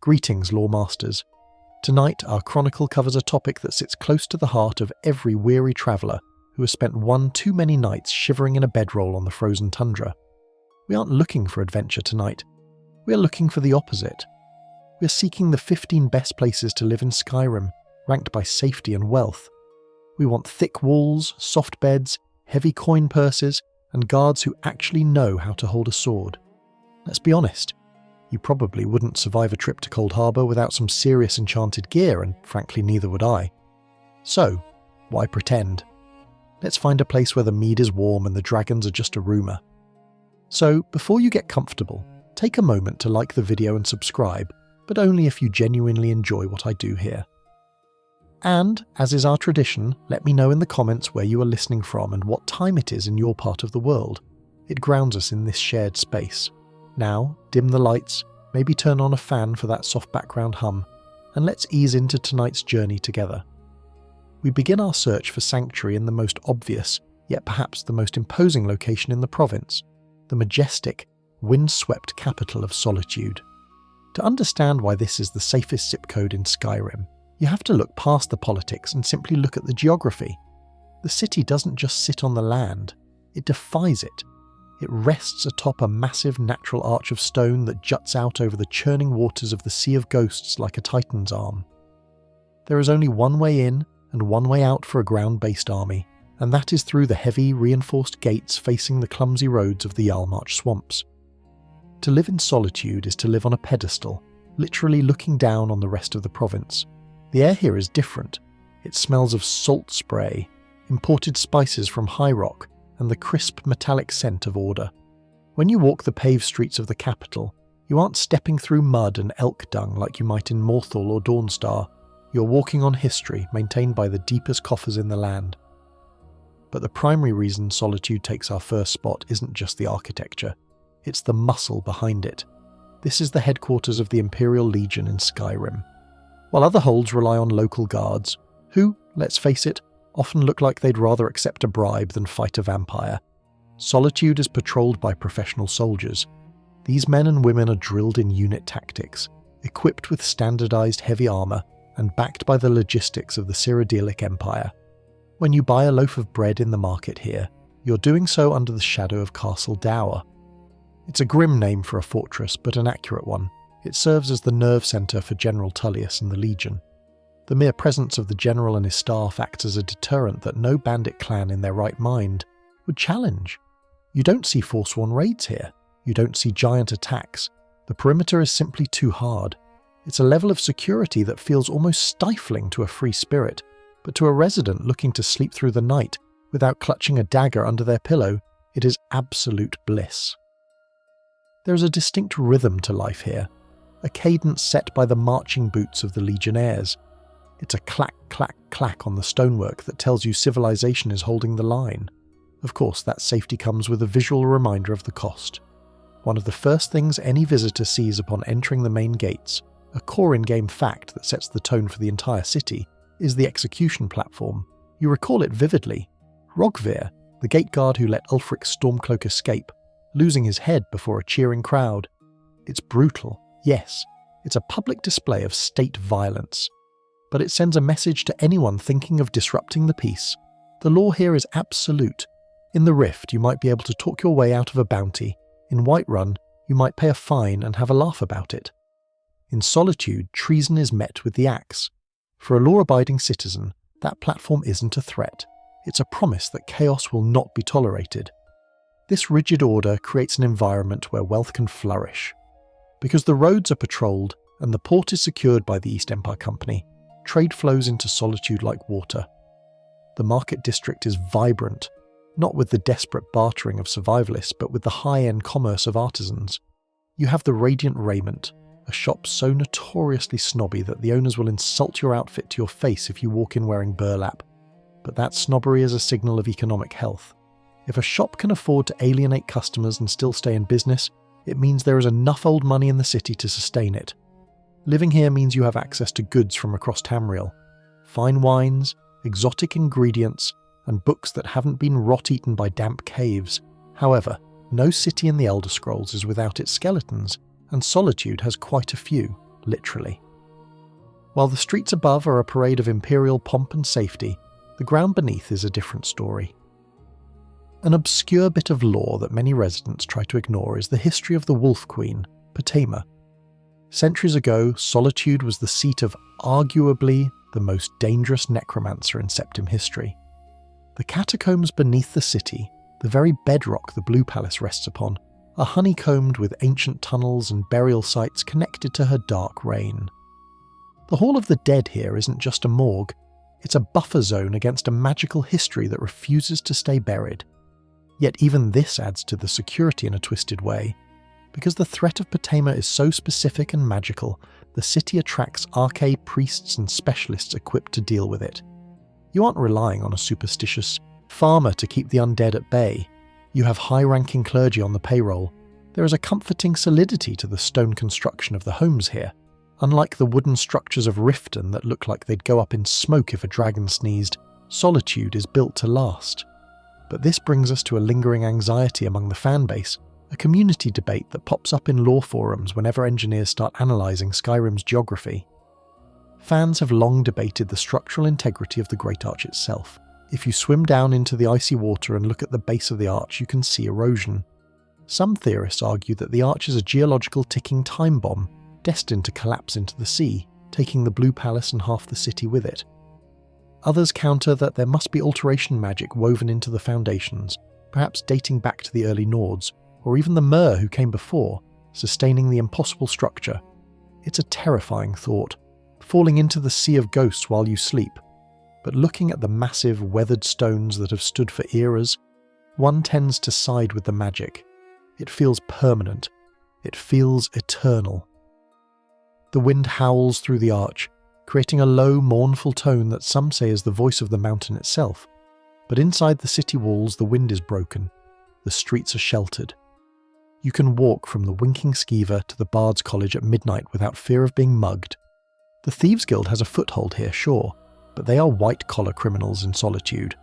Greetings, Lore Masters. Tonight, our chronicle covers a topic that sits close to the heart of every weary traveller who has spent one too many nights shivering in a bedroll on the frozen tundra. We aren't looking for adventure tonight. We are looking for the opposite. We are seeking the 15 best places to live in Skyrim, ranked by safety and wealth. We want thick walls, soft beds, heavy coin purses, and guards who actually know how to hold a sword. Let's be honest, you probably wouldn't survive a trip to Cold Harbour without some serious enchanted gear, and frankly neither would I. So, why pretend? Let's find a place where the mead is warm and the dragons are just a rumour. So, before you get comfortable, take a moment to like the video and subscribe, but only if you genuinely enjoy what I do here. And, as is our tradition, let me know in the comments where you are listening from and what time it is in your part of the world. It grounds us in this shared space. Now, dim the lights, maybe turn on a fan for that soft background hum, and let's ease into tonight's journey together. We begin our search for sanctuary in the most obvious, yet perhaps the most imposing location in the province, the majestic, windswept capital of Solitude. To understand why this is the safest zip code in Skyrim, you have to look past the politics and simply look at the geography. The city doesn't just sit on the land, it defies it. It rests atop a massive natural arch of stone that juts out over the churning waters of the Sea of Ghosts like a titan's arm. There is only one way in and one way out for a ground-based army, and that is through the heavy, reinforced gates facing the clumsy roads of the Hjaalmarch swamps. To live in Solitude is to live on a pedestal, literally looking down on the rest of the province. The air here is different. It smells of salt spray, imported spices from High Rock, and the crisp metallic scent of order. When you walk the paved streets of the capital, you aren't stepping through mud and elk dung like you might in Morthal or Dawnstar. You're walking on history maintained by the deepest coffers in the land. But the primary reason Solitude takes our first spot isn't just the architecture, it's the muscle behind it. This is the headquarters of the Imperial Legion in Skyrim. While other holds rely on local guards, who, let's face it, often look like they'd rather accept a bribe than fight a vampire, Solitude is patrolled by professional soldiers. These men and women are drilled in unit tactics, equipped with standardized heavy armor, and backed by the logistics of the Cyrodiilic Empire. When you buy a loaf of bread in the market here, you're doing so under the shadow of Castle Dower. It's a grim name for a fortress, but an accurate one. It serves as the nerve centre for General Tullius and the Legion. The mere presence of the general and his staff acts as a deterrent that no bandit clan in their right mind would challenge. You don't see forsworn raids here. You don't see giant attacks. The perimeter is simply too hard. It's a level of security that feels almost stifling to a free spirit, but to a resident looking to sleep through the night without clutching a dagger under their pillow, it is absolute bliss. There is a distinct rhythm to life here, a cadence set by the marching boots of the Legionnaires. It's a clack, clack, clack on the stonework that tells you civilization is holding the line. Of course, that safety comes with a visual reminder of the cost. One of the first things any visitor sees upon entering the main gates, a core in-game fact that sets the tone for the entire city, is the execution platform. You recall it vividly. Hrothgar, the gate guard who let Ulfric's Stormcloak escape, losing his head before a cheering crowd. It's brutal, yes. It's a public display of state violence. But it sends a message to anyone thinking of disrupting the peace. The law here is absolute. In the Rift, you might be able to talk your way out of a bounty. In Whiterun, you might pay a fine and have a laugh about it. In Solitude, treason is met with the axe. For a law-abiding citizen, that platform isn't a threat. It's a promise that chaos will not be tolerated. This rigid order creates an environment where wealth can flourish. Because the roads are patrolled and the port is secured by the East Empire Company, trade flows into Solitude like water. The market district is vibrant, not with the desperate bartering of survivalists, but with the high-end commerce of artisans. You have the Radiant Raiment, a shop so notoriously snobby that the owners will insult your outfit to your face if you walk in wearing burlap. But that snobbery is a signal of economic health. If a shop can afford to alienate customers and still stay in business, it means there is enough old money in the city to sustain it. Living here means you have access to goods from across Tamriel. Fine wines, exotic ingredients, and books that haven't been rot-eaten by damp caves. However, no city in the Elder Scrolls is without its skeletons, and Solitude has quite a few. literally. While the streets above are a parade of imperial pomp and safety, the ground beneath is a different story. An obscure bit of lore that many residents try to ignore is the history of the Wolf Queen, Potema. Centuries ago, Solitude was the seat of arguably the most dangerous necromancer in Septim history. The catacombs beneath the city, the very bedrock the Blue Palace rests upon, are honeycombed with ancient tunnels and burial sites connected to her dark reign. The Hall of the Dead here isn't just a morgue, it's a buffer zone against a magical history that refuses to stay buried. Yet even this adds to the security in a twisted way. Because the threat of Potema is so specific and magical, the city attracts arcane priests and specialists equipped to deal with it. You aren't relying on a superstitious farmer to keep the undead at bay. You have high-ranking clergy on the payroll. There is a comforting solidity to the stone construction of the homes here. Unlike the wooden structures of Riften that look like they'd go up in smoke if a dragon sneezed, Solitude is built to last. But this brings us to a lingering anxiety among the fanbase, a community debate that pops up in lore forums whenever engineers start analysing Skyrim's geography. Fans have long debated the structural integrity of the Great Arch itself. If you swim down into the icy water and look at the base of the arch, you can see erosion. Some theorists argue that the arch is a geological ticking time bomb, destined to collapse into the sea, taking the Blue Palace and half the city with it. Others counter that there must be alteration magic woven into the foundations, perhaps dating back to the early Nords, or even the Mer who came before, sustaining the impossible structure. It's a terrifying thought, falling into the sea of ghosts while you sleep. But looking at the massive, weathered stones that have stood for eras, one tends to side with the magic. It feels permanent. It feels eternal. The wind howls through the arch, creating a low, mournful tone that some say is the voice of the mountain itself. But inside the city walls, the wind is broken. The streets are sheltered. You can walk from the Winking Skeever to the Bard's College at midnight without fear of being mugged. The Thieves' Guild has a foothold here, sure, but they are white-collar criminals in Solitude.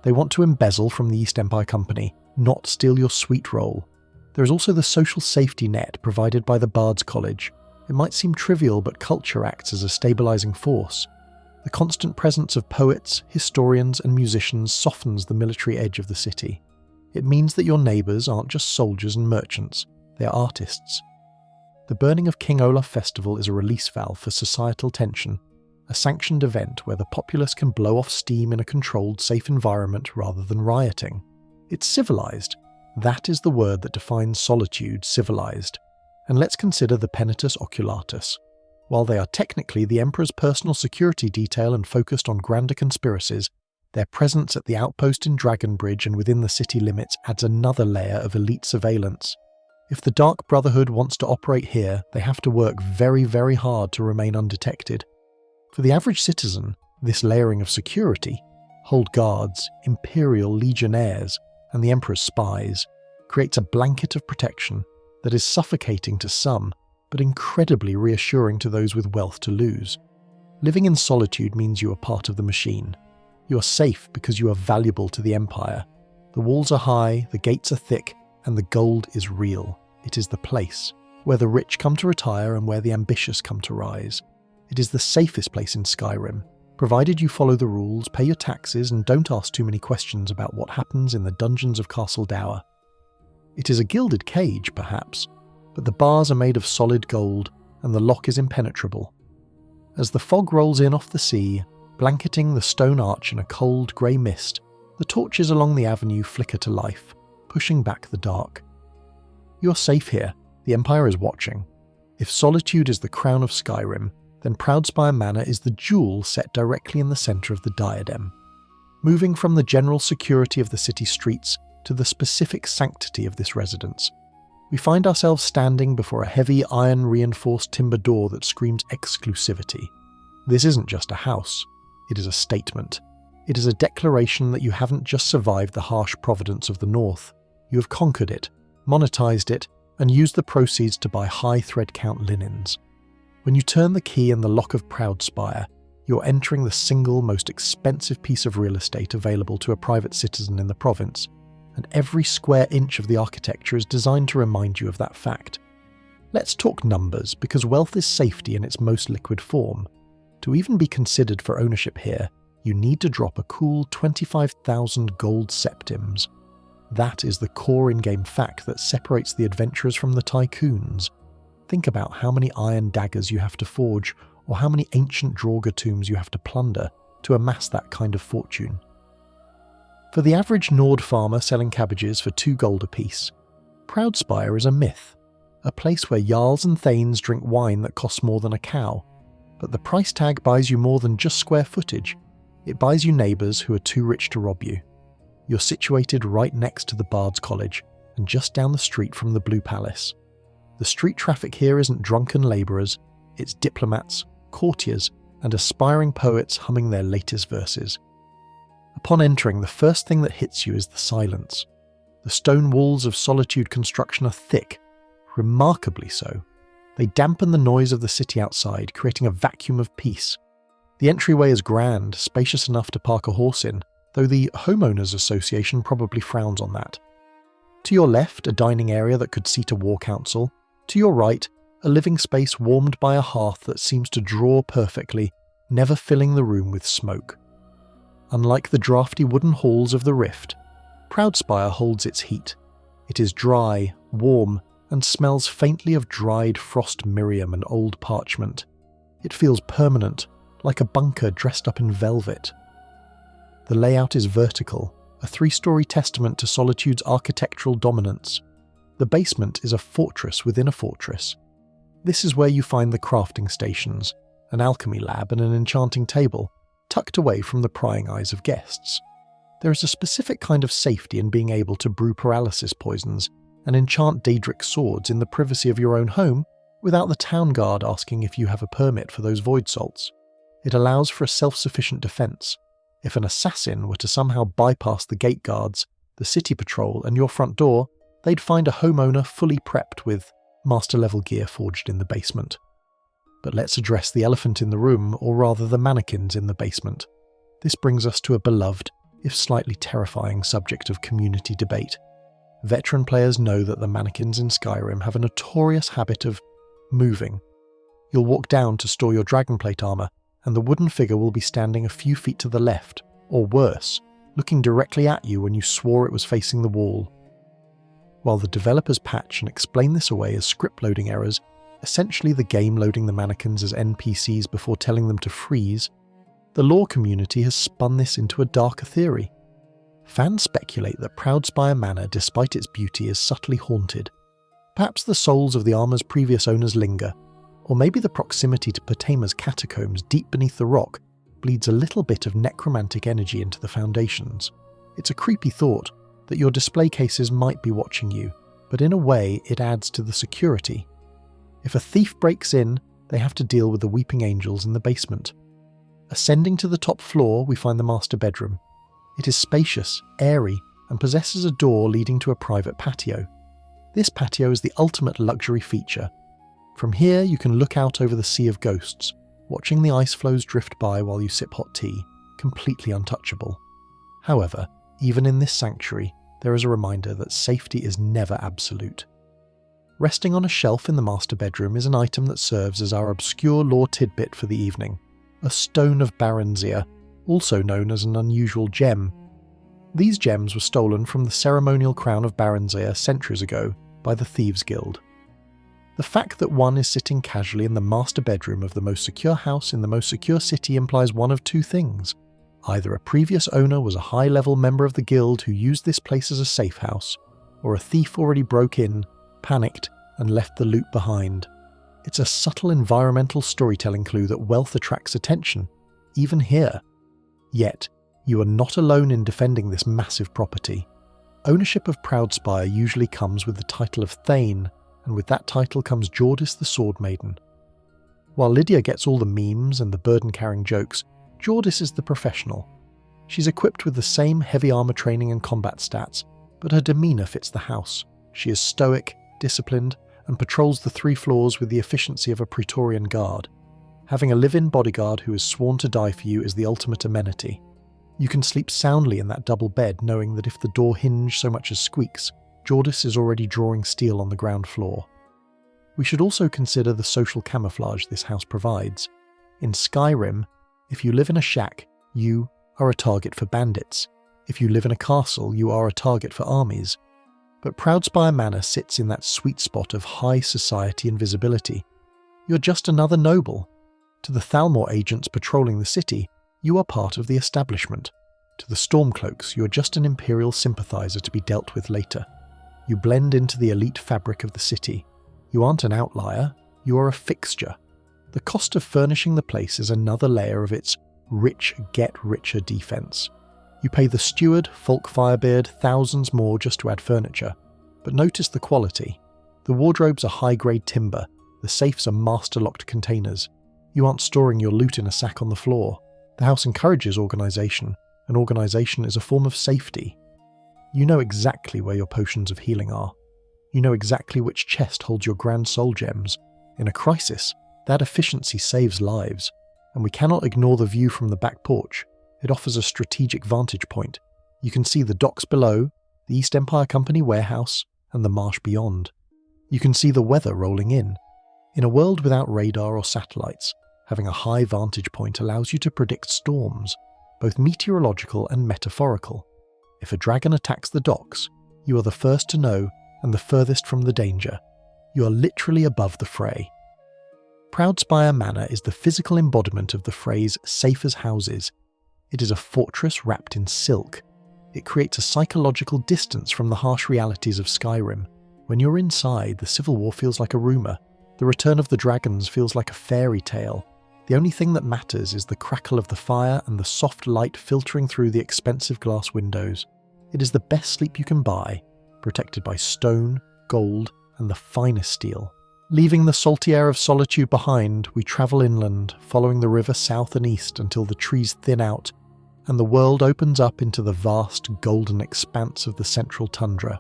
They want to embezzle from the East Empire Company, not steal your sweet roll. There is also the social safety net provided by the Bard's College. It might seem trivial, but culture acts as a stabilising force. The constant presence of poets, historians and musicians softens the military edge of the city. It means that your neighbours aren't just soldiers and merchants, they are artists. The Burning of King Olaf Festival is a release valve for societal tension, a sanctioned event where the populace can blow off steam in a controlled, safe environment rather than rioting. It's civilised. That is the word that defines Solitude, civilised. And let's consider the Penitus Oculatus. While they are technically the Emperor's personal security detail and focused on grander conspiracies, their presence at the outpost in Dragonbridge and within the city limits adds another layer of elite surveillance. If the Dark Brotherhood wants to operate here, they have to work very, very hard to remain undetected. For the average citizen, this layering of security, hold guards, Imperial legionnaires, and the Emperor's spies, creates a blanket of protection that is suffocating to some, but incredibly reassuring to those with wealth to lose. Living in Solitude means you are part of the machine. You are safe because you are valuable to the Empire. The walls are high, the gates are thick, and the gold is real. It is the place, where the rich come to retire and where the ambitious come to rise. It is the safest place in Skyrim, provided you follow the rules, pay your taxes, and don't ask too many questions about what happens in the dungeons of Castle Dour. It is a gilded cage, perhaps, but the bars are made of solid gold, and the lock is impenetrable. As the fog rolls in off the sea, blanketing the stone arch in a cold, grey mist, the torches along the avenue flicker to life, pushing back the dark. You're safe here, the Empire is watching. If Solitude is the crown of Skyrim, then Proudspire Manor is the jewel set directly in the centre of the diadem. Moving from the general security of the city streets to the specific sanctity of this residence, we find ourselves standing before a heavy iron-reinforced timber door that screams exclusivity. This isn't just a house, it is a statement. It is a declaration that you haven't just survived the harsh providence of the North, you have conquered it, monetized it, and used the proceeds to buy high thread count linens. When you turn the key in the lock of Proudspire, you're entering the single most expensive piece of real estate available to a private citizen in the province, and every square inch of the architecture is designed to remind you of that fact. Let's talk numbers, because wealth is safety in its most liquid form. To even be considered for ownership here, you need to drop a cool 25,000 gold septims. That is the core in-game fact that separates the adventurers from the tycoons. Think about how many iron daggers you have to forge, or how many ancient Draugr tombs you have to plunder to amass that kind of fortune. For the average Nord farmer selling cabbages for 2 gold apiece, Proudspire is a myth, a place where jarls and thanes drink wine that costs more than a cow. But the price tag buys you more than just square footage. It buys you neighbours who are too rich to rob you. You're situated right next to the Bard's College and just down the street from the Blue Palace. The street traffic here isn't drunken labourers, it's diplomats, courtiers, and aspiring poets humming their latest verses. Upon entering, the first thing that hits you is the silence. The stone walls of Solitude construction are thick, remarkably so. They dampen the noise of the city outside, creating a vacuum of peace. The entryway is grand, spacious enough to park a horse in, though the Homeowners Association probably frowns on that. To your left, a dining area that could seat a war council. To your right, a living space warmed by a hearth that seems to draw perfectly, never filling the room with smoke. Unlike the drafty wooden halls of the Rift, Proudspire holds its heat. It is dry, warm, and smells faintly of dried frost miriam and old parchment. It feels permanent, like a bunker dressed up in velvet. The layout is vertical, a 3-story testament to Solitude's architectural dominance. The basement is a fortress within a fortress. This is where you find the crafting stations, an alchemy lab and an enchanting table, tucked away from the prying eyes of guests. There is a specific kind of safety in being able to brew paralysis poisons and enchant Daedric swords in the privacy of your own home without the town guard asking if you have a permit for those void salts. It allows for a self-sufficient defense. If an assassin were to somehow bypass the gate guards, the city patrol, and your front door, they'd find a homeowner fully prepped with master-level gear forged in the basement. But let's address the elephant in the room, or rather the mannequins in the basement. This brings us to a beloved, if slightly terrifying, subject of community debate. Veteran players know that the mannequins in Skyrim have a notorious habit of moving. You'll walk down to store your dragonplate armour, and the wooden figure will be standing a few feet to the left, or worse, looking directly at you when you swore it was facing the wall. While the developers patch and explain this away as script loading errors, essentially the game loading the mannequins as NPCs before telling them to freeze, the lore community has spun this into a darker theory. Fans speculate that Proudspire Manor, despite its beauty, is subtly haunted. Perhaps the souls of the armour's previous owners linger, or maybe the proximity to Potama's catacombs deep beneath the rock bleeds a little bit of necromantic energy into the foundations. It's a creepy thought that your display cases might be watching you, but in a way it adds to the security. If a thief breaks in, they have to deal with the weeping angels in the basement. Ascending to the top floor, we find the master bedroom. It is spacious, airy, and possesses a door leading to a private patio. This patio is the ultimate luxury feature. From here you can look out over the sea of ghosts, watching the ice floes drift by while you sip hot tea, completely untouchable. However, even in this sanctuary, there is a reminder that safety is never absolute. Resting on a shelf in the master bedroom is an item that serves as our obscure lore tidbit for the evening, a stone of Baranzir, also known as an unusual gem. These gems were stolen from the ceremonial crown of Baranzir centuries ago by the Thieves' Guild. The fact that one is sitting casually in the master bedroom of the most secure house in the most secure city implies one of two things. Either a previous owner was a high-level member of the guild who used this place as a safe house, or a thief already broke in, panicked, and left the loot behind. It's a subtle environmental storytelling clue that wealth attracts attention, even here. Yet, you are not alone in defending this massive property. Ownership of Proudspire usually comes with the title of Thane, and with that title comes Jorrvaskr the Sword Maiden. While Lydia gets all the memes and the burden-carrying jokes, Jorrvaskr is the professional. She's equipped with the same heavy armour training and combat stats, but her demeanour fits the house. She is stoic, disciplined, and patrols the 3 floors with the efficiency of a Praetorian guard. Having a live-in bodyguard who is sworn to die for you is the ultimate amenity. You can sleep soundly in that double bed knowing that if the door hinge so much as squeaks, Jorrvaskr is already drawing steel on the ground floor. We should also consider the social camouflage this house provides. In Skyrim, if you live in a shack, you are a target for bandits. If you live in a castle, you are a target for armies. But Proudspire Manor sits in that sweet spot of high society invisibility. You're just another noble. To the Thalmor agents patrolling the city, you are part of the establishment. To the Stormcloaks, you are just an imperial sympathizer to be dealt with later. You blend into the elite fabric of the city. You aren't an outlier, you are a fixture. The cost of furnishing the place is another layer of its rich get richer defense. You pay the steward, Folk Firebeard, thousands more just to add furniture. But notice the quality. The wardrobes are high-grade timber, the safes are master-locked containers. You aren't storing your loot in a sack on the floor. The house encourages organisation, and organisation is a form of safety. You know exactly where your potions of healing are. You know exactly which chest holds your grand soul gems. In a crisis, that efficiency saves lives, and we cannot ignore the view from the back porch. It offers a strategic vantage point. You can see the docks below, the East Empire Company warehouse, and the marsh beyond. You can see the weather rolling in. In a world without radar or satellites, having a high vantage point allows you to predict storms, both meteorological and metaphorical. If a dragon attacks the docks, you are the first to know and the furthest from the danger. You are literally above the fray. Proudspire Manor is the physical embodiment of the phrase safe as houses. It is a fortress wrapped in silk. It creates a psychological distance from the harsh realities of Skyrim. When you're inside, the Civil War feels like a rumour. The return of the dragons feels like a fairy tale. The only thing that matters is the crackle of the fire and the soft light filtering through the expensive glass windows. It is the best sleep you can buy, protected by stone, gold, and the finest steel. Leaving the salty air of Solitude behind, we travel inland, following the river south and east until the trees thin out, and the world opens up into the vast, golden expanse of the central tundra.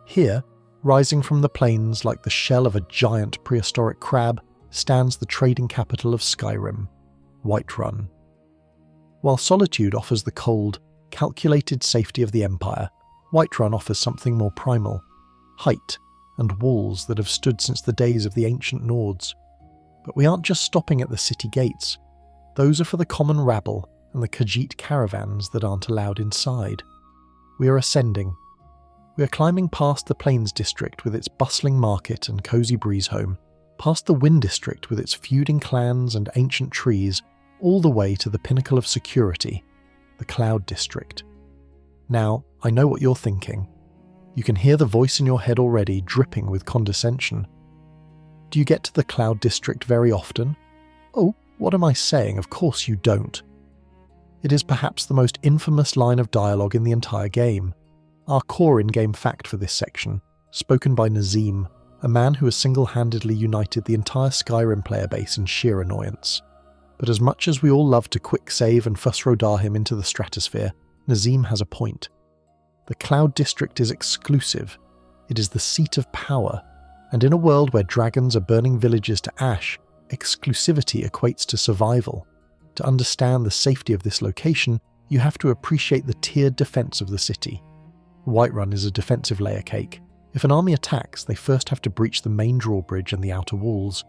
Here, rising from the plains like the shell of a giant prehistoric crab, stands the trading capital of Skyrim, Whiterun. While Solitude offers the cold, calculated safety of the Empire, Whiterun offers something more primal: height and walls that have stood since the days of the ancient Nords. But we aren't just stopping at the city gates. Those are for the common rabble and the Khajiit caravans that aren't allowed inside. We are ascending. We are climbing past the Plains District with its bustling market and cosy breeze home, past the Wind District with its feuding clans and ancient trees, all the way to the pinnacle of security, the Cloud District. Now, I know what you're thinking. You can hear the voice in your head already dripping with condescension. Do you get to the Cloud District very often? Oh, what am I saying? Of course you don't. It is perhaps the most infamous line of dialogue in the entire game. Our core in-game fact for this section, spoken by Nazim, a man who has single-handedly united the entire Skyrim player base in sheer annoyance. But as much as we all love to quick save and fuss rodar him into the stratosphere, Nazim has a point. The Cloud District is exclusive. It is the seat of power, and in a world where dragons are burning villages to ash, exclusivity equates to survival. To understand the safety of this location, you have to appreciate the tiered defense of the city. Whiterun is a defensive layer cake. If an army attacks, they first have to breach the main drawbridge and the outer walls.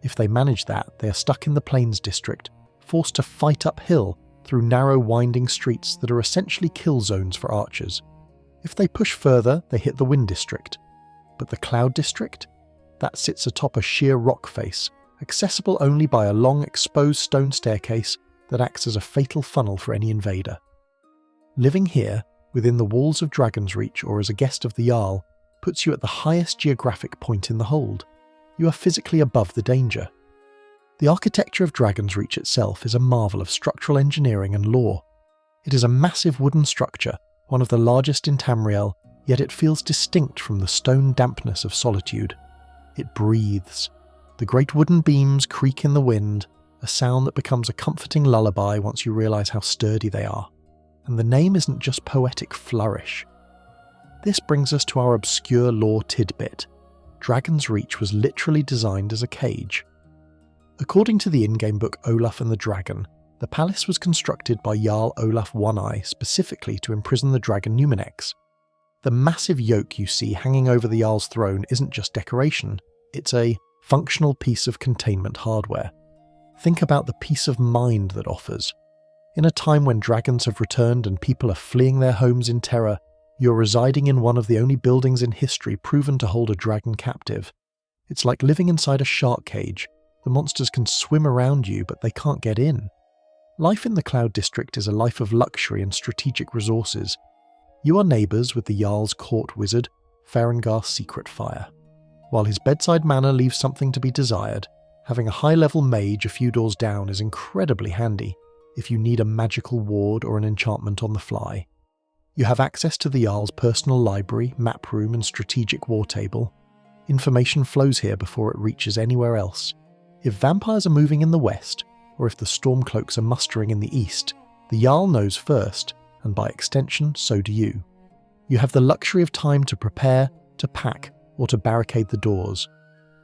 If they manage that, they are stuck in the Plains District, forced to fight uphill through narrow winding streets that are essentially kill zones for archers. If they push further, they hit the Wind District. But the Cloud District? That sits atop a sheer rock face, accessible only by a long exposed stone staircase that acts as a fatal funnel for any invader. Living here, within the walls of Dragon's Reach or as a guest of the Jarl, puts you at the highest geographic point in the hold. You are physically above the danger. The architecture of Dragon's Reach itself is a marvel of structural engineering and lore. It is a massive wooden structure, one of the largest in Tamriel, yet it feels distinct from the stone dampness of Solitude. It breathes. The great wooden beams creak in the wind, a sound that becomes a comforting lullaby once you realise how sturdy they are. And the name isn't just poetic flourish. This brings us to our obscure lore tidbit. Dragon's Reach was literally designed as a cage. According to the in-game book Olaf and the Dragon, the palace was constructed by Jarl Olaf One-Eye specifically to imprison the dragon Numinex. The massive yoke you see hanging over the Jarl's throne isn't just decoration, It's a functional piece of containment hardware. Think about the peace of mind that offers. In a time when dragons have returned and people are fleeing their homes in terror, you're residing in one of the only buildings in history proven to hold a dragon captive. It's like living inside a shark cage. The monsters can swim around you, but they can't get in. Life in the Cloud District is a life of luxury and strategic resources. You are neighbours with the Jarl's court wizard, Farengar Secret Fire. While his bedside manor leaves something to be desired, having a high-level mage a few doors down is incredibly handy if you need a magical ward or an enchantment on the fly. You have access to the Jarl's personal library, map room and strategic war table. Information flows here before it reaches anywhere else. If vampires are moving in the west, or if the Stormcloaks are mustering in the east, the Jarl knows first, and by extension, so do you. You have the luxury of time to prepare, to pack, or to barricade the doors.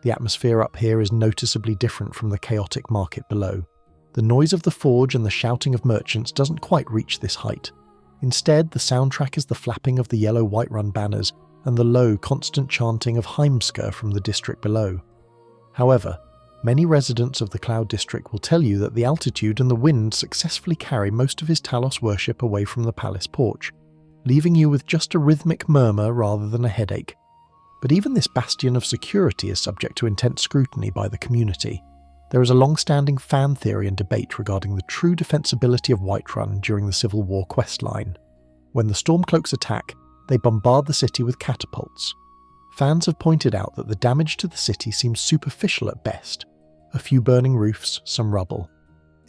The atmosphere up here is noticeably different from the chaotic market below. The noise of the forge and the shouting of merchants doesn't quite reach this height. Instead, the soundtrack is the flapping of the yellow Whiterun banners and the low, constant chanting of Heimskr from the district below. However, many residents of the Cloud District will tell you that the altitude and the wind successfully carry most of his Talos worship away from the palace porch, leaving you with just a rhythmic murmur rather than a headache. But even this bastion of security is subject to intense scrutiny by the community. There is a long-standing fan theory and debate regarding the true defensibility of Whiterun during the Civil War questline. When the Stormcloaks attack, they bombard the city with catapults. Fans have pointed out that the damage to the city seems superficial at best. A few burning roofs, some rubble.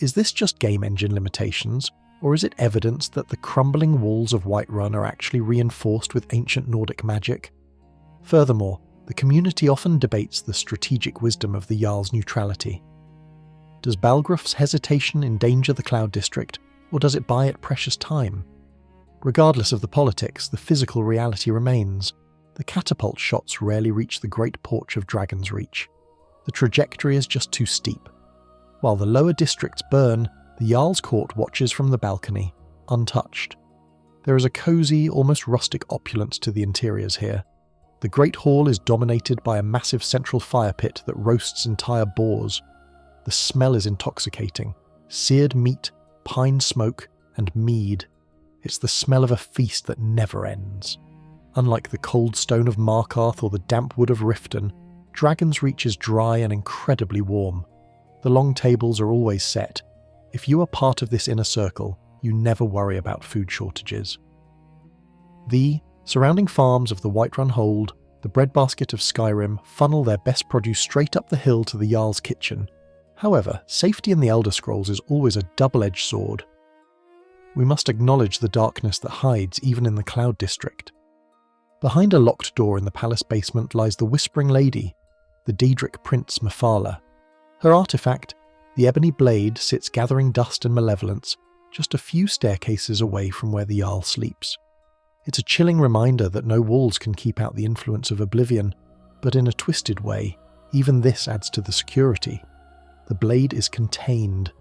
Is this just game engine limitations, or is it evidence that the crumbling walls of Whiterun are actually reinforced with ancient Nordic magic? Furthermore, the community often debates the strategic wisdom of the Jarl's neutrality. Does Balgruuf's hesitation endanger the Cloud District, or does it buy it precious time? Regardless of the politics, the physical reality remains. The catapult shots rarely reach the Great Porch of Dragon's Reach. The trajectory is just too steep. While the lower districts burn, the Jarl's court watches from the balcony, untouched. There is a cosy, almost rustic opulence to the interiors here. The Great Hall is dominated by a massive central fire pit that roasts entire boars. The smell is intoxicating. Seared meat, pine smoke, and mead. It's the smell of a feast that never ends. Unlike the cold stone of Markarth or the damp wood of Riften, Dragon's Reach is dry and incredibly warm. The long tables are always set. If you are part of this inner circle, you never worry about food shortages. The surrounding farms of the Whiterun Hold, the breadbasket of Skyrim, funnel their best produce straight up the hill to the Jarl's kitchen. However, safety in the Elder Scrolls is always a double-edged sword. We must acknowledge the darkness that hides even in the Cloud District. Behind a locked door in the palace basement lies the Whispering Lady, the Daedric Prince Mephala. Her artifact, the Ebony Blade, sits gathering dust and malevolence just a few staircases away from where the Jarl sleeps. It's a chilling reminder that no walls can keep out the influence of oblivion, but in a twisted way, even this adds to the security. The blade is contained.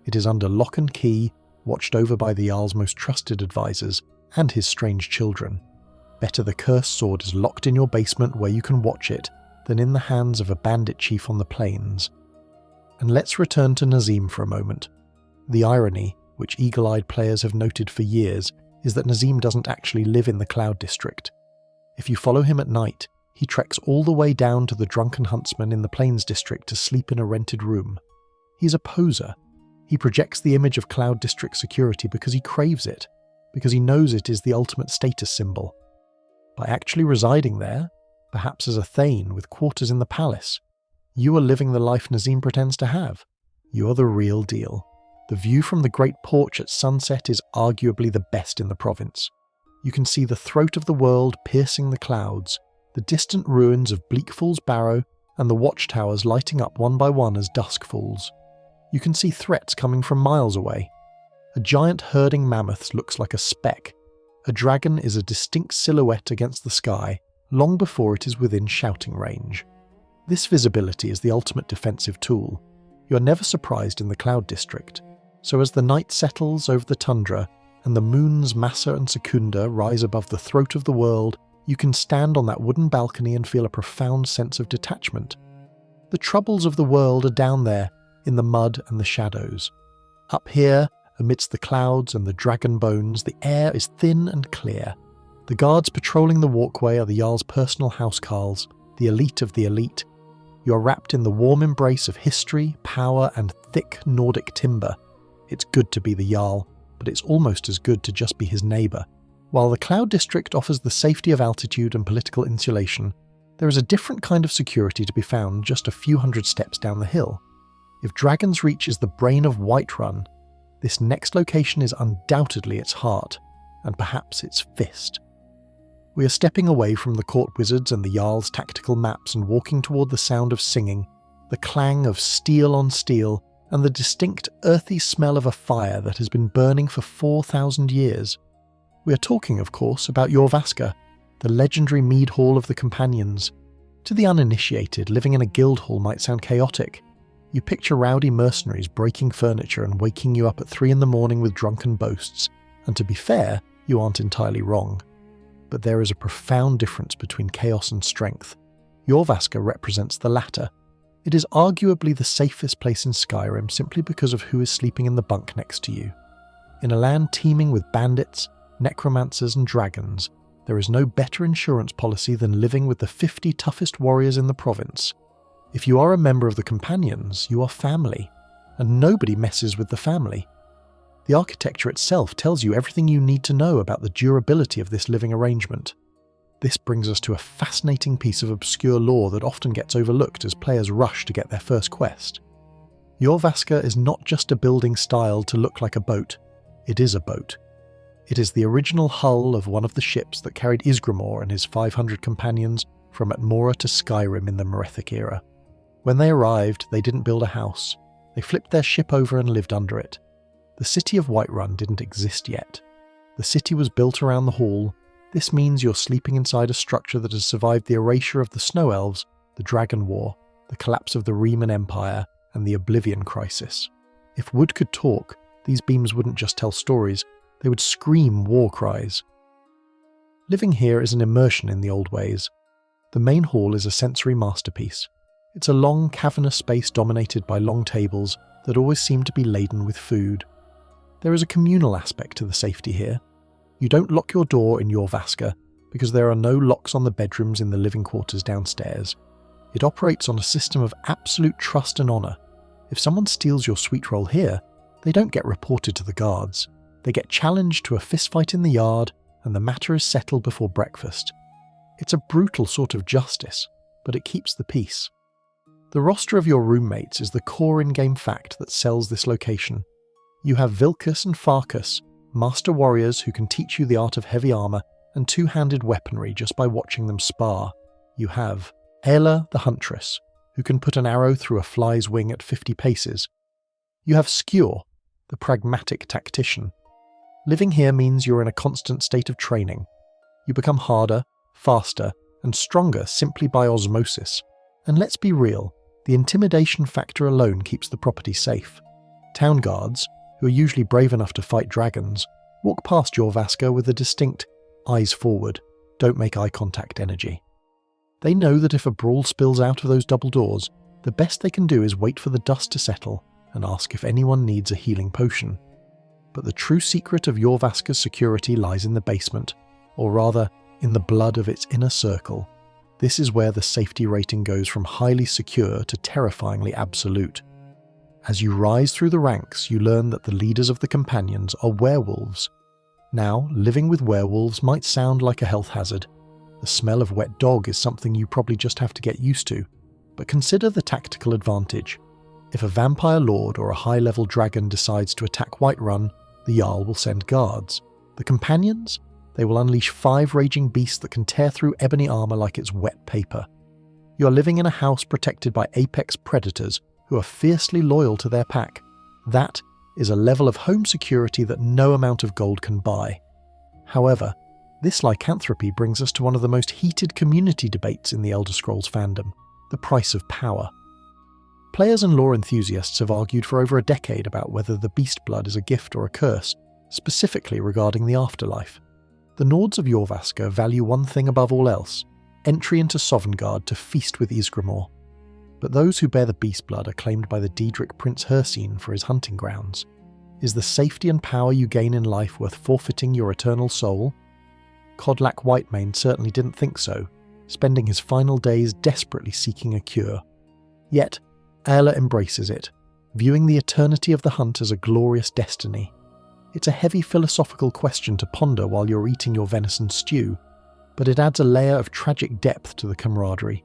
It is under lock and key, watched over by the Jarl's most trusted advisors and his strange children. Better the cursed sword is locked in your basement where you can watch it than in the hands of a bandit chief on the plains. And let's return to Nazim for a moment. The irony, which eagle-eyed players have noted for years, is that Nazim doesn't actually live in the Cloud District. If you follow him at night, he treks all the way down to the drunken huntsman in the Plains District to sleep in a rented room. He's a poser. He projects the image of Cloud District security because he craves it, because he knows it is the ultimate status symbol. By actually residing there, perhaps as a Thane with quarters in the palace, you are living the life Nazim pretends to have. You are the real deal. The view from the Great Porch at sunset is arguably the best in the province. You can see the throat of the world piercing the clouds, the distant ruins of Bleakfall's Barrow, and the watchtowers lighting up one by one as dusk falls. You can see threats coming from miles away. A giant herding mammoth looks like a speck. A dragon is a distinct silhouette against the sky, long before it is within shouting range. This visibility is the ultimate defensive tool. You are never surprised in the Cloud District. So as the night settles over the tundra, and the moons Massa and Secunda rise above the throat of the world, you can stand on that wooden balcony and feel a profound sense of detachment, The troubles of the world are down there, in the mud and the shadows. Up here, amidst the clouds and the dragon bones, the air is thin and clear. The guards patrolling the walkway are the Jarl's personal housecarls, the elite of the elite. You are wrapped in the warm embrace of history, power, and thick Nordic timber. It's good to be the Jarl, but it's almost as good to just be his neighbour. While the Cloud District offers the safety of altitude and political insulation, there is a different kind of security to be found just a few hundred steps down the hill. If Dragon's Reach is the brain of Whiterun, this next location is undoubtedly its heart, and perhaps its fist. We are stepping away from the court wizards and the Jarl's tactical maps and walking toward the sound of singing, the clang of steel on steel, and the distinct earthy smell of a fire that has been burning for 4,000 years. We are talking, of course, about Jorrvaskr, the legendary mead hall of the companions. To the uninitiated, living in a guild hall might sound chaotic. You picture rowdy mercenaries breaking furniture and waking you up at 3 a.m. with drunken boasts, and to be fair, you aren't entirely wrong. But there is a profound difference between chaos and strength. Jorrvaskr represents the latter. It is arguably the safest place in Skyrim simply because of who is sleeping in the bunk next to you. In a land teeming with bandits, necromancers and dragons, there is no better insurance policy than living with the 50 toughest warriors in the province. If you are a member of the companions, you are family, and nobody messes with the family. The architecture itself tells you everything you need to know about the durability of this living arrangement. This brings us to a fascinating piece of obscure lore that often gets overlooked as players rush to get their first quest. Jorrvaskr is not just a building styled to look like a boat, it is a boat. It is the original hull of one of the ships that carried Ysgramor and his 500 companions from Atmora to Skyrim in the Merethic era. When they arrived, they didn't build a house. They flipped their ship over and lived under it. The city of Whiterun didn't exist yet. The city was built around the hall. This means you're sleeping inside a structure that has survived the erasure of the Snow Elves, the Dragon War, the collapse of the Riemann Empire, and the Oblivion Crisis. If wood could talk, these beams wouldn't just tell stories, they would scream war cries. Living here is an immersion in the old ways. The main hall is a sensory masterpiece. It's a long, cavernous space dominated by long tables that always seem to be laden with food. There is a communal aspect to the safety here. You don't lock your door in Jorrvaskr because there are no locks on the bedrooms in the living quarters downstairs. It operates on a system of absolute trust and honour. If someone steals your sweet roll here, they don't get reported to the guards. They get challenged to a fistfight in the yard, and the matter is settled before breakfast. It's a brutal sort of justice, but it keeps the peace. The roster of your roommates is the core in-game fact that sells this location. You have Vilkas and Farkas, master warriors who can teach you the art of heavy armour and two-handed weaponry just by watching them spar. You have Aela the huntress, who can put an arrow through a fly's wing at 50 paces. You have Skjor, the pragmatic tactician. Living here means you're in a constant state of training. You become harder, faster, and stronger simply by osmosis. And let's be real, the intimidation factor alone keeps the property safe. Town guards, who are usually brave enough to fight dragons, walk past Jorrvaskr with a distinct eyes forward, don't make eye contact energy. They know that if a brawl spills out of those double doors, the best they can do is wait for the dust to settle and ask if anyone needs a healing potion. But the true secret of Jorrvaskr's security lies in the basement, or rather, in the blood of its inner circle. This is where the safety rating goes from highly secure to terrifyingly absolute. As you rise through the ranks, you learn that the leaders of the companions are werewolves. Now, living with werewolves might sound like a health hazard. The smell of wet dog is something you probably just have to get used to, but consider the tactical advantage. If a vampire lord or a high-level dragon decides to attack Whiterun, the Jarl will send guards. The companions? They will unleash 5 raging beasts that can tear through ebony armour like it's wet paper. You are living in a house protected by apex predators who are fiercely loyal to their pack. That is a level of home security that no amount of gold can buy. However, this lycanthropy brings us to one of the most heated community debates in the Elder Scrolls fandom, the price of power. Players and lore enthusiasts have argued for over a decade about whether the beast blood is a gift or a curse, specifically regarding the afterlife. The Nords of Jorrvaskr value one thing above all else: entry into Sovngarde to feast with Ysgramor. but those who bear the beast blood are claimed by the Daedric Prince Hjerim for his hunting grounds. Is the safety and power you gain in life worth forfeiting your eternal soul? Codlac Whitemane certainly didn't think so, spending his final days desperately seeking a cure. Yet, Aella embraces it, viewing the eternity of the hunt as a glorious destiny. It's a heavy philosophical question to ponder while you're eating your venison stew, but it adds a layer of tragic depth to the camaraderie.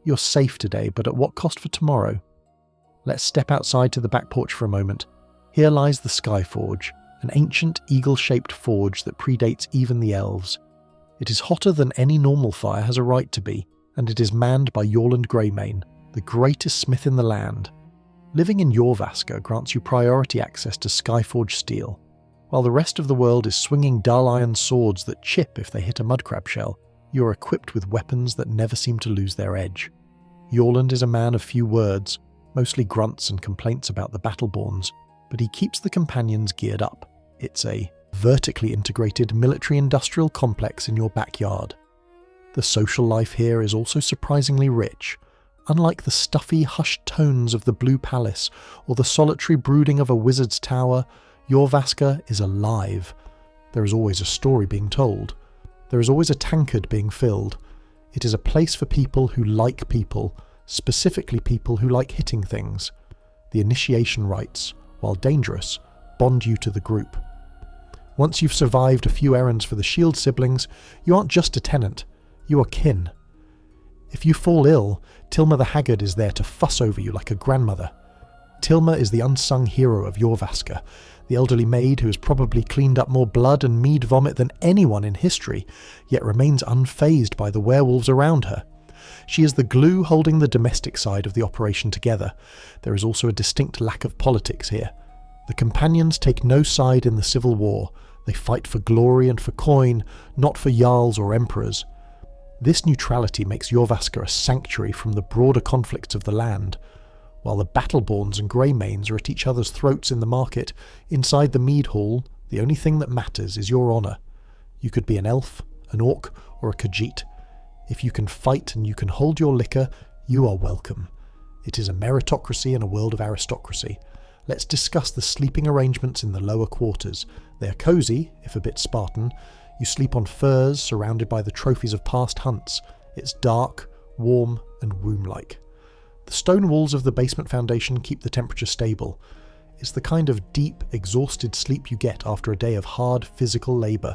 You're safe today, but at what cost for tomorrow? Let's step outside to the back porch for a moment. Here lies the Skyforge, an ancient eagle-shaped forge that predates even the elves. It is hotter than any normal fire has a right to be, and it is manned by Jorland Greymane, the greatest smith in the land. Living in Jorrvaskr grants you priority access to Skyforge steel. While the rest of the world is swinging dull iron swords that chip if they hit a mudcrab shell, you are equipped with weapons that never seem to lose their edge. Jorland is a man of few words, mostly grunts and complaints about the Battleborns, but he keeps the companions geared up. It's a vertically integrated military-industrial complex in your backyard. The social life here is also surprisingly rich. Unlike the stuffy, hushed tones of the Blue Palace or the solitary brooding of a wizard's tower, Jorrvaskr is alive. There is always a story being told. There is always a tankard being filled. It is a place for people who like people, specifically people who like hitting things. The initiation rites, while dangerous, bond you to the group. Once you've survived a few errands for the Shield siblings, you aren't just a tenant, you are kin. If you fall ill, Tilma the Haggard is there to fuss over you like a grandmother. Tilma is the unsung hero of Jorrvaskr, the elderly maid who has probably cleaned up more blood and mead vomit than anyone in history, yet remains unfazed by the werewolves around her. She is the glue holding the domestic side of the operation together. There is also a distinct lack of politics here. The companions take no side in the civil war. They fight for glory and for coin, not for jarls or emperors. This neutrality makes Jorrvaskr a sanctuary from the broader conflicts of the land. While the Battleborns and Greymanes are at each other's throats in the market, inside the mead hall, the only thing that matters is your honour. You could be an elf, an orc, or a Khajiit. If you can fight and you can hold your liquor, you are welcome. It is a meritocracy in a world of aristocracy. Let's discuss the sleeping arrangements in the lower quarters. They are cosy, if a bit Spartan. You sleep on furs surrounded by the trophies of past hunts. It's dark, warm, and womb-like. The stone walls of the basement foundation keep the temperature stable. It's the kind of deep, exhausted sleep you get after a day of hard physical labour,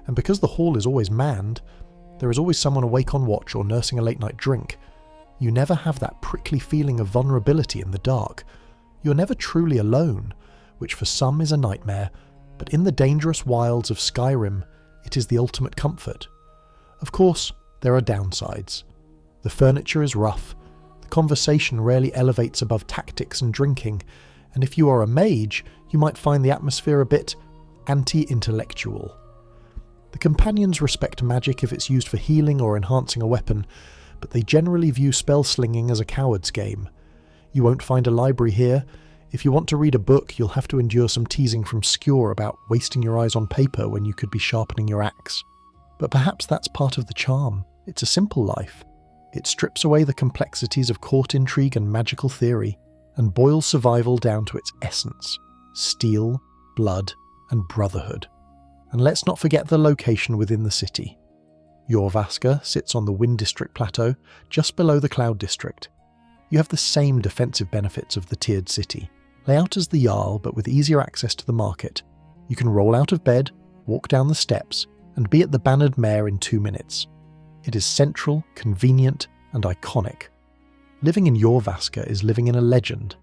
and because the hall is always manned, there is always someone awake on watch or nursing a late-night drink. You never have that prickly feeling of vulnerability in the dark. You're never truly alone, which for some is a nightmare, but in the dangerous wilds of Skyrim, it is the ultimate comfort. Of course, there are downsides. The furniture is rough, the conversation rarely elevates above tactics and drinking, and if you are a mage, you might find the atmosphere a bit anti-intellectual. The companions respect magic if it's used for healing or enhancing a weapon, but they generally view spell slinging as a coward's game. You won't find a library here. If you want to read a book, you'll have to endure some teasing from Skjor about wasting your eyes on paper when you could be sharpening your axe. But perhaps that's part of the charm. It's a simple life. It strips away the complexities of court intrigue and magical theory, and boils survival down to its essence: steel, blood, and brotherhood. And let's not forget the location within the city. Jorrvaskr sits on the Wind District plateau, just below the Cloud District. You have the same defensive benefits of the tiered city. Lay out as the Jarl, but with easier access to the market. You can roll out of bed, walk down the steps, and be at the Bannered Mare in 2 minutes. It is central, convenient, and iconic. Living in Jorrvaskr is living in a legend.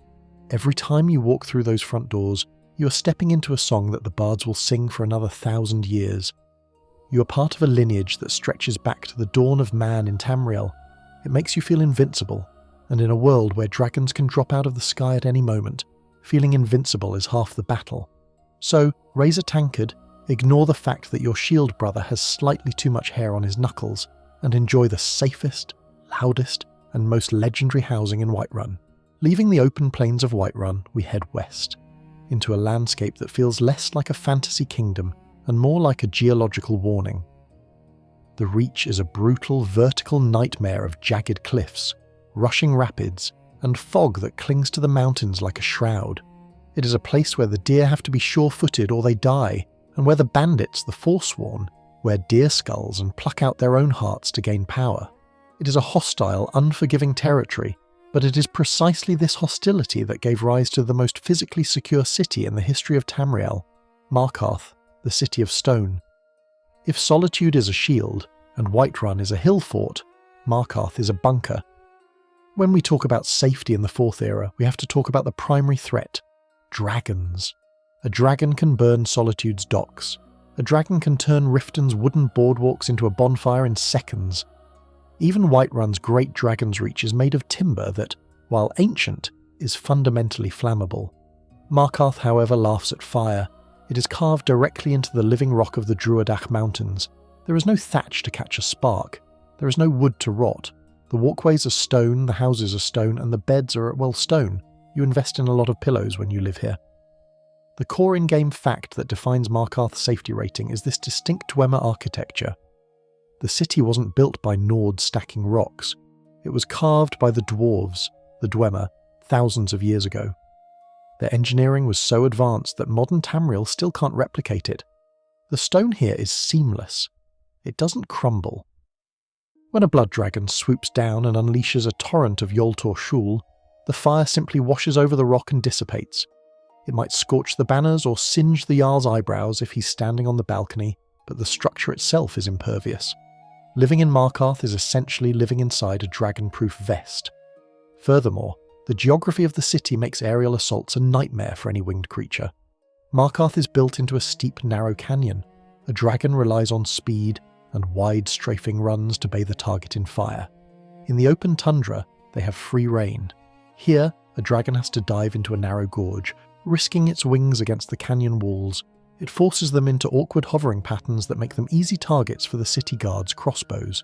Every time you walk through those front doors, you are stepping into a song that the bards will sing for another 1,000 years. You are part of a lineage that stretches back to the dawn of man in Tamriel. It makes you feel invincible, and in a world where dragons can drop out of the sky at any moment, feeling invincible is half the battle. So, raise a tankard, ignore the fact that your shield brother has slightly too much hair on his knuckles, and enjoy the safest, loudest, and most legendary housing in Whiterun. Leaving the open plains of Whiterun, we head west, into a landscape that feels less like a fantasy kingdom and more like a geological warning. The Reach is a brutal, vertical nightmare of jagged cliffs, rushing rapids, and fog that clings to the mountains like a shroud. It is a place where the deer have to be sure-footed or they die, and where the bandits, the Forsworn, wear deer skulls and pluck out their own hearts to gain power. It is a hostile, unforgiving territory, but it is precisely this hostility that gave rise to the most physically secure city in the history of Tamriel, Markarth, the City of Stone. If Solitude is a shield, and Whiterun is a hill fort, Markarth is a bunker. When we talk about safety in the Fourth Era, we have to talk about the primary threat: dragons. A dragon can burn Solitude's docks. A dragon can turn Riften's wooden boardwalks into a bonfire in seconds. Even Whiterun's Great Dragon's Reach is made of timber that, while ancient, is fundamentally flammable. Markarth, however, laughs at fire. It is carved directly into the living rock of the Druidach Mountains. There is no thatch to catch a spark. There is no wood to rot. The walkways are stone, the houses are stone, and the beds are, well, stone. You invest in a lot of pillows when you live here. The core in-game fact that defines Markarth's safety rating is this distinct Dwemer architecture. The city wasn't built by Nords stacking rocks. It was carved by the dwarves, the Dwemer, thousands of years ago. Their engineering was so advanced that modern Tamriel still can't replicate it. The stone here is seamless. It doesn't crumble. When a blood dragon swoops down and unleashes a torrent of Yoltor Shul, the fire simply washes over the rock and dissipates. It might scorch the banners or singe the Jarl's eyebrows if he's standing on the balcony, but the structure itself is impervious. Living in Markarth is essentially living inside a dragon-proof vest. Furthermore, the geography of the city makes aerial assaults a nightmare for any winged creature. Markarth is built into a steep, narrow canyon. A dragon relies on speed and wide, strafing runs to bathe a target in fire. In the open tundra, they have free rein. Here, a dragon has to dive into a narrow gorge, risking its wings against the canyon walls. It forces them into awkward hovering patterns that make them easy targets for the city guards' crossbows.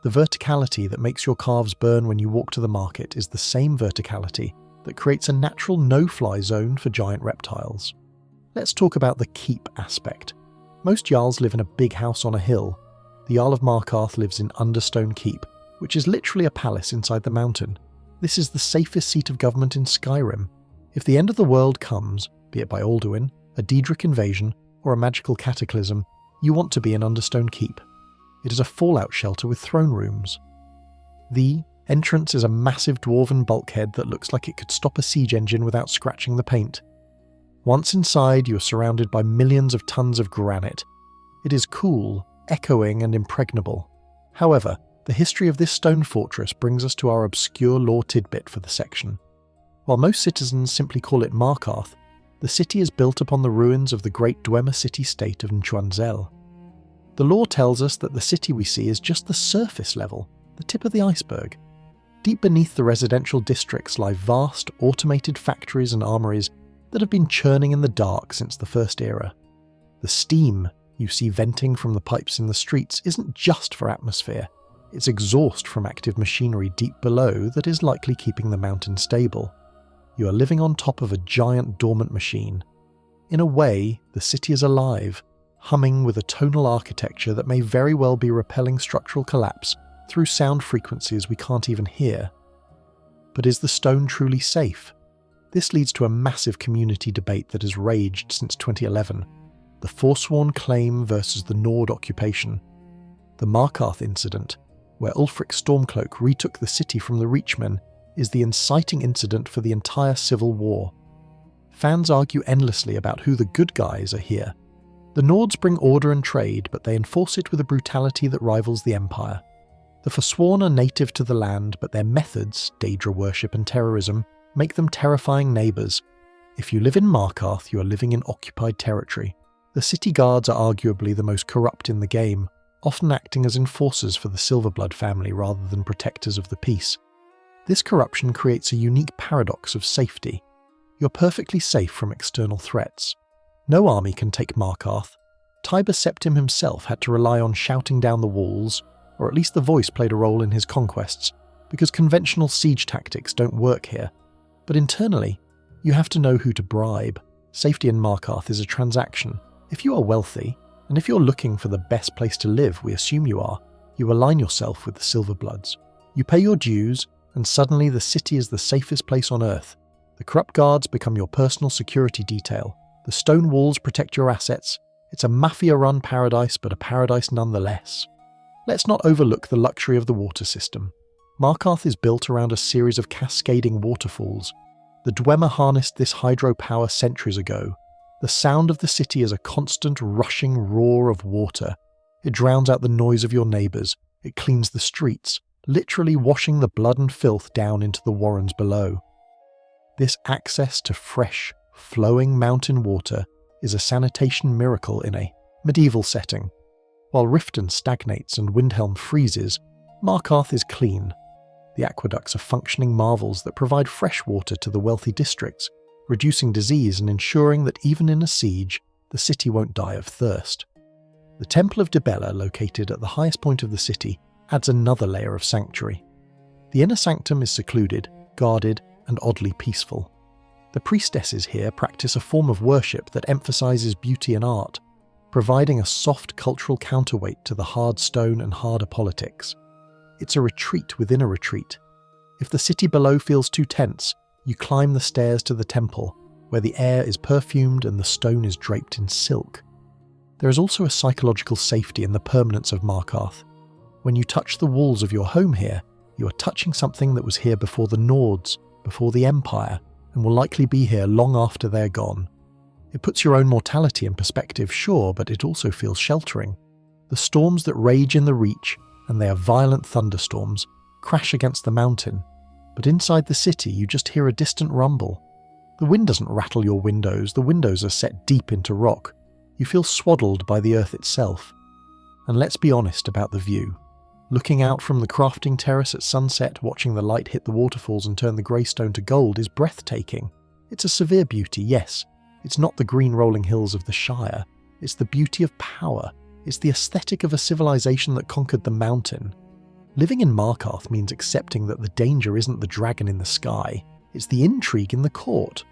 The verticality that makes your calves burn when you walk to the market is the same verticality that creates a natural no-fly zone for giant reptiles. Let's talk about the keep aspect. Most Jarls live in a big house on a hill. The Jarl of Markarth lives in Understone Keep, which is literally a palace inside the mountain. This is the safest seat of government in Skyrim. If the end of the world comes, be it by Alduin, a Daedric invasion, or a magical cataclysm, you want to be in Understone Keep. It is a fallout shelter with throne rooms. The entrance is a massive dwarven bulkhead that looks like it could stop a siege engine without scratching the paint. Once inside, you are surrounded by millions of tons of granite. It is cool, echoing, and impregnable. However, the history of this stone fortress brings us to our obscure lore tidbit for the section. While most citizens simply call it Markarth, the city is built upon the ruins of the great Dwemer city-state of Nchuanzel. The lore tells us that the city we see is just the surface level, the tip of the iceberg. Deep beneath the residential districts lie vast, automated factories and armories that have been churning in the dark since the First Era. The steam you see venting from the pipes in the streets isn't just for atmosphere, it's exhaust from active machinery deep below that is likely keeping the mountain stable. You are living on top of a giant dormant machine. In a way, the city is alive, humming with a tonal architecture that may very well be repelling structural collapse through sound frequencies we can't even hear. But is the stone truly safe? This leads to a massive community debate that has raged since 2011. The Forsworn claim versus the Nord occupation. The Markarth incident, where Ulfric Stormcloak retook the city from the Reachmen, is the inciting incident for the entire civil war. Fans argue endlessly about who the good guys are here. The Nords bring order and trade, but they enforce it with a brutality that rivals the Empire. The Forsworn are native to the land, but their methods, Daedra worship and terrorism, make them terrifying neighbours. If you live in Markarth, you are living in occupied territory. The city guards are arguably the most corrupt in the game, often acting as enforcers for the Silverblood family rather than protectors of the peace. This corruption creates a unique paradox of safety. You're perfectly safe from external threats. No army can take Markarth. Tiber Septim himself had to rely on shouting down the walls, or at least the voice played a role in his conquests, because conventional siege tactics don't work here. But internally, you have to know who to bribe. Safety in Markarth is a transaction. If you are wealthy, and if you're looking for the best place to live, we assume you are, you align yourself with the Silverbloods. You pay your dues, and suddenly the city is the safest place on earth. The corrupt guards become your personal security detail. The stone walls protect your assets. It's a mafia-run paradise, but a paradise nonetheless. Let's not overlook the luxury of the water system. Markarth is built around a series of cascading waterfalls. The Dwemer harnessed this hydropower centuries ago. The sound of the city is a constant rushing roar of water. It drowns out the noise of your neighbours. It cleans the streets, literally washing the blood and filth down into the warrens below. This access to fresh, flowing mountain water is a sanitation miracle in a medieval setting. While Riften stagnates and Windhelm freezes, Markarth is clean. The aqueducts are functioning marvels that provide fresh water to the wealthy districts, reducing disease and ensuring that even in a siege, the city won't die of thirst. The Temple of Dibella, located at the highest point of the city, adds another layer of sanctuary. The inner sanctum is secluded, guarded, and oddly peaceful. The priestesses here practice a form of worship that emphasizes beauty and art, providing a soft cultural counterweight to the hard stone and harder politics. It's a retreat within a retreat. If the city below feels too tense, you climb the stairs to the temple, where the air is perfumed and the stone is draped in silk. There is also a psychological safety in the permanence of Markarth. When you touch the walls of your home here, you are touching something that was here before the Nords, before the Empire, and will likely be here long after they're gone. It puts your own mortality in perspective, sure, but it also feels sheltering. The storms that rage in the Reach, and they are violent thunderstorms, crash against the mountain, but inside the city you just hear a distant rumble. The wind doesn't rattle your windows, the windows are set deep into rock. You feel swaddled by the earth itself. And let's be honest about the view. Looking out from the crafting terrace at sunset, watching the light hit the waterfalls and turn the grey stone to gold is breathtaking. It's a severe beauty, yes. It's not the green rolling hills of the Shire. It's the beauty of power. It's the aesthetic of a civilization that conquered the mountain. Living in Markarth means accepting that the danger isn't the dragon in the sky, it's the intrigue in the court.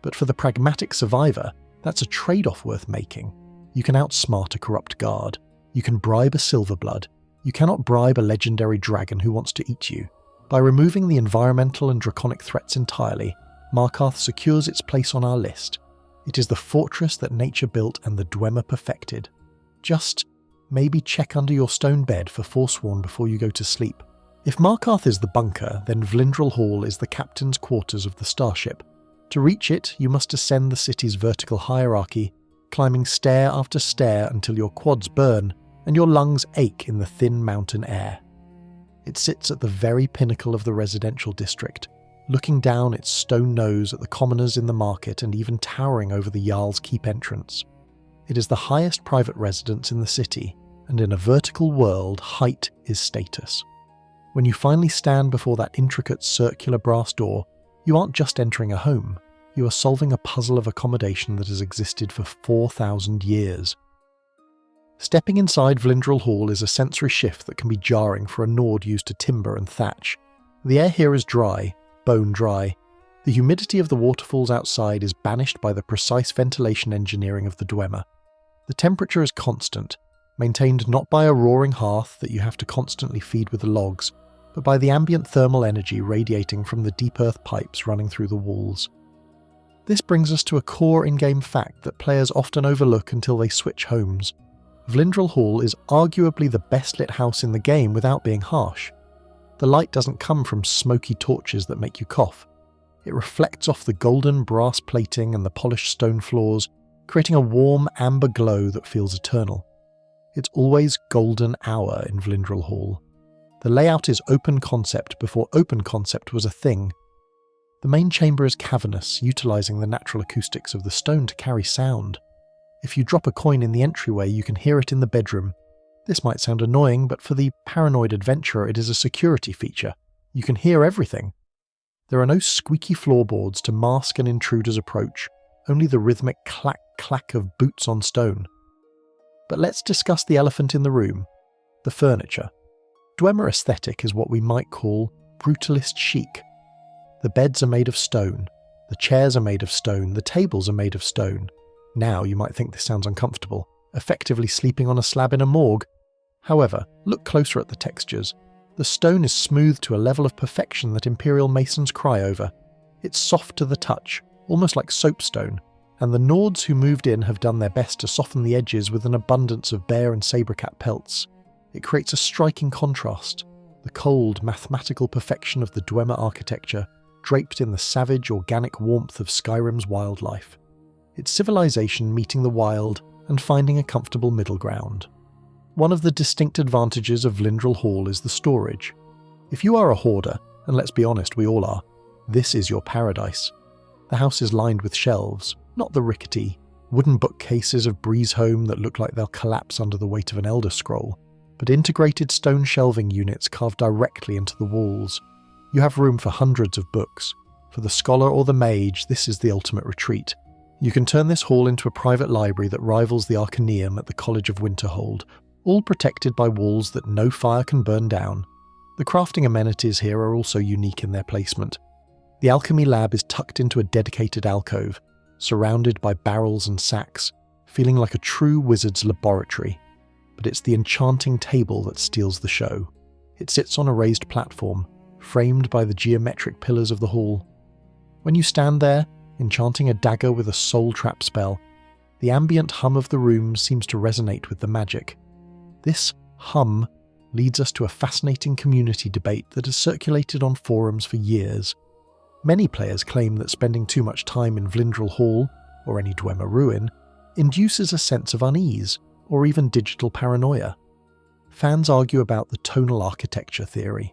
But for the pragmatic survivor, that's a trade-off worth making. You can outsmart a corrupt guard. You can bribe a silverblood. You cannot bribe a legendary dragon who wants to eat you. By removing the environmental and draconic threats entirely, Markarth secures its place on our list. It is the fortress that nature built and the Dwemer perfected. Just maybe check under your stone bed for Forsworn before you go to sleep. If Markarth is the bunker, then Vlindrel Hall is the captain's quarters of the starship. To reach it, you must ascend the city's vertical hierarchy, climbing stair after stair until your quads burn and your lungs ache in the thin mountain air. It sits at the very pinnacle of the residential district, looking down its stone nose at the commoners in the market and even towering over the Jarl's keep entrance. It is the highest private residence in the city, and in a vertical world, height is status. When you finally stand before that intricate circular brass door, you aren't just entering a home, you are solving a puzzle of accommodation that has existed for 4,000 years. Stepping inside Vlindrel Hall is a sensory shift that can be jarring for a Nord used to timber and thatch. The air here is dry, bone dry. The humidity of the waterfalls outside is banished by the precise ventilation engineering of the Dwemer. The temperature is constant, maintained not by a roaring hearth that you have to constantly feed with the logs, but by the ambient thermal energy radiating from the deep earth pipes running through the walls. This brings us to a core in-game fact that players often overlook until they switch homes. Vlindrel Hall is arguably the best lit house in the game without being harsh. The light doesn't come from smoky torches that make you cough. It reflects off the golden brass plating and the polished stone floors, creating a warm amber glow that feels eternal. It's always golden hour in Vlindrel Hall. The layout is open concept before open concept was a thing. The main chamber is cavernous, utilising the natural acoustics of the stone to carry sound. If you drop a coin in the entryway, you can hear it in the bedroom. This might sound annoying, but for the paranoid adventurer it is a security feature. You can hear everything. There are no squeaky floorboards to mask an intruder's approach, only the rhythmic clack-clack of boots on stone. But let's discuss the elephant in the room, the furniture. Dwemer aesthetic is what we might call brutalist chic. The beds are made of stone, the chairs are made of stone, the tables are made of stone. Now you might think this sounds uncomfortable, effectively sleeping on a slab in a morgue. However, look closer at the textures. The stone is smooth to a level of perfection that Imperial masons cry over. It's soft to the touch, almost like soapstone, and the Nords who moved in have done their best to soften the edges with an abundance of bear and sabercat pelts. It creates a striking contrast, the cold, mathematical perfection of the Dwemer architecture, draped in the savage, organic warmth of Skyrim's wildlife. It's civilization meeting the wild and finding a comfortable middle ground. One of the distinct advantages of Vlindrel Hall is the storage. If you are a hoarder, and let's be honest, we all are, this is your paradise. The house is lined with shelves, not the rickety, wooden bookcases of Breezehome that look like they'll collapse under the weight of an Elder Scroll, but integrated stone shelving units carved directly into the walls. You have room for hundreds of books. For the scholar or the mage, this is the ultimate retreat. You can turn this hall into a private library that rivals the Arcaneum at the College of Winterhold, all protected by walls that no fire can burn down. The crafting amenities here are also unique in their placement. The alchemy lab is tucked into a dedicated alcove, surrounded by barrels and sacks, feeling like a true wizard's laboratory. But it's the enchanting table that steals the show. It sits on a raised platform, framed by the geometric pillars of the hall. When you stand there, enchanting a dagger with a soul trap spell, the ambient hum of the room seems to resonate with the magic. This hum leads us to a fascinating community debate that has circulated on forums for years. Many players claim that spending too much time in Vlindrel Hall, or any Dwemer ruin, induces a sense of unease, or even digital paranoia. Fans argue about the tonal architecture theory.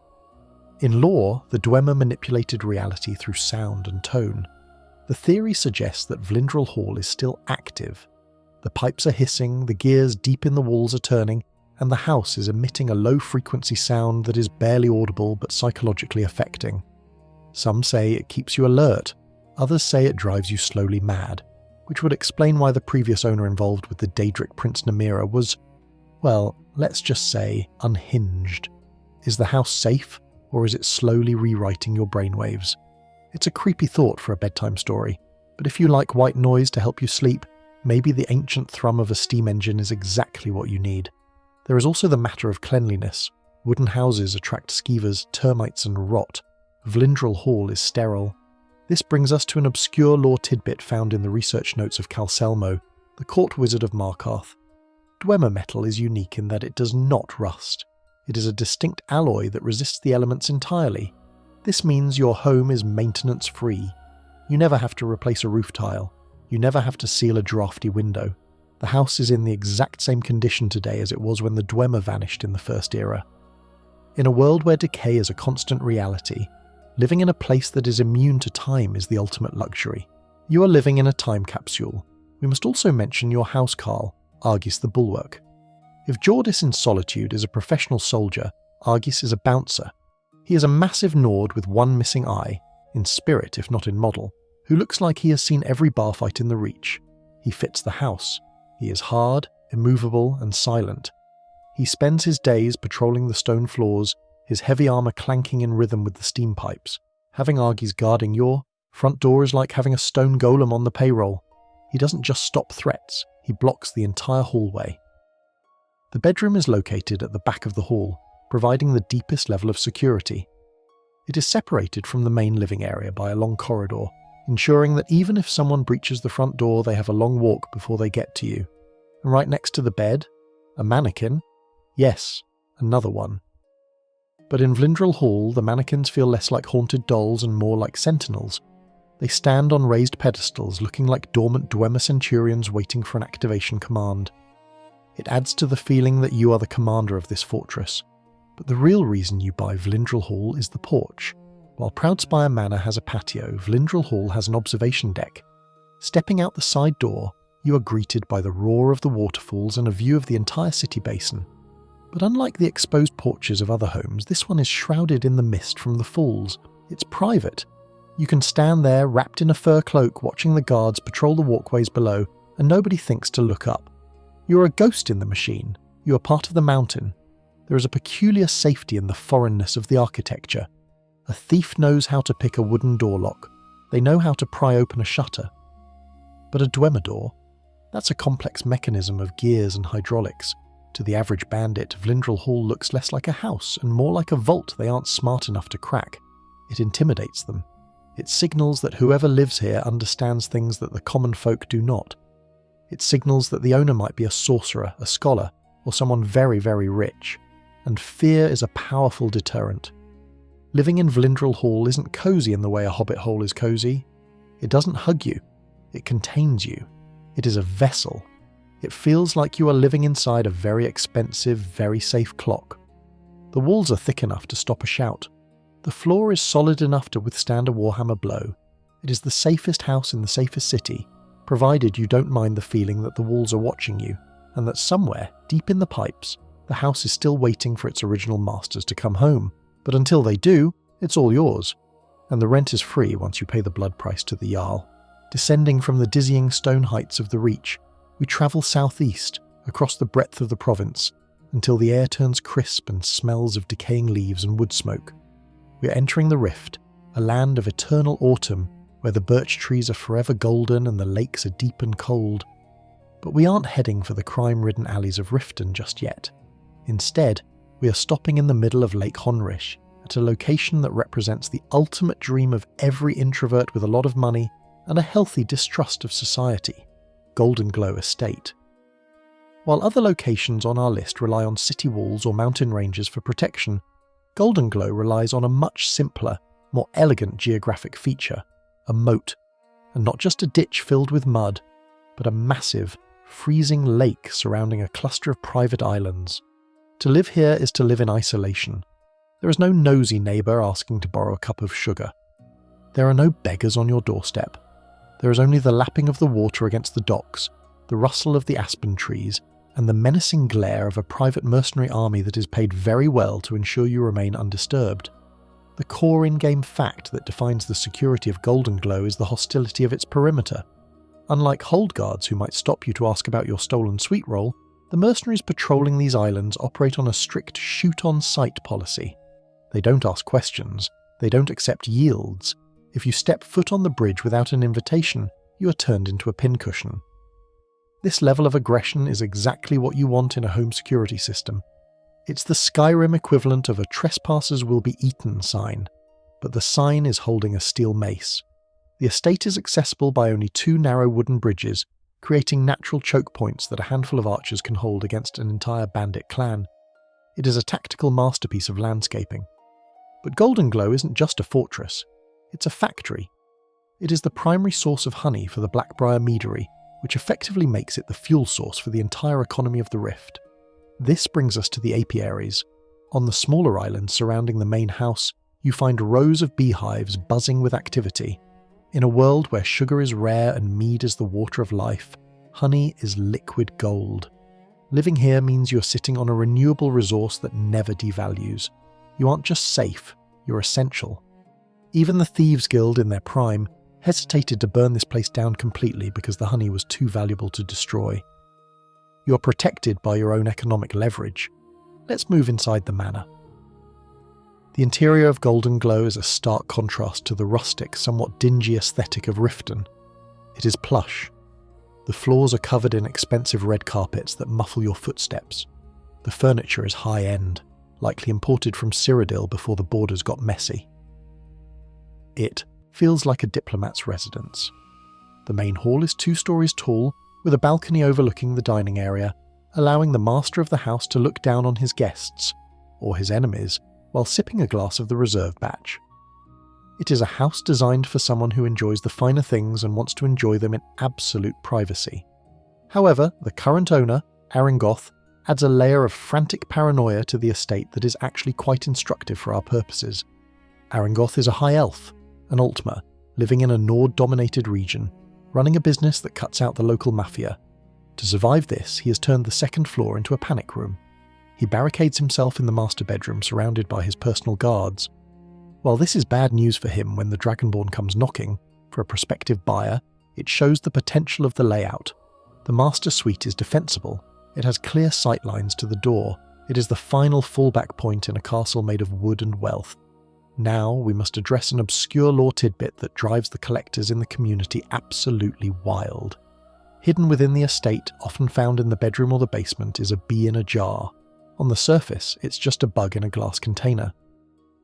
In lore, the Dwemer manipulated reality through sound and tone. The theory suggests that Vlindrel Hall is still active. The pipes are hissing, the gears deep in the walls are turning, and the house is emitting a low-frequency sound that is barely audible but psychologically affecting. Some say it keeps you alert, others say it drives you slowly mad, which would explain why the previous owner involved with the Daedric Prince Namira was, well, let's just say, unhinged. Is the house safe, or is it slowly rewriting your brainwaves? It's a creepy thought for a bedtime story, but if you like white noise to help you sleep, maybe the ancient thrum of a steam engine is exactly what you need. There is also the matter of cleanliness. Wooden houses attract skeevers, termites and rot. Vlindrel Hall is sterile. This brings us to an obscure lore tidbit found in the research notes of Calcelmo, the court wizard of Markarth. Dwemer metal is unique in that it does not rust. It is a distinct alloy that resists the elements entirely. This means your home is maintenance-free. You never have to replace a roof tile. You never have to seal a drafty window. The house is in the exact same condition today as it was when the Dwemer vanished in the First Era. In a world where decay is a constant reality, living in a place that is immune to time is the ultimate luxury. You are living in a time capsule. We must also mention your housecarl, Argis the Bulwark. If Jordis in Solitude is a professional soldier, Argis is a bouncer. He is a massive Nord with one missing eye, in spirit if not in model, who looks like he has seen every bar fight in the Reach. He fits the house. He is hard, immovable and silent. He spends his days patrolling the stone floors, his heavy armour clanking in rhythm with the steam pipes. Having Argis guarding your front door is like having a stone golem on the payroll. He doesn't just stop threats, he blocks the entire hallway. The bedroom is located at the back of the hall, providing the deepest level of security. It is separated from the main living area by a long corridor, ensuring that even if someone breaches the front door, they have a long walk before they get to you. And right next to the bed, a mannequin. Yes, another one. But in Vlindrel Hall, the mannequins feel less like haunted dolls and more like sentinels. They stand on raised pedestals looking like dormant Dwemer centurions waiting for an activation command. It adds to the feeling that you are the commander of this fortress. But the real reason you buy Vlindrel Hall is the porch. While Proudspire Manor has a patio, Vlindrel Hall has an observation deck. Stepping out the side door, you are greeted by the roar of the waterfalls and a view of the entire city basin. But unlike the exposed porches of other homes, this one is shrouded in the mist from the falls. It's private. You can stand there wrapped in a fur cloak watching the guards patrol the walkways below, and nobody thinks to look up. You are a ghost in the machine. You are part of the mountain. There is a peculiar safety in the foreignness of the architecture. A thief knows how to pick a wooden door lock. They know how to pry open a shutter. But a Dwemer door? That's a complex mechanism of gears and hydraulics. To the average bandit, Vlindrel Hall looks less like a house and more like a vault they aren't smart enough to crack. It intimidates them. It signals that whoever lives here understands things that the common folk do not. It signals that the owner might be a sorcerer, a scholar, or someone very, very rich. And fear is a powerful deterrent. Living in Vlindrel Hall isn't cosy in the way a hobbit hole is cosy. It doesn't hug you. It contains you. It is a vessel. It feels like you are living inside a very expensive, very safe clock. The walls are thick enough to stop a shout. The floor is solid enough to withstand a warhammer blow. It is the safest house in the safest city, provided you don't mind the feeling that the walls are watching you, and that somewhere, deep in the pipes, the house is still waiting for its original masters to come home. But until they do, it's all yours. And the rent is free once you pay the blood price to the Jarl. Descending from the dizzying stone heights of the Reach, we travel southeast, across the breadth of the province, until the air turns crisp and smells of decaying leaves and wood smoke. We are entering the Rift, a land of eternal autumn, where the birch trees are forever golden and the lakes are deep and cold. But we aren't heading for the crime-ridden alleys of Riften just yet. Instead, we are stopping in the middle of Lake Honrish, at a location that represents the ultimate dream of every introvert with a lot of money and a healthy distrust of society, Goldenglow Estate. While other locations on our list rely on city walls or mountain ranges for protection, Goldenglow relies on a much simpler, more elegant geographic feature, a moat, and not just a ditch filled with mud, but a massive, freezing lake surrounding a cluster of private islands. To live here is to live in isolation. There is no nosy neighbour asking to borrow a cup of sugar. There are no beggars on your doorstep. There is only the lapping of the water against the docks, the rustle of the aspen trees, and the menacing glare of a private mercenary army that is paid very well to ensure you remain undisturbed. The core in-game fact that defines the security of Goldenglow is the hostility of its perimeter. Unlike hold guards who might stop you to ask about your stolen sweet roll, the mercenaries patrolling these islands operate on a strict shoot-on-sight policy. They don't ask questions, they don't accept yields. If you step foot on the bridge without an invitation, you are turned into a pincushion. This level of aggression is exactly what you want in a home security system. It's the Skyrim equivalent of a "trespassers will be eaten" sign, but the sign is holding a steel mace. The estate is accessible by only 2 narrow wooden bridges, creating natural choke points that a handful of archers can hold against an entire bandit clan. It is a tactical masterpiece of landscaping. But Goldenglow isn't just a fortress, it's a factory. It is the primary source of honey for the Blackbriar Meadery, which effectively makes it the fuel source for the entire economy of the Rift. This brings us to the apiaries. On the smaller islands surrounding the main house, you find rows of beehives buzzing with activity. In a world where sugar is rare and mead is the water of life, honey is liquid gold. Living here means you're sitting on a renewable resource that never devalues. You aren't just safe, you're essential. Even the Thieves Guild in their prime hesitated to burn this place down completely because the honey was too valuable to destroy. You're protected by your own economic leverage. Let's move inside the manor. The interior of Goldenglow is a stark contrast to the rustic, somewhat dingy aesthetic of Riften. It is plush. The floors are covered in expensive red carpets that muffle your footsteps. The furniture is high-end, likely imported from Cyrodiil before the borders got messy. It feels like a diplomat's residence. The main hall is 2 stories tall, with a balcony overlooking the dining area, allowing the master of the house to look down on his guests, or his enemies, while sipping a glass of the reserve batch. It is a house designed for someone who enjoys the finer things and wants to enjoy them in absolute privacy. However, the current owner, Aringoth, adds a layer of frantic paranoia to the estate that is actually quite instructive for our purposes. Aringoth is a high elf, an Altmer, living in a Nord-dominated region, running a business that cuts out the local mafia. To survive this, he has turned the second floor into a panic room. He barricades himself in the master bedroom surrounded by his personal guards. While this is bad news for him when the Dragonborn comes knocking, for a prospective buyer, it shows the potential of the layout. The master suite is defensible. It has clear sightlines to the door. It is the final fallback point in a castle made of wood and wealth. Now we must address an obscure lore tidbit that drives the collectors in the community absolutely wild. Hidden within the estate, often found in the bedroom or the basement, is a bee in a jar. On the surface, it's just a bug in a glass container.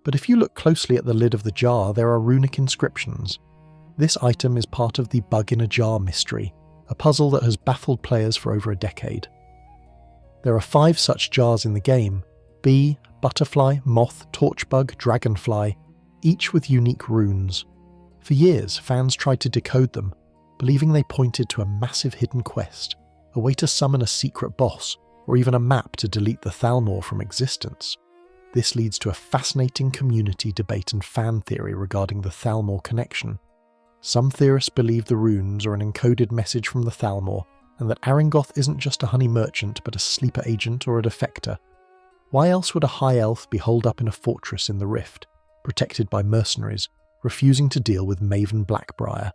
But if you look closely at the lid of the jar, there are runic inscriptions. This item is part of the bug in a jar mystery, a puzzle that has baffled players for over a decade. There are 5 such jars in the game: bee, butterfly, moth, torchbug, dragonfly, each with unique runes. For years, fans tried to decode them, believing they pointed to a massive hidden quest, a way to summon a secret boss, or even a map to delete the Thalmor from existence. This leads to a fascinating community debate and fan theory regarding the Thalmor connection. Some theorists believe the runes are an encoded message from the Thalmor, and that Aringoth isn't just a honey merchant but a sleeper agent or a defector. Why else would a high elf be holed up in a fortress in the Rift, protected by mercenaries, refusing to deal with Maven Blackbriar?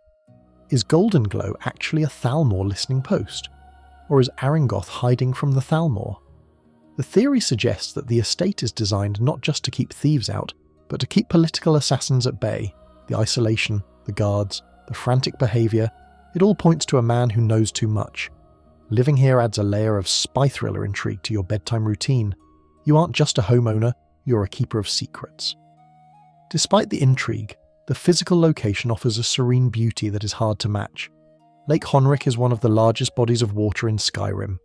Is Goldenglow actually a Thalmor listening post? Or is Aringoth hiding from the Thalmor? The theory suggests that the estate is designed not just to keep thieves out, but to keep political assassins at bay. The isolation, the guards, the frantic behaviour, it all points to a man who knows too much. Living here adds a layer of spy thriller intrigue to your bedtime routine. You aren't just a homeowner, you're a keeper of secrets. Despite the intrigue, the physical location offers a serene beauty that is hard to match. Lake Honric is one of the largest bodies of water in Skyrim.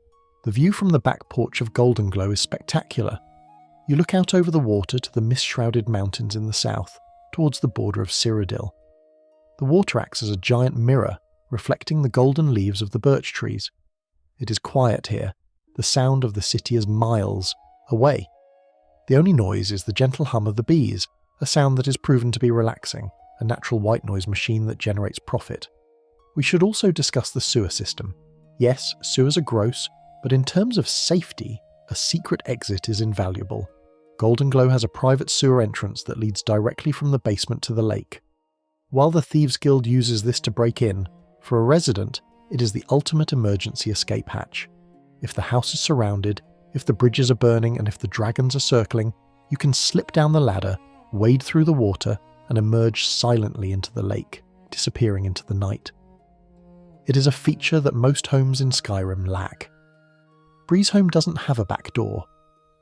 The view from the back porch of Goldenglow is spectacular. You look out over the water to the mist-shrouded mountains in the south, towards the border of Cyrodiil. The water acts as a giant mirror, reflecting the golden leaves of the birch trees. It is quiet here. The sound of the city is miles away. The only noise is the gentle hum of the bees, a sound that is proven to be relaxing, a natural white noise machine that generates profit. We should also discuss the sewer system. Yes, sewers are gross, but in terms of safety, a secret exit is invaluable. Goldenglow has a private sewer entrance that leads directly from the basement to the lake. While the Thieves' Guild uses this to break in, for a resident, it is the ultimate emergency escape hatch. If the house is surrounded, if the bridges are burning, and if the dragons are circling, you can slip down the ladder, wade through the water, and emerge silently into the lake, disappearing into the night. It is a feature that most homes in Skyrim lack. Breezeholm doesn't have a back door.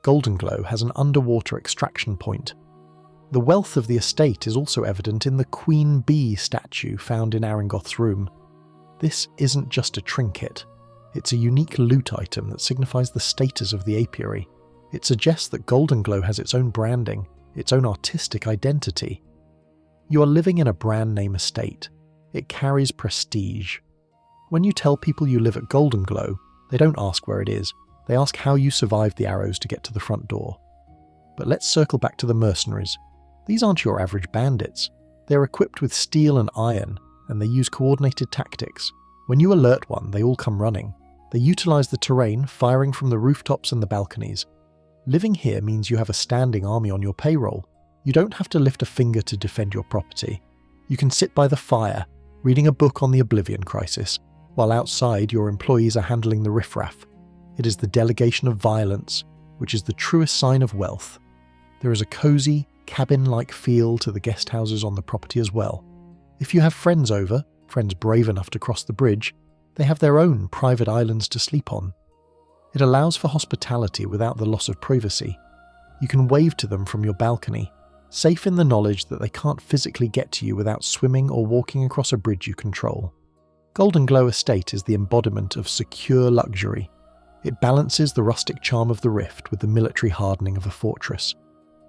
Goldenglow has an underwater extraction point. The wealth of the estate is also evident in the Queen Bee statue found in Aringoth's room. This isn't just a trinket. It's a unique loot item that signifies the status of the apiary. It suggests that Goldenglow has its own branding, its own artistic identity. You are living in a brand name estate. It carries prestige. When you tell people you live at Goldenglow, they don't ask where it is, they ask how you survived the arrows to get to the front door. But let's circle back to the mercenaries. These aren't your average bandits. They're equipped with steel and iron, and they use coordinated tactics. When you alert one, they all come running. They utilise the terrain, firing from the rooftops and the balconies. Living here means you have a standing army on your payroll. You don't have to lift a finger to defend your property. You can sit by the fire, reading a book on the Oblivion Crisis, while outside your employees are handling the riffraff. It is the delegation of violence, which is the truest sign of wealth. There is a cosy, cabin-like feel to the guest houses on the property as well. If you have friends over, friends brave enough to cross the bridge, they have their own private islands to sleep on. It allows for hospitality without the loss of privacy. You can wave to them from your balcony, safe in the knowledge that they can't physically get to you without swimming or walking across a bridge you control. Goldenglow Estate is the embodiment of secure luxury. It balances the rustic charm of the Rift with the military hardening of a fortress.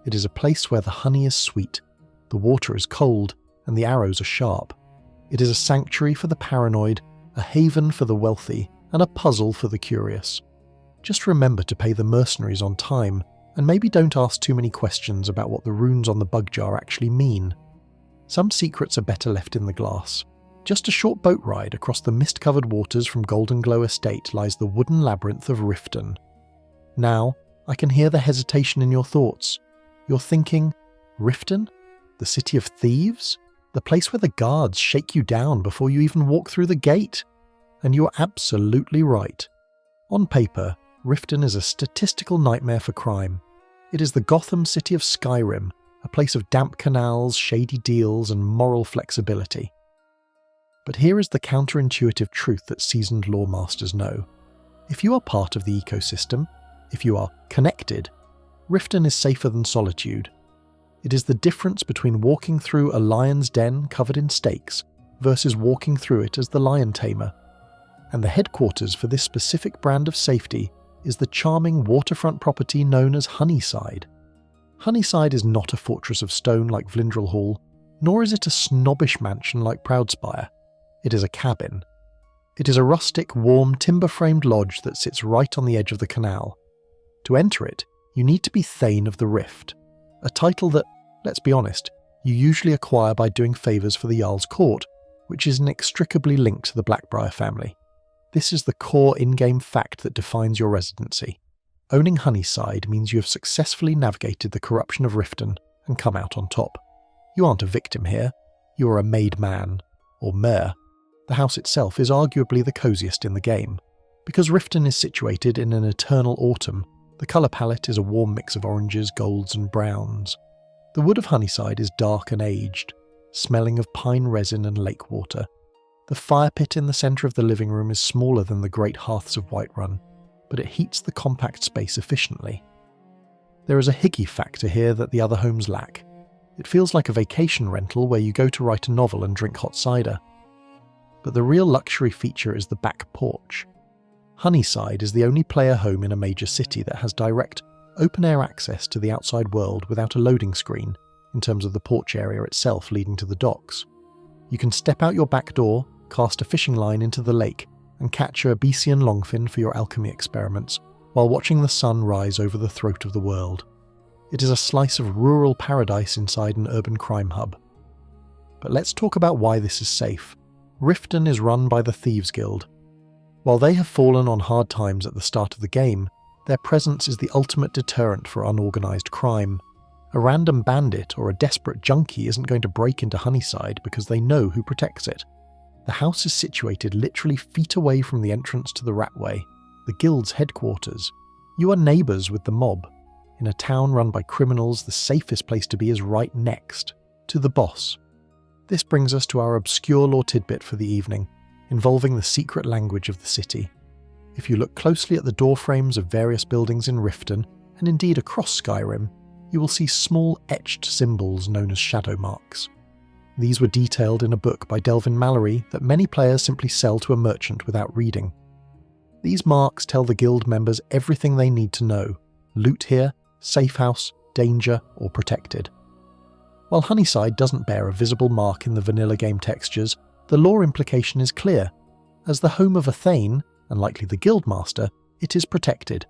It is a place where the honey is sweet, the water is cold, and the arrows are sharp. It is a sanctuary for the paranoid, a haven for the wealthy, and a puzzle for the curious. Just remember to pay the mercenaries on time, and maybe don't ask too many questions about what the runes on the bug jar actually mean. Some secrets are better left in the glass. Just a short boat ride across the mist-covered waters from Goldenglow Estate lies the wooden labyrinth of Riften. Now, I can hear the hesitation in your thoughts. You're thinking, Riften? The city of thieves? The place where the guards shake you down before you even walk through the gate? And you're absolutely right. On paper, Riften is a statistical nightmare for crime. It is the Gotham city of Skyrim, a place of damp canals, shady deals, and moral flexibility. But here is the counterintuitive truth that seasoned lore masters know. If you are part of the ecosystem, if you are connected, Riften is safer than Solitude. It is the difference between walking through a lion's den covered in stakes versus walking through it as the lion tamer. And the headquarters for this specific brand of safety is the charming waterfront property known as Honeyside. Honeyside is not a fortress of stone like Vlindrel Hall, nor is it a snobbish mansion like Proudspire. It is a cabin. It is a rustic, warm, timber-framed lodge that sits right on the edge of the canal. To enter it, you need to be Thane of the Rift, a title that, let's be honest, you usually acquire by doing favours for the Jarl's court, which is inextricably linked to the Blackbriar family. This is the core in-game fact that defines your residency. Owning Honeyside means you have successfully navigated the corruption of Riften and come out on top. You aren't a victim here, you are a made man, or mer. The house itself is arguably the cosiest in the game. Because Riften is situated in an eternal autumn, the colour palette is a warm mix of oranges, golds and browns. The wood of Honeyside is dark and aged, smelling of pine resin and lake water. The fire pit in the centre of the living room is smaller than the great hearths of Whiterun, but it heats the compact space efficiently. There is a higgy factor here that the other homes lack. It feels like a vacation rental where you go to write a novel and drink hot cider. But the real luxury feature is the back porch. Honeyside is the only player home in a major city that has direct, open-air access to the outside world without a loading screen, in terms of the porch area itself leading to the docks. You can step out your back door, cast a fishing line into the lake, and catch a Besian longfin for your alchemy experiments, while watching the sun rise over the throat of the world. It is a slice of rural paradise inside an urban crime hub. But let's talk about why this is safe. Riften is run by the Thieves Guild. While they have fallen on hard times at the start of the game, their presence is the ultimate deterrent for unorganised crime. A random bandit or a desperate junkie isn't going to break into Honeyside because they know who protects it. The house is situated literally feet away from the entrance to the Ratway, the guild's headquarters. You are neighbours with the mob. In a town run by criminals, the safest place to be is right next, to the boss. This brings us to our obscure lore tidbit for the evening, involving the secret language of the city. If you look closely at the doorframes of various buildings in Riften, and indeed across Skyrim, you will see small etched symbols known as shadow marks. These were detailed in a book by Delvin Mallory that many players simply sell to a merchant without reading. These marks tell the guild members everything they need to know: loot here, safe house, danger, or protected. While Honeyside doesn't bear a visible mark in the vanilla game textures, the lore implication is clear. As the home of a Thane, and likely the guildmaster, it is protected.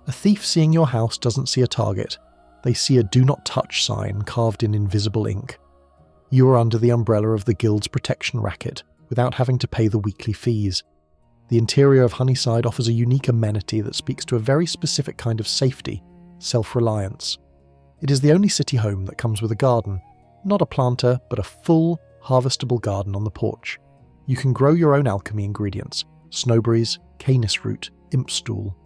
A thief seeing your house doesn't see a target. They see a do not touch sign carved in invisible ink. You are under the umbrella of the guild's protection racket, without having to pay the weekly fees. The interior of Honeyside offers a unique amenity that speaks to a very specific kind of safety: self-reliance. It is the only city home that comes with a garden, not a planter, but a full, harvestable garden on the porch. You can grow your own alchemy ingredients: snowberries, canis root, imp stool.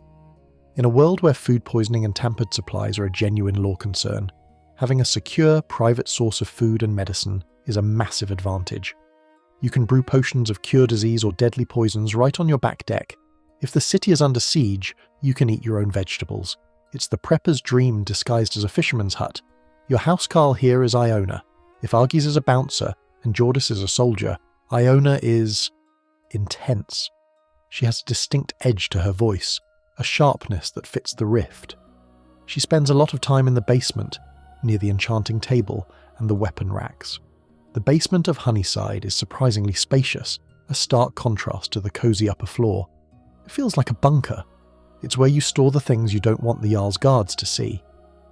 In a world where food poisoning and tampered supplies are a genuine lore concern, having a secure, private source of food and medicine is a massive advantage. You can brew potions of cure disease or deadly poisons right on your back deck. If the city is under siege, you can eat your own vegetables. It's the prepper's dream disguised as a fisherman's hut. Your housecarl here is Iona. If Argies is a bouncer and Jordas is a soldier, Iona is intense. She has a distinct edge to her voice, a sharpness that fits the rift. She spends a lot of time in the basement, near the enchanting table and the weapon racks. The basement of Honeyside is surprisingly spacious, a stark contrast to the cosy upper floor. It feels like a bunker. It's where you store the things you don't want the Jarl's guards to see.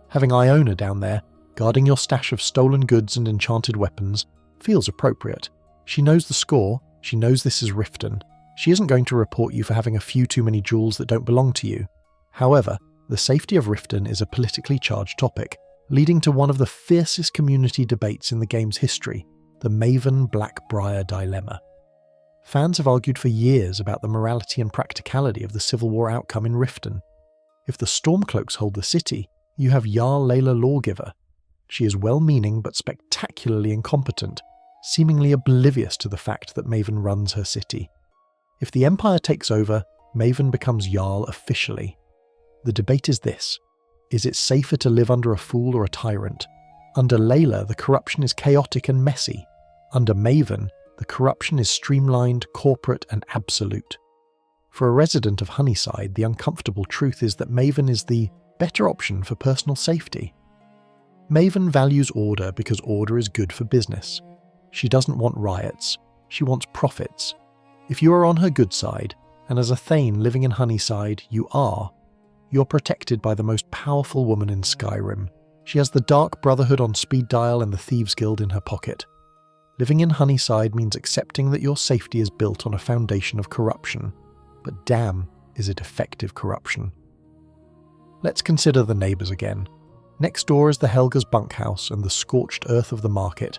Having Iona down there, guarding your stash of stolen goods and enchanted weapons, feels appropriate. She knows the score, she knows this is Riften. She isn't going to report you for having a few too many jewels that don't belong to you. However, the safety of Riften is a politically charged topic, leading to one of the fiercest community debates in the game's history, the Maven Blackbriar dilemma. Fans have argued for years about the morality and practicality of the Civil War outcome in Riften. If the Stormcloaks hold the city, you have Jarl Layla Lawgiver. She is well-meaning but spectacularly incompetent, seemingly oblivious to the fact that Maven runs her city. If the Empire takes over, Maven becomes Jarl officially. The debate is this: is it safer to live under a fool or a tyrant? Under Layla, the corruption is chaotic and messy. Under Maven, the corruption is streamlined, corporate, and absolute. For a resident of Honeyside, the uncomfortable truth is that Maven is the better option for personal safety. Maven values order because order is good for business. She doesn't want riots, she wants profits. If you are on her good side, and as a Thane living in Honeyside, you're protected by the most powerful woman in Skyrim. She has the Dark Brotherhood on speed dial and the Thieves Guild in her pocket. Living in Honeyside means accepting that your safety is built on a foundation of corruption. But damn, is it effective corruption. Let's consider the neighbours again. Next door is the Helga's bunkhouse and the scorched earth of the market,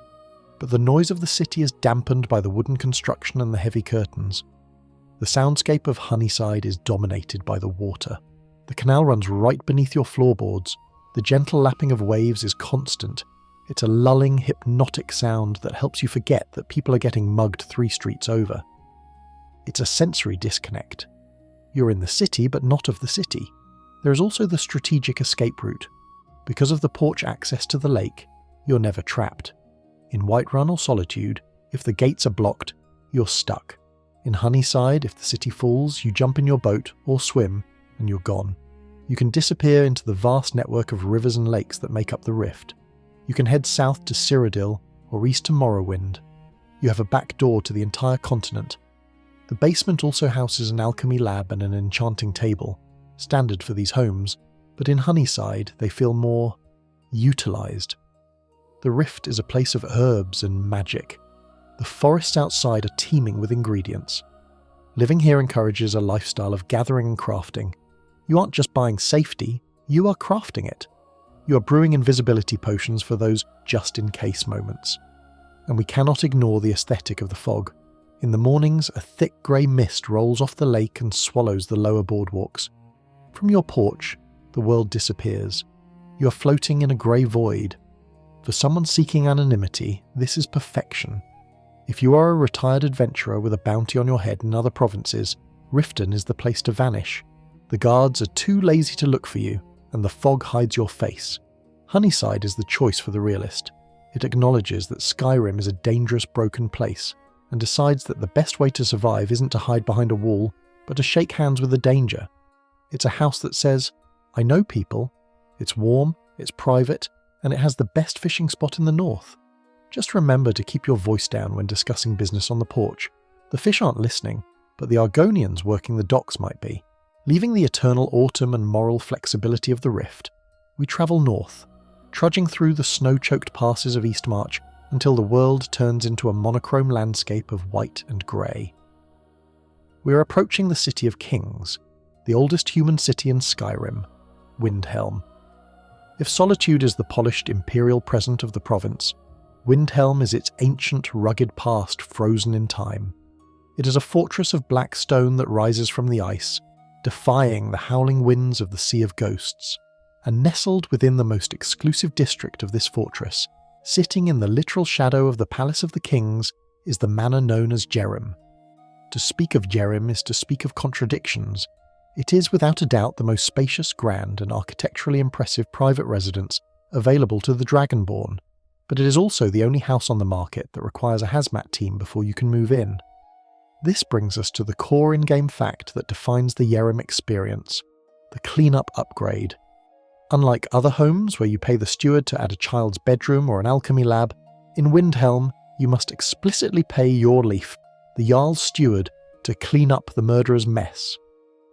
but the noise of the city is dampened by the wooden construction and the heavy curtains. The soundscape of Honeyside is dominated by the water. The canal runs right beneath your floorboards. The gentle lapping of waves is constant. It's a lulling, hypnotic sound that helps you forget that people are getting mugged 3 streets over. It's a sensory disconnect. You're in the city, but not of the city. There is also the strategic escape route. Because of the porch access to the lake, you're never trapped. In Whiterun or Solitude, if the gates are blocked, you're stuck. In Honeyside, if the city falls, you jump in your boat or swim, and you're gone. You can disappear into the vast network of rivers and lakes that make up the Rift. You can head south to Cyrodiil or east to Morrowind. You have a back door to the entire continent. The basement also houses an alchemy lab and an enchanting table, standard for these homes, but in Honeyside they feel more utilised. The Rift is a place of herbs and magic. The forests outside are teeming with ingredients. Living here encourages a lifestyle of gathering and crafting. You aren't just buying safety, you are crafting it. You are brewing invisibility potions for those just-in-case moments. And we cannot ignore the aesthetic of the fog. In the mornings, a thick grey mist rolls off the lake and swallows the lower boardwalks. From your porch, the world disappears. You are floating in a grey void. For someone seeking anonymity, this is perfection. If you are a retired adventurer with a bounty on your head in other provinces, Riften is the place to vanish. The guards are too lazy to look for you, and the fog hides your face. Honeyside is the choice for the realist. It acknowledges that Skyrim is a dangerous, broken place, and decides that the best way to survive isn't to hide behind a wall, but to shake hands with the danger. It's a house that says, I know people, it's warm, it's private, and it has the best fishing spot in the north. Just remember to keep your voice down when discussing business on the porch. The fish aren't listening, but the Argonians working the docks might be. Leaving the eternal autumn and moral flexibility of the Rift, we travel north, trudging through the snow-choked passes of Hjaalmarch until the world turns into a monochrome landscape of white and grey. We are approaching the City of Kings, the oldest human city in Skyrim, Windhelm. If Solitude is the polished imperial present of the province, Windhelm is its ancient, rugged past frozen in time. It is a fortress of black stone that rises from the ice, defying the howling winds of the Sea of Ghosts, and nestled within the most exclusive district of this fortress, sitting in the literal shadow of the Palace of the Kings, is the manor known as Hjerim. To speak of Hjerim is to speak of contradictions. It is without a doubt the most spacious, grand, and architecturally impressive private residence available to the Dragonborn, but it is also the only house on the market that requires a hazmat team before you can move in. This brings us to the core in-game fact that defines the Hjerim experience, the clean-up upgrade. Unlike other homes where you pay the steward to add a child's bedroom or an alchemy lab, in Windhelm you must explicitly pay your leaf, the Jarl's steward, to clean up the murderer's mess.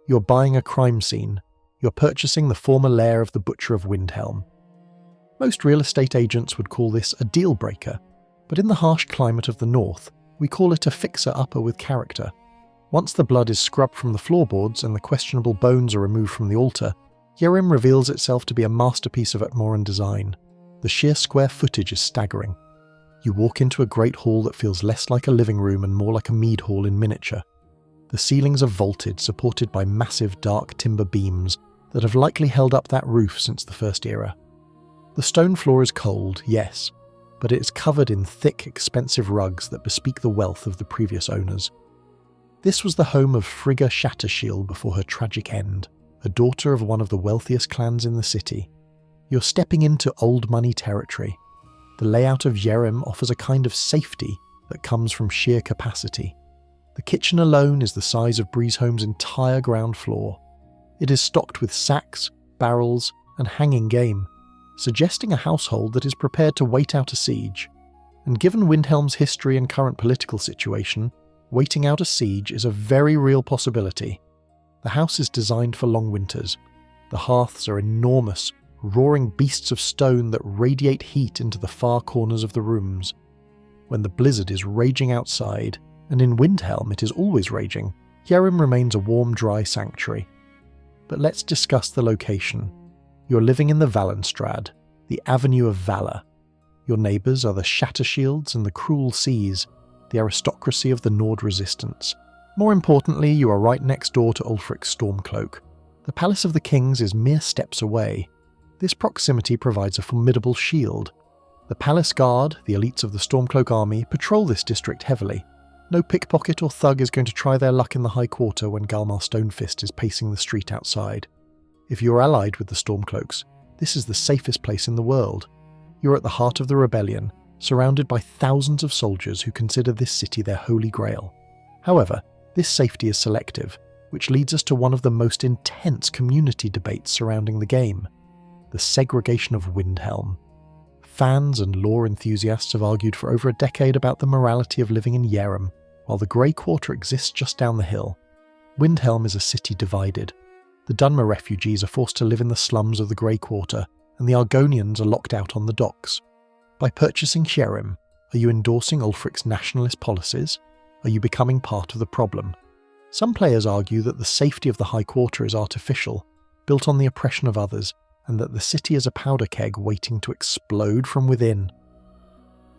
You're buying a crime scene. You're purchasing the former lair of the Butcher of Windhelm. Most real estate agents would call this a deal breaker, but in the harsh climate of the north, we call it a fixer-upper with character. Once the blood is scrubbed from the floorboards and the questionable bones are removed from the altar, Hjerim reveals itself to be a masterpiece of Atmoran design. The sheer square footage is staggering. You walk into a great hall that feels less like a living room and more like a mead hall in miniature. The ceilings are vaulted, supported by massive dark timber beams that have likely held up that roof since the First Era. The stone floor is cold, yes, but it is covered in thick, expensive rugs that bespeak the wealth of the previous owners. This was the home of Frigga Shattershield before her tragic end, a daughter of one of the wealthiest clans in the city. You're stepping into old money territory. The layout of Hjerim offers a kind of safety that comes from sheer capacity. The kitchen alone is the size of Breezeholm's entire ground floor. It is stocked with sacks, barrels, and hanging game, suggesting a household that is prepared to wait out a siege. And given Windhelm's history and current political situation, waiting out a siege is a very real possibility. The house is designed for long winters. The hearths are enormous, roaring beasts of stone that radiate heat into the far corners of the rooms. When the blizzard is raging outside, and in Windhelm it is always raging, Hjerim remains a warm, dry sanctuary. But let's discuss the location. You're living in the Valenstrad, the Avenue of Valor. Your neighbours are the Shattershields and the Cruel Seas, the aristocracy of the Nord resistance. More importantly, you are right next door to Ulfric's Stormcloak. The Palace of the Kings is mere steps away. This proximity provides a formidable shield. The Palace Guard, the elites of the Stormcloak army, patrol this district heavily. No pickpocket or thug is going to try their luck in the High Quarter when Galmar Stonefist is pacing the street outside. If you're allied with the Stormcloaks, this is the safest place in the world. You're at the heart of the rebellion, surrounded by thousands of soldiers who consider this city their holy grail. However, this safety is selective, which leads us to one of the most intense community debates surrounding the game: the segregation of Windhelm. Fans and lore enthusiasts have argued for over a decade about the morality of living in Hjerim, while the Grey Quarter exists just down the hill. Windhelm is a city divided. The Dunmer refugees are forced to live in the slums of the Grey Quarter, and the Argonians are locked out on the docks. By purchasing Hjerim, are you endorsing Ulfric's nationalist policies? Are you becoming part of the problem? Some players argue that the safety of the High Quarter is artificial, built on the oppression of others, and that the city is a powder keg waiting to explode from within.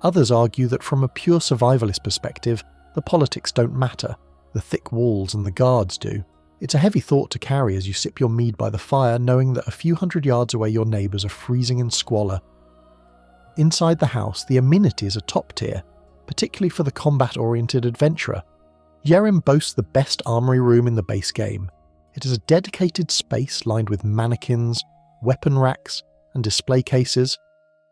Others argue that from a pure survivalist perspective, the politics don't matter, the thick walls and the guards do. It's a heavy thought to carry as you sip your mead by the fire, knowing that a few hundred yards away your neighbours are freezing in squalor. Inside the house, the amenities are top tier, particularly for the combat-oriented adventurer. Hjerim boasts the best armoury room in the base game. It is a dedicated space lined with mannequins, weapon racks, and display cases.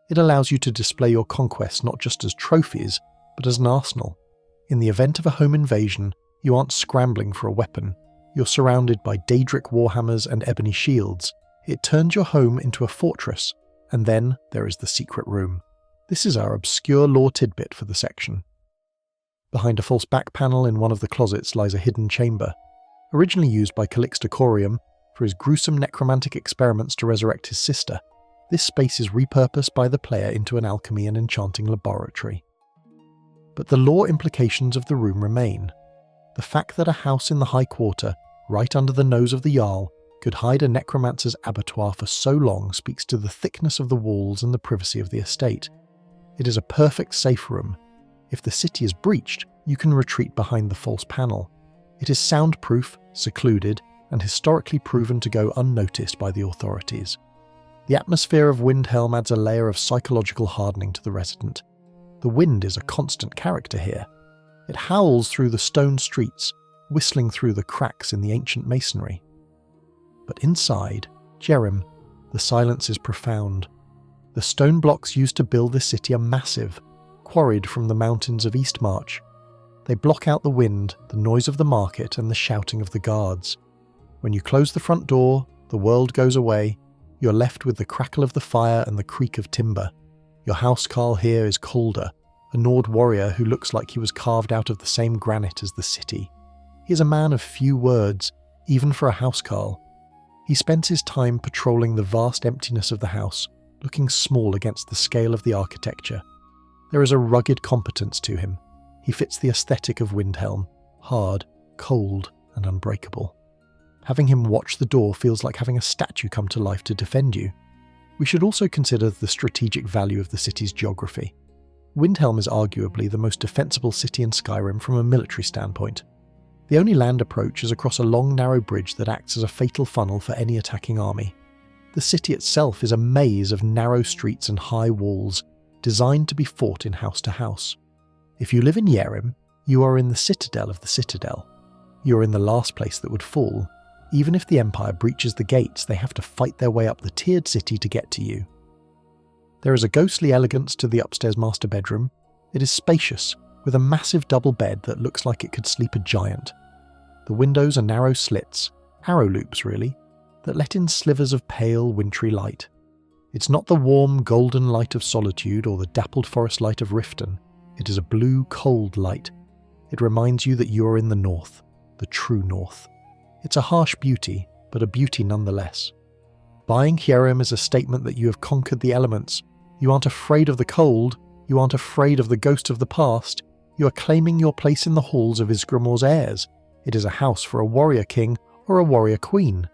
It allows you to display your conquests not just as trophies, but as an arsenal. In the event of a home invasion, you aren't scrambling for a weapon. You're surrounded by Daedric warhammers and ebony shields. It turns your home into a fortress, and then there is the secret room. This is our obscure lore tidbit for the section. Behind a false back panel in one of the closets lies a hidden chamber. Originally used by Calixte Corium for his gruesome necromantic experiments to resurrect his sister, this space is repurposed by the player into an alchemy and enchanting laboratory. But the lore implications of the room remain. The fact that a house in the High Quarter, right under the nose of the Jarl, could hide a necromancer's abattoir for so long speaks to the thickness of the walls and the privacy of the estate. It is a perfect safe room. If the city is breached, you can retreat behind the false panel. It is soundproof, secluded, and historically proven to go unnoticed by the authorities. The atmosphere of Windhelm adds a layer of psychological hardening to the resident. The wind is a constant character here. It howls through the stone streets, whistling through the cracks in the ancient masonry. But inside, Hjerim, the silence is profound. The stone blocks used to build this city are massive, quarried from the mountains of Eastmarch. They block out the wind, the noise of the market, and the shouting of the guards. When you close the front door, the world goes away. You're left with the crackle of the fire and the creak of timber. Your housecarl here is Calder, a Nord warrior who looks like he was carved out of the same granite as the city. He is a man of few words, even for a housecarl. He spends his time patrolling the vast emptiness of the house, looking small against the scale of the architecture. There is a rugged competence to him. He fits the aesthetic of Windhelm, hard, cold, and unbreakable. Having him watch the door feels like having a statue come to life to defend you. We should also consider the strategic value of the city's geography. Windhelm is arguably the most defensible city in Skyrim from a military standpoint. The only land approach is across a long narrow bridge that acts as a fatal funnel for any attacking army. The city itself is a maze of narrow streets and high walls, designed to be fought in house to house. If you live in Hjerim, you are in the citadel of the citadel. You are in the last place that would fall. Even if the Empire breaches the gates, they have to fight their way up the tiered city to get to you. There is a ghostly elegance to the upstairs master bedroom. It is spacious, with a massive double bed that looks like it could sleep a giant. The windows are narrow slits, arrow loops really, that let in slivers of pale, wintry light. It's not the warm, golden light of Solitude or the dappled forest light of Riften. It is a blue, cold light. It reminds you that you are in the north, the true north. It's a harsh beauty, but a beauty nonetheless. Buying Hjerim is a statement that you have conquered the elements. You aren't afraid of the cold, you aren't afraid of the ghost of the past. You are claiming your place in the halls of Ysgramor's heirs. It is a house for a warrior king or a warrior queen.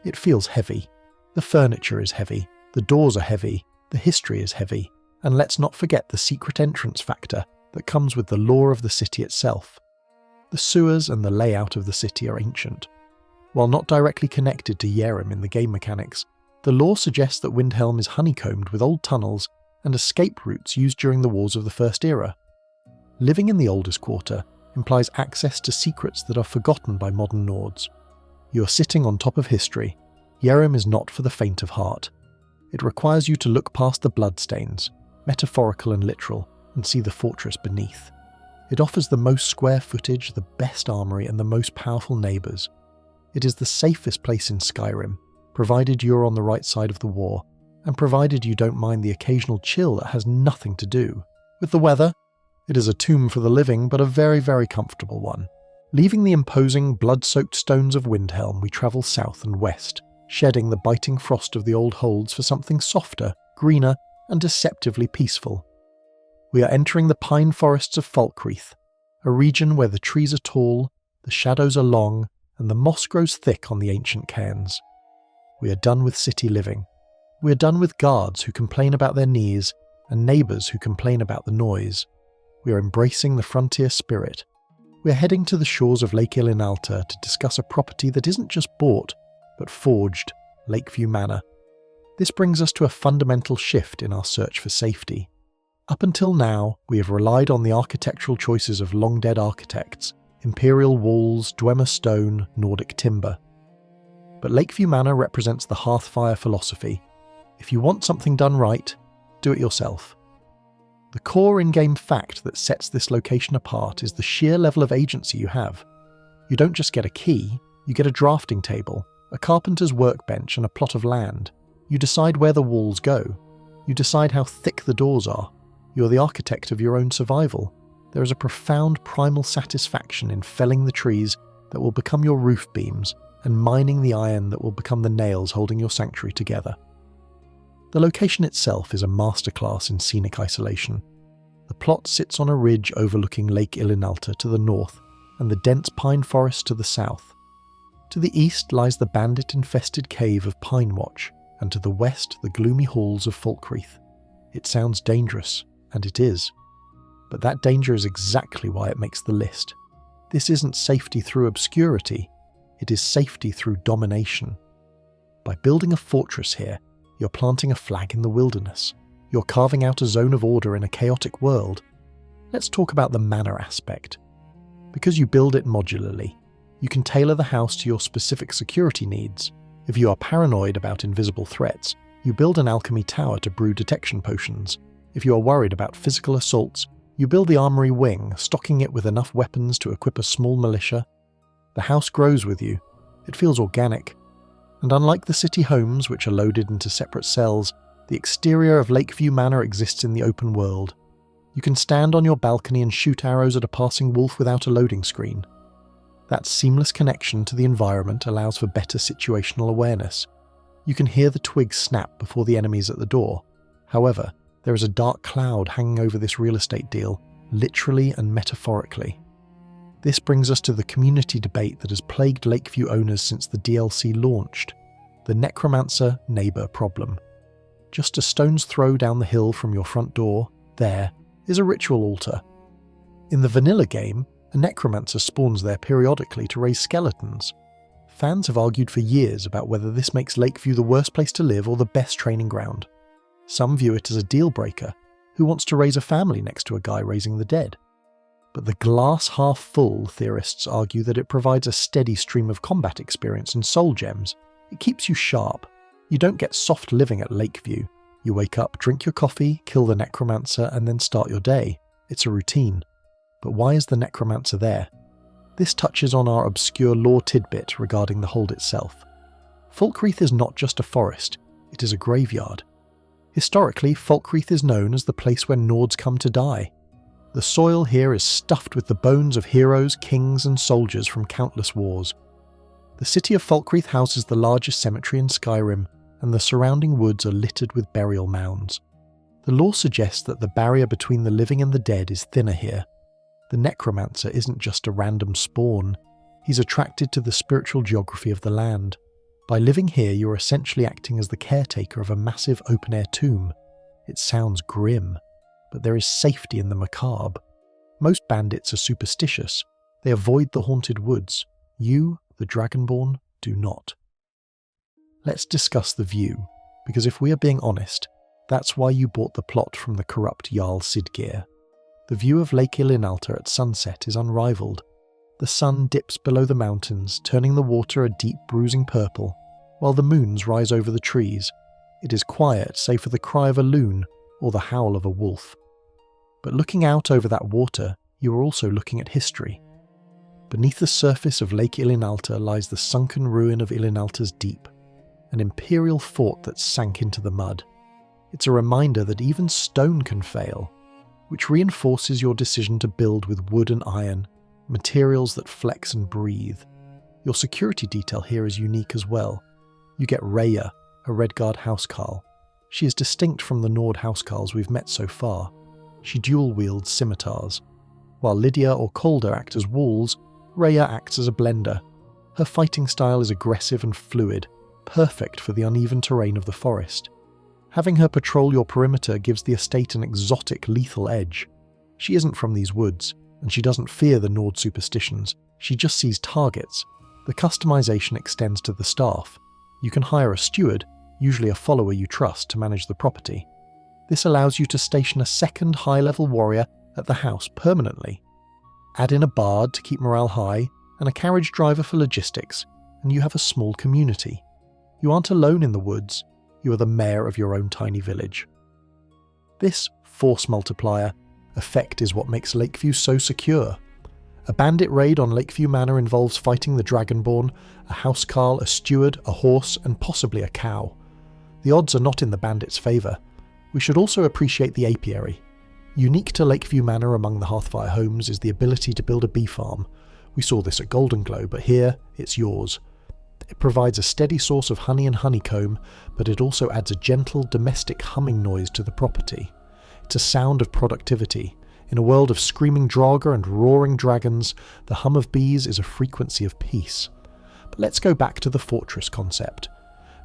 It feels heavy. The furniture is heavy, the doors are heavy, the history is heavy, and let's not forget the secret entrance factor that comes with the lore of the city itself. The sewers and the layout of the city are ancient. While not directly connected to Hjerim in the game mechanics, the lore suggests that Windhelm is honeycombed with old tunnels and escape routes used during the wars of the First Era. Living in the oldest quarter implies access to secrets that are forgotten by modern Nords. You are sitting on top of history. Hjerim is not for the faint of heart. It requires you to look past the bloodstains, metaphorical and literal, and see the fortress beneath. It offers the most square footage, the best armory, and the most powerful neighbours. It is the safest place in Skyrim, provided you're on the right side of the war, and provided you don't mind the occasional chill that has nothing to do with the weather. It is a tomb for the living, but a very, very comfortable one. Leaving the imposing, blood-soaked stones of Windhelm, we travel south and west, shedding the biting frost of the old holds for something softer, greener, and deceptively peaceful. We are entering the pine forests of Falkreath, a region where the trees are tall, the shadows are long, and the moss grows thick on the ancient cairns. We are done with city living. We are done with guards who complain about their knees and neighbours who complain about the noise. We are embracing the frontier spirit. We are heading to the shores of Lake Ilinalta to discuss a property that isn't just bought, but forged, Lakeview Manor. This brings us to a fundamental shift in our search for safety. Up until now, we have relied on the architectural choices of long-dead architects, imperial walls, Dwemer stone, Nordic timber. But Lakeview Manor represents the Hearthfire philosophy. If you want something done right, do it yourself. The core in-game fact that sets this location apart is the sheer level of agency you have. You don't just get a key, you get a drafting table, a carpenter's workbench and a plot of land. You decide where the walls go. You decide how thick the doors are. You're the architect of your own survival. There is a profound primal satisfaction in felling the trees that will become your roof beams and mining the iron that will become the nails holding your sanctuary together. The location itself is a masterclass in scenic isolation. The plot sits on a ridge overlooking Lake Ilinalta to the north and the dense pine forest to the south. To the east lies the bandit-infested cave of Pine Watch, and to the west the gloomy halls of Falkreath. It sounds dangerous, and it is. But that danger is exactly why it makes the list. This isn't safety through obscurity, it is safety through domination. By building a fortress here, you're planting a flag in the wilderness. You're carving out a zone of order in a chaotic world. Let's talk about the manor aspect. Because you build it modularly, you can tailor the house to your specific security needs. If you are paranoid about invisible threats, you build an alchemy tower to brew detection potions. If you are worried about physical assaults, you build the armory wing, stocking it with enough weapons to equip a small militia. The house grows with you. It feels organic. And unlike the city homes, which are loaded into separate cells, the exterior of Lakeview Manor exists in the open world. You can stand on your balcony and shoot arrows at a passing wolf without a loading screen. That seamless connection to the environment allows for better situational awareness. You can hear the twigs snap before the enemies at the door. However, there is a dark cloud hanging over this real estate deal, literally and metaphorically. This brings us to the community debate that has plagued Lakeview owners since the DLC launched, the necromancer-neighbour problem. Just a stone's throw down the hill from your front door, there is a ritual altar. In the vanilla game, a necromancer spawns there periodically to raise skeletons. Fans have argued for years about whether this makes Lakeview the worst place to live or the best training ground. Some view it as a deal breaker, Who wants to raise a family next to a guy raising the dead? But the glass half full theorists argue that it provides a steady stream of combat experience and soul gems. It keeps you sharp. You don't get soft living at Lakeview. You wake up, drink your coffee, kill the necromancer, and then start your day. It's a routine. But why is the necromancer there? This touches on our obscure lore tidbit regarding the hold itself. Falkreath is not just a forest, it is a graveyard. Historically, Falkreath is known as the place where Nords come to die. The soil here is stuffed with the bones of heroes, kings, and soldiers from countless wars. The city of Falkreath houses the largest cemetery in Skyrim, and the surrounding woods are littered with burial mounds. The lore suggests that the barrier between the living and the dead is thinner here. The necromancer isn't just a random spawn, he's attracted to the spiritual geography of the land. By living here, you're essentially acting as the caretaker of a massive open-air tomb. It sounds grim, but there is safety in the macabre. Most bandits are superstitious. They avoid the haunted woods. You, the Dragonborn, do not. Let's discuss the view, because if we are being honest, that's why you bought the plot from the corrupt Jarl Siggeir. The view of Lake Ilinalta at sunset is unrivaled. The sun dips below the mountains, turning the water a deep bruising purple, while the moons rise over the trees. It is quiet, save for the cry of a loon or the howl of a wolf. But looking out over that water, you are also looking at history. Beneath the surface of Lake Ilinalta lies the sunken ruin of Ilinalta's Deep, an imperial fort that sank into the mud. It's a reminder that even stone can fail, which reinforces your decision to build with wood and iron, materials that flex and breathe. Your security detail here is unique as well. You get Raya, a Redguard housecarl. She is distinct from the Nord housecarls we've met so far. She dual-wields scimitars. While Lydia or Calder act as walls, Raya acts as a blender. Her fighting style is aggressive and fluid, perfect for the uneven terrain of the forest. Having her patrol your perimeter gives the estate an exotic, lethal edge. She isn't from these woods, and she doesn't fear the Nord superstitions. She just sees targets. The customization extends to the staff. You can hire a steward, usually a follower you trust, to manage the property. This allows you to station a second high-level warrior at the house permanently. Add in a bard to keep morale high, and a carriage driver for logistics, and you have a small community. You aren't alone in the woods, you are the mayor of your own tiny village. This force multiplier effect is what makes Lakeview so secure. A bandit raid on Lakeview Manor involves fighting the Dragonborn, a housecarl, a steward, a horse, and possibly a cow. The odds are not in the bandits' favour. We should also appreciate the apiary. Unique to Lakeview Manor among the Hearthfire homes is the ability to build a bee farm. We saw this at Goldenglow, but here it's yours. It provides a steady source of honey and honeycomb, but it also adds a gentle, domestic humming noise to the property. It's a sound of productivity. In a world of screaming draugr and roaring dragons, the hum of bees is a frequency of peace. But let's go back to the fortress concept.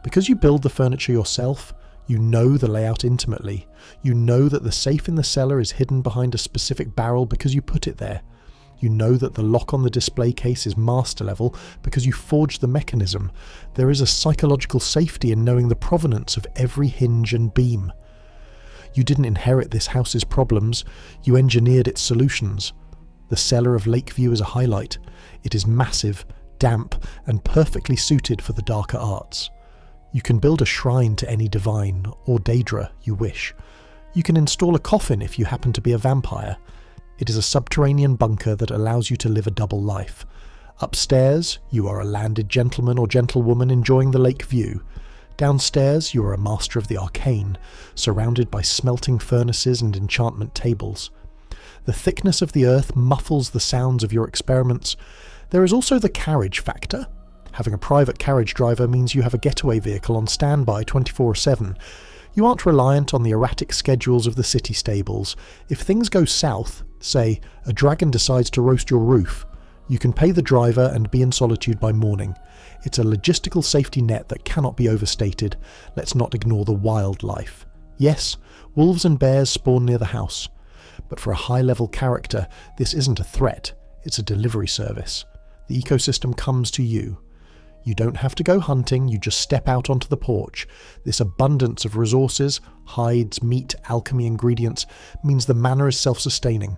Because you build the furniture yourself, you know the layout intimately. You know that the safe in the cellar is hidden behind a specific barrel because you put it there. You know that the lock on the display case is master level because you forged the mechanism. There is a psychological safety in knowing the provenance of every hinge and beam. You didn't inherit this house's problems, you engineered its solutions. The cellar of Lakeview is a highlight. It is massive, damp, and perfectly suited for the darker arts. You can build a shrine to any divine, or Daedra, you wish. You can install a coffin if you happen to be a vampire. It is a subterranean bunker that allows you to live a double life. Upstairs, you are a landed gentleman or gentlewoman enjoying the lake view. Downstairs, you are a master of the arcane, surrounded by smelting furnaces and enchantment tables. The thickness of the earth muffles the sounds of your experiments. There is also the carriage factor. Having a private carriage driver means you have a getaway vehicle on standby 24/7. You aren't reliant on the erratic schedules of the city stables. If things go south, say, a dragon decides to roast your roof, you can pay the driver and be in Solitude by morning. It's a logistical safety net that cannot be overstated. Let's not ignore the wildlife. Yes, wolves and bears spawn near the house. But for a high-level character, this isn't a threat, it's a delivery service. The ecosystem comes to you. You don't have to go hunting, you just step out onto the porch. This abundance of resources, hides, meat, alchemy ingredients, means the manor is self-sustaining.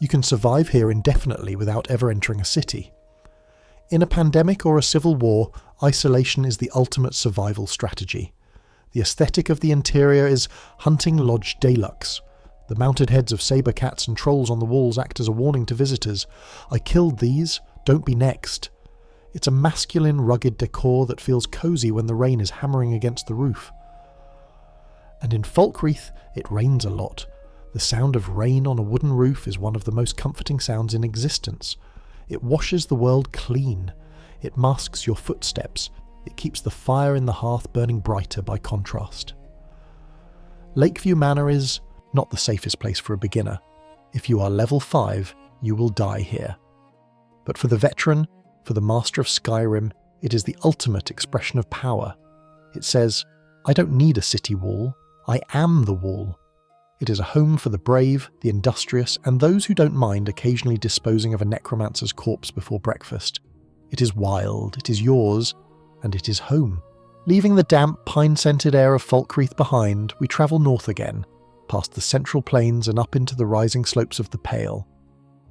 You can survive here indefinitely without ever entering a city. In a pandemic or a civil war, isolation is the ultimate survival strategy. The aesthetic of the interior is hunting lodge deluxe. The mounted heads of saber cats and trolls on the walls act as a warning to visitors. I killed these, don't be next. It's a masculine, rugged decor that feels cosy when the rain is hammering against the roof. And in Falkreath, it rains a lot. The sound of rain on a wooden roof is one of the most comforting sounds in existence. It washes the world clean. It masks your footsteps. It keeps the fire in the hearth burning brighter by contrast. Lakeview Manor is not the safest place for a beginner. If you are level 5, you will die here. But for the veteran, for the master of Skyrim, it is the ultimate expression of power. It says, I don't need a city wall, I am the wall. It is a home for the brave, the industrious, and those who don't mind occasionally disposing of a necromancer's corpse before breakfast. It is wild, it is yours, and it is home. Leaving the damp, pine-scented air of Falkreath behind, we travel north again, past the central plains and up into the rising slopes of the Pale.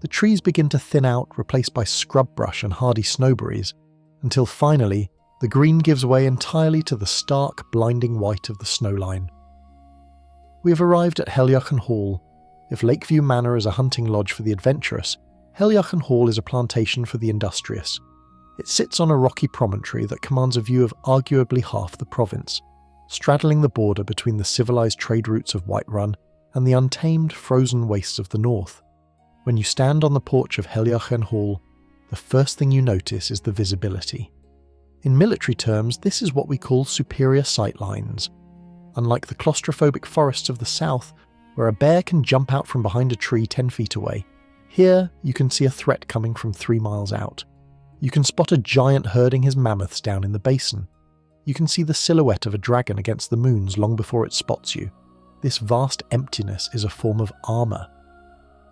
The trees begin to thin out, replaced by scrub brush and hardy snowberries, until finally, the green gives way entirely to the stark, blinding white of the snowline. We have arrived at Heljarchen Hall. If Lakeview Manor is a hunting lodge for the adventurous, Heljarchen Hall is a plantation for the industrious. It sits on a rocky promontory that commands a view of arguably half the province, straddling the border between the civilized trade routes of Whiterun and the untamed, frozen wastes of the north. When you stand on the porch of Heljarchen Hall, the first thing you notice is the visibility. In military terms, this is what we call superior sightlines. Unlike the claustrophobic forests of the south, where a bear can jump out from behind a tree 10 feet away, here you can see a threat coming from 3 miles out. You can spot a giant herding his mammoths down in the basin. You can see the silhouette of a dragon against the moons long before it spots you. This vast emptiness is a form of armour.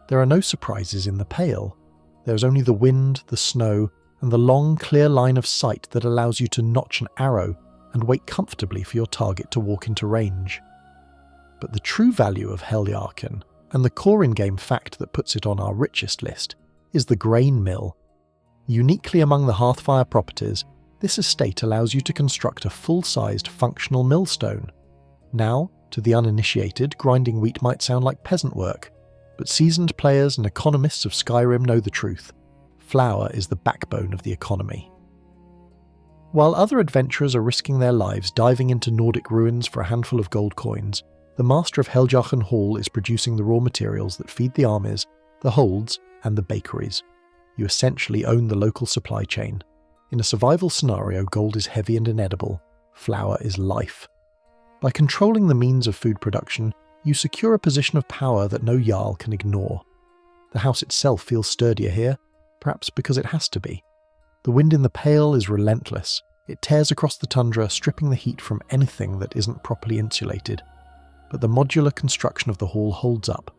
There are no surprises in the Pale. There is only the wind, the snow, and the long, clear line of sight that allows you to notch an arrow and wait comfortably for your target to walk into range. But the true value of Heljarchen, and the core in-game fact that puts it on our richest list, is the grain mill. Uniquely among the Hearthfire properties, this estate allows you to construct a full-sized functional millstone. Now, to the uninitiated, grinding wheat might sound like peasant work, but seasoned players and economists of Skyrim know the truth. Flour is the backbone of the economy. While other adventurers are risking their lives diving into Nordic ruins for a handful of gold coins, the master of Heljarchen Hall is producing the raw materials that feed the armies, the holds, and the bakeries. You essentially own the local supply chain. In a survival scenario, gold is heavy and inedible. Flour is life. By controlling the means of food production, you secure a position of power that no Jarl can ignore. The house itself feels sturdier here, perhaps because it has to be. The wind in the Pale is relentless. It tears across the tundra, stripping the heat from anything that isn't properly insulated. But the modular construction of the hall holds up.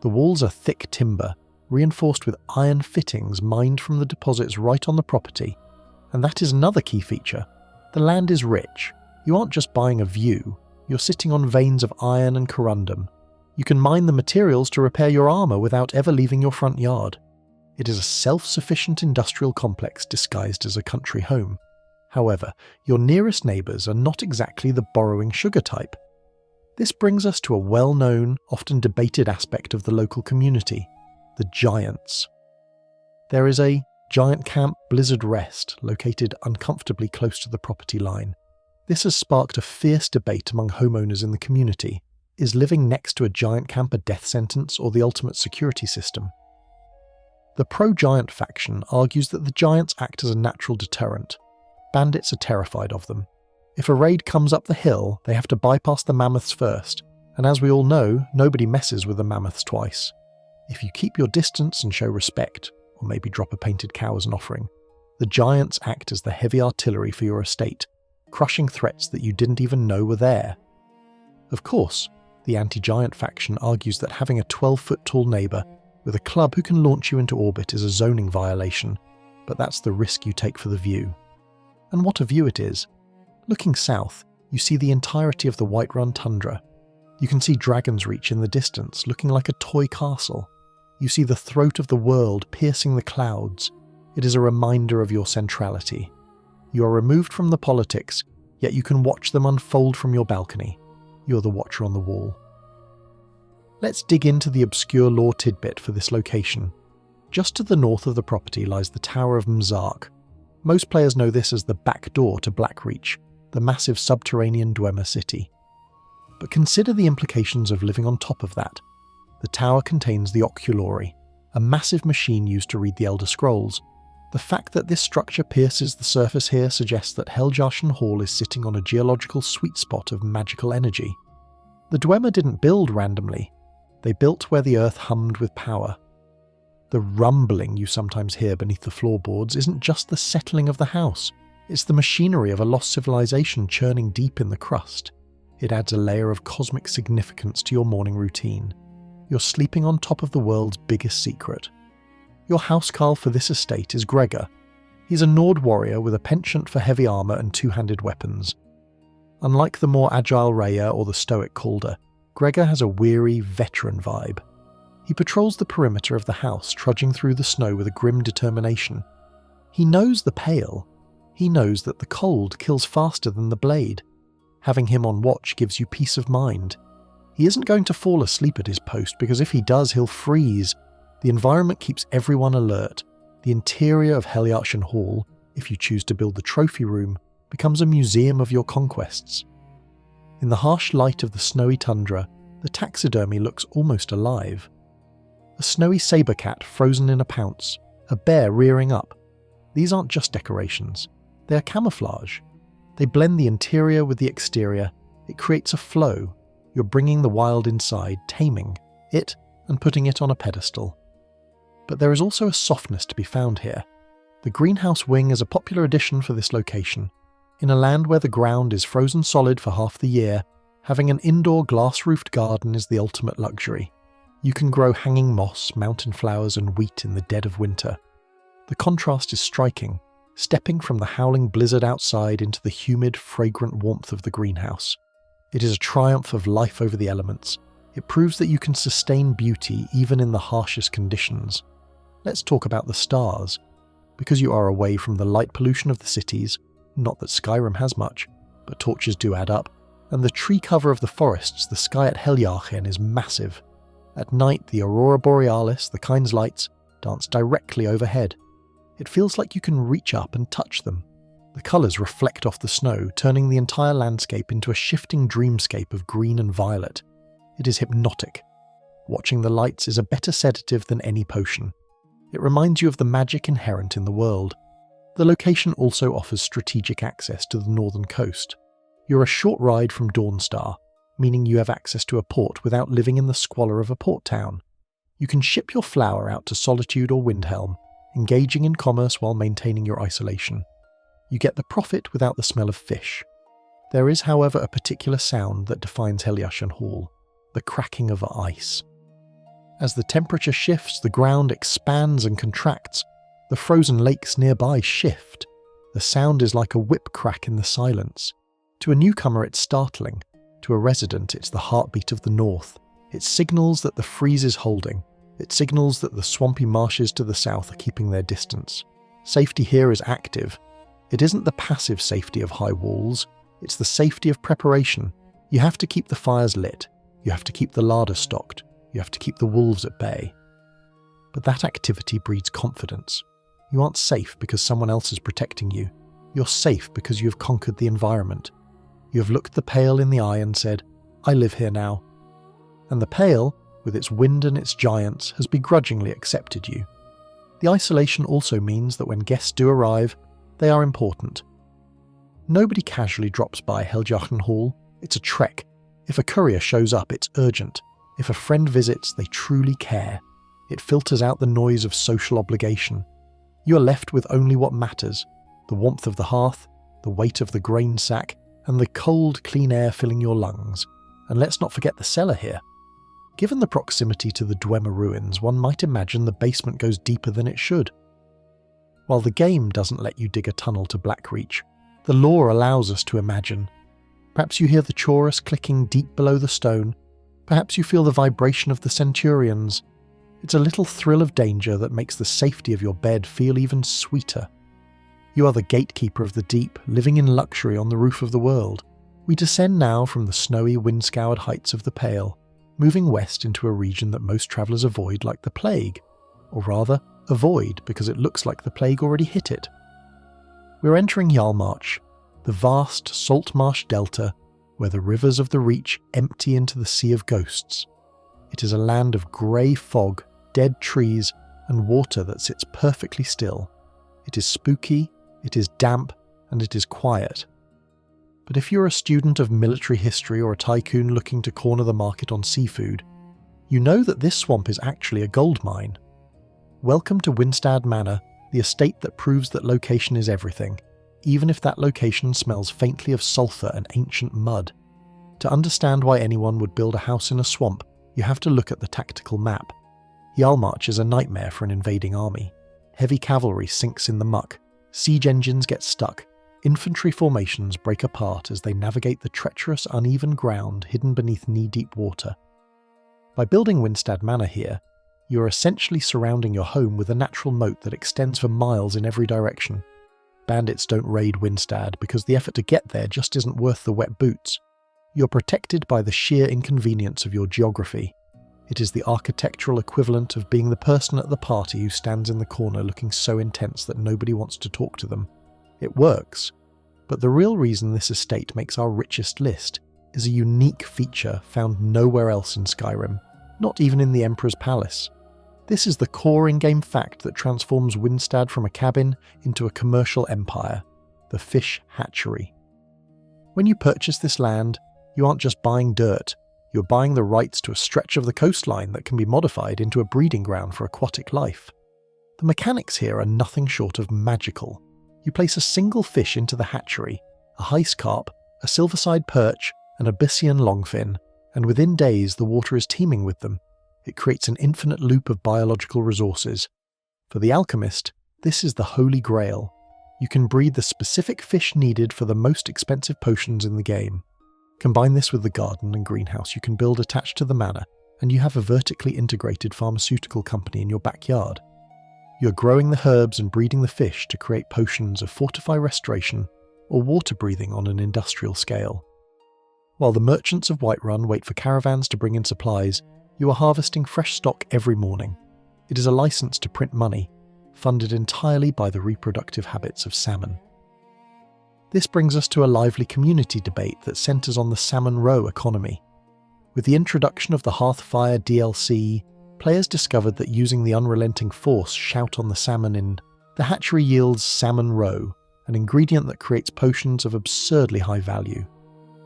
The walls are thick timber, reinforced with iron fittings mined from the deposits right on the property. And that is another key feature. The land is rich. You aren't just buying a view, you're sitting on veins of iron and corundum. You can mine the materials to repair your armour without ever leaving your front yard. It is a self-sufficient industrial complex disguised as a country home. However, your nearest neighbours are not exactly the borrowing sugar type. This brings us to a well-known, often debated aspect of the local community, the Giants. There is a giant camp Blizzard Rest located uncomfortably close to the property line. This has sparked a fierce debate among homeowners in the community. Is living next to a giant camp a death sentence or the ultimate security system? The pro-giant faction argues that the giants act as a natural deterrent. Bandits are terrified of them. If a raid comes up the hill, they have to bypass the mammoths first, and as we all know, nobody messes with the mammoths twice. If you keep your distance and show respect, or maybe drop a painted cow as an offering, the giants act as the heavy artillery for your estate, crushing threats that you didn't even know were there. Of course, the anti-giant faction argues that having a 12-foot-tall neighbour with a club who can launch you into orbit is a zoning violation, but that's the risk you take for the view. And what a view it is. Looking south, you see the entirety of the Whiterun tundra. You can see Dragon's Reach in the distance, looking like a toy castle. You see the throat of the world piercing the clouds. It is a reminder of your centrality. You are removed from the politics, yet you can watch them unfold from your balcony. You're the watcher on the wall. Let's dig into the obscure lore tidbit for this location. Just to the north of the property lies the Tower of Mzark. Most players know this as the back door to Blackreach, the massive subterranean Dwemer city. But consider the implications of living on top of that. The tower contains the Oculori, a massive machine used to read the Elder Scrolls. The fact that this structure pierces the surface here suggests that Heljarchen Hall is sitting on a geological sweet spot of magical energy. The Dwemer didn't build randomly. They built where the earth hummed with power. The rumbling you sometimes hear beneath the floorboards isn't just the settling of the house. It's the machinery of a lost civilization churning deep in the crust. It adds a layer of cosmic significance to your morning routine. You're sleeping on top of the world's biggest secret. Your housecarl for this estate is Gregor. He's a Nord warrior with a penchant for heavy armour and two-handed weapons. Unlike the more agile Raya or the stoic Calder, Gregor has a weary, veteran vibe. He patrols the perimeter of the house, trudging through the snow with a grim determination. He knows the Pale. He knows that the cold kills faster than the blade. Having him on watch gives you peace of mind. He isn't going to fall asleep at his post, because if he does, he'll freeze. The environment keeps everyone alert. The interior of Heljarchen Hall, if you choose to build the trophy room, becomes a museum of your conquests. In the harsh light of the snowy tundra, the taxidermy looks almost alive. A snowy saber cat frozen in a pounce, a bear rearing up. These aren't just decorations. They are camouflage. They blend the interior with the exterior. It creates a flow. You're bringing the wild inside, taming it and putting it on a pedestal. But there is also a softness to be found here. The greenhouse wing is a popular addition for this location. In a land where the ground is frozen solid for half the year, having an indoor glass-roofed garden is the ultimate luxury. You can grow hanging moss, mountain flowers and wheat in the dead of winter. The contrast is striking, stepping from the howling blizzard outside into the humid, fragrant warmth of the greenhouse. It is a triumph of life over the elements. It proves that you can sustain beauty even in the harshest conditions. Let's talk about the stars. Because you are away from the light pollution of the cities, not that Skyrim has much, but torches do add up, and the tree cover of the forests, the sky at Heljarchen is massive. At night, the Aurora Borealis, the Kyne's lights, dance directly overhead. It feels like you can reach up and touch them. The colours reflect off the snow, turning the entire landscape into a shifting dreamscape of green and violet. It is hypnotic. Watching the lights is a better sedative than any potion. It reminds you of the magic inherent in the world. The location also offers strategic access to the northern coast. You're a short ride from Dawnstar, meaning you have access to a port without living in the squalor of a port town. You can ship your flour out to Solitude or Windhelm, engaging in commerce while maintaining your isolation. You get the profit without the smell of fish. There is, however, a particular sound that defines Heljarchen Hall, the cracking of ice. As the temperature shifts, the ground expands and contracts. The frozen lakes nearby shift. The sound is like a whip crack in the silence. To a newcomer, it's startling. To a resident, it's the heartbeat of the north. It signals that the freeze is holding. It signals that the swampy marshes to the south are keeping their distance. Safety here is active. It isn't the passive safety of high walls. It's the safety of preparation. You have to keep the fires lit. You have to keep the larder stocked. You have to keep the wolves at bay. But that activity breeds confidence. You aren't safe because someone else is protecting you. You're safe because you have conquered the environment. You have looked the Pale in the eye and said, "I live here now." And the Pale, with its wind and its giants, has begrudgingly accepted you. The isolation also means that when guests do arrive, they are important. Nobody casually drops by Heljarchen Hall. It's a trek. If a courier shows up, it's urgent. If a friend visits, they truly care. It filters out the noise of social obligation. You are left with only what matters: the warmth of the hearth, the weight of the grain sack, and the cold, clean air filling your lungs. And let's not forget the cellar here. Given the proximity to the Dwemer ruins, one might imagine the basement goes deeper than it should. While the game doesn't let you dig a tunnel to Blackreach, The lore allows us to imagine. Perhaps you hear the chorus clicking deep below the stone. Perhaps you feel the vibration of the centurions. It's a little thrill of danger that makes the safety of your bed feel even sweeter. You are the gatekeeper of the deep, living in luxury on the roof of the world. We descend now from the snowy, wind-scoured heights of the Pale, moving west into a region that most travellers avoid like the plague. Or rather, avoid because it looks like the plague already hit it. We're entering Hjaalmarch, the vast salt marsh delta where the rivers of the Reach empty into the Sea of Ghosts. It is a land of grey fog, dead trees, and water that sits perfectly still. It is spooky, it is damp, and it is quiet. But if you're a student of military history or a tycoon looking to corner the market on seafood, you know that this swamp is actually a gold mine. Welcome to Windstad Manor, the estate that proves that location is everything, even if that location smells faintly of sulphur and ancient mud. To understand why anyone would build a house in a swamp, you have to look at the tactical map. Hjaalmarch is a nightmare for an invading army. Heavy cavalry sinks in the muck, siege engines get stuck, infantry formations break apart as they navigate the treacherous, uneven ground hidden beneath knee-deep water. By building Windstad Manor here, you are essentially surrounding your home with a natural moat that extends for miles in every direction. Bandits don't raid Windstad because the effort to get there just isn't worth the wet boots. You're protected by the sheer inconvenience of your geography. It is the architectural equivalent of being the person at the party who stands in the corner looking so intense that nobody wants to talk to them. It works, but the real reason this estate makes our richest list is a unique feature found nowhere else in Skyrim, not even in the Emperor's Palace. This is the core in-game fact that transforms Windstad from a cabin into a commercial empire, the fish hatchery. When you purchase this land, you aren't just buying dirt, you're buying the rights to a stretch of the coastline that can be modified into a breeding ground for aquatic life. The mechanics here are nothing short of magical. You place a single fish into the hatchery, a Heiss carp, a silverside perch, an Abyssian longfin, and within days the water is teeming with them. It creates an infinite loop of biological resources. For the alchemist, this is the holy grail. You can breed the specific fish needed for the most expensive potions in the game. Combine this with the garden and greenhouse you can build attached to the manor, and you have a vertically integrated pharmaceutical company in your backyard. You're growing the herbs and breeding the fish to create potions of fortify restoration or water breathing on an industrial scale. While the merchants of Whiterun wait for caravans to bring in supplies, you are harvesting fresh stock every morning. It is a license to print money, funded entirely by the reproductive habits of salmon. This brings us to a lively community debate that centres on the salmon roe economy. With the introduction of the Hearthfire DLC, players discovered that using the unrelenting force shout on the salmon in the hatchery yields salmon roe, an ingredient that creates potions of absurdly high value.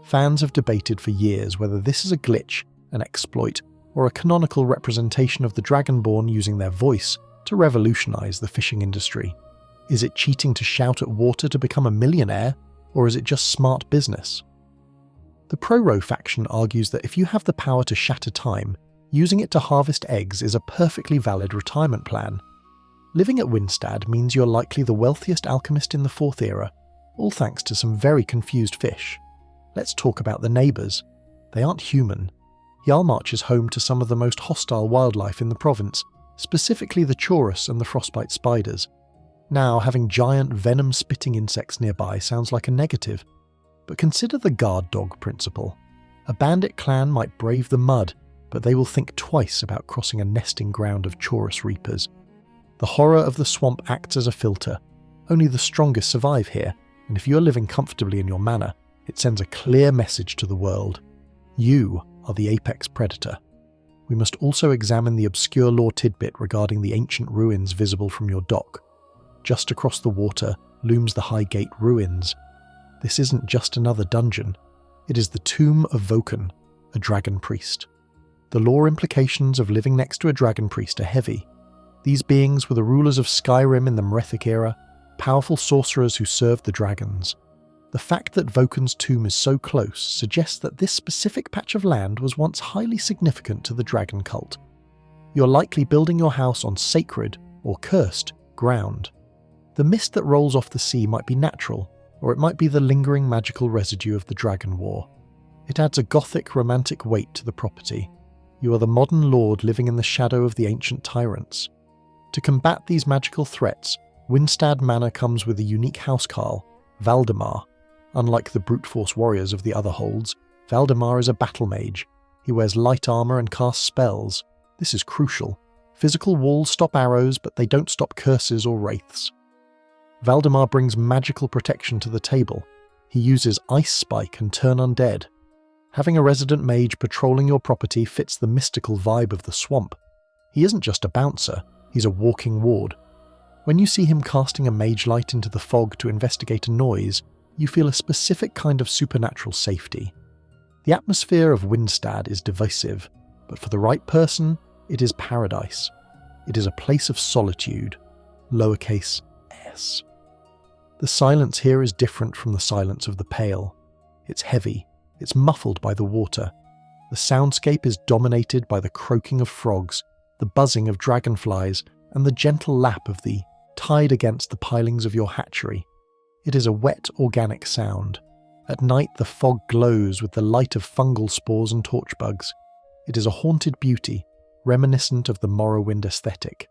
Fans have debated for years whether this is a glitch, an exploit, or a canonical representation of the Dragonborn using their voice to revolutionise the fishing industry. Is it cheating to shout at water to become a millionaire, or is it just smart business? The Pro-Row faction argues that if you have the power to shatter time, using it to harvest eggs is a perfectly valid retirement plan. Living at Windstad means you're likely the wealthiest alchemist in the Fourth Era, all thanks to some very confused fish. Let's talk about the neighbours. They aren't human. Hjaalmarch is home to some of the most hostile wildlife in the province, specifically the chorus and the frostbite spiders. Now, having giant venom-spitting insects nearby sounds like a negative, but consider the guard dog principle. A bandit clan might brave the mud, but they will think twice about crossing a nesting ground of chorus reapers. The horror of the swamp acts as a filter. Only the strongest survive here, and if you're living comfortably in your manor, it sends a clear message to the world. You are the apex predator. We must also examine the obscure lore tidbit regarding the ancient ruins visible from your dock. Just across the water looms the Highgate Ruins. This isn't just another dungeon. It is the tomb of Voken, a dragon priest. The lore implications of living next to a dragon priest are heavy. These beings were the rulers of Skyrim in the Merethic era, powerful sorcerers who served the dragons. The fact that Voken's tomb is so close suggests that this specific patch of land was once highly significant to the dragon cult. You're likely building your house on sacred, or cursed, ground. The mist that rolls off the sea might be natural, or it might be the lingering magical residue of the Dragon War. It adds a gothic, romantic weight to the property. You are the modern lord living in the shadow of the ancient tyrants. To combat these magical threats, Windstad Manor comes with a unique housecarl, Valdemar. Unlike the brute force warriors of the other holds, Valdemar is a battle mage. He wears light armour and casts spells. This is crucial. Physical walls stop arrows, but they don't stop curses or wraiths. Valdemar brings magical protection to the table. He uses Ice Spike and Turn Undead. Having a resident mage patrolling your property fits the mystical vibe of the swamp. He isn't just a bouncer, he's a walking ward. When you see him casting a mage light into the fog to investigate a noise, you feel a specific kind of supernatural safety. The atmosphere of Windstad is divisive, but for the right person, it is paradise. It is a place of solitude, lowercase s. The silence here is different from the silence of the Pale. It's heavy, it's muffled by the water. The soundscape is dominated by the croaking of frogs, the buzzing of dragonflies, and the gentle lap of the tide against the pilings of your hatchery. It is a wet, organic sound. At night the fog glows with the light of fungal spores and torchbugs. It is a haunted beauty, reminiscent of the Morrowind aesthetic.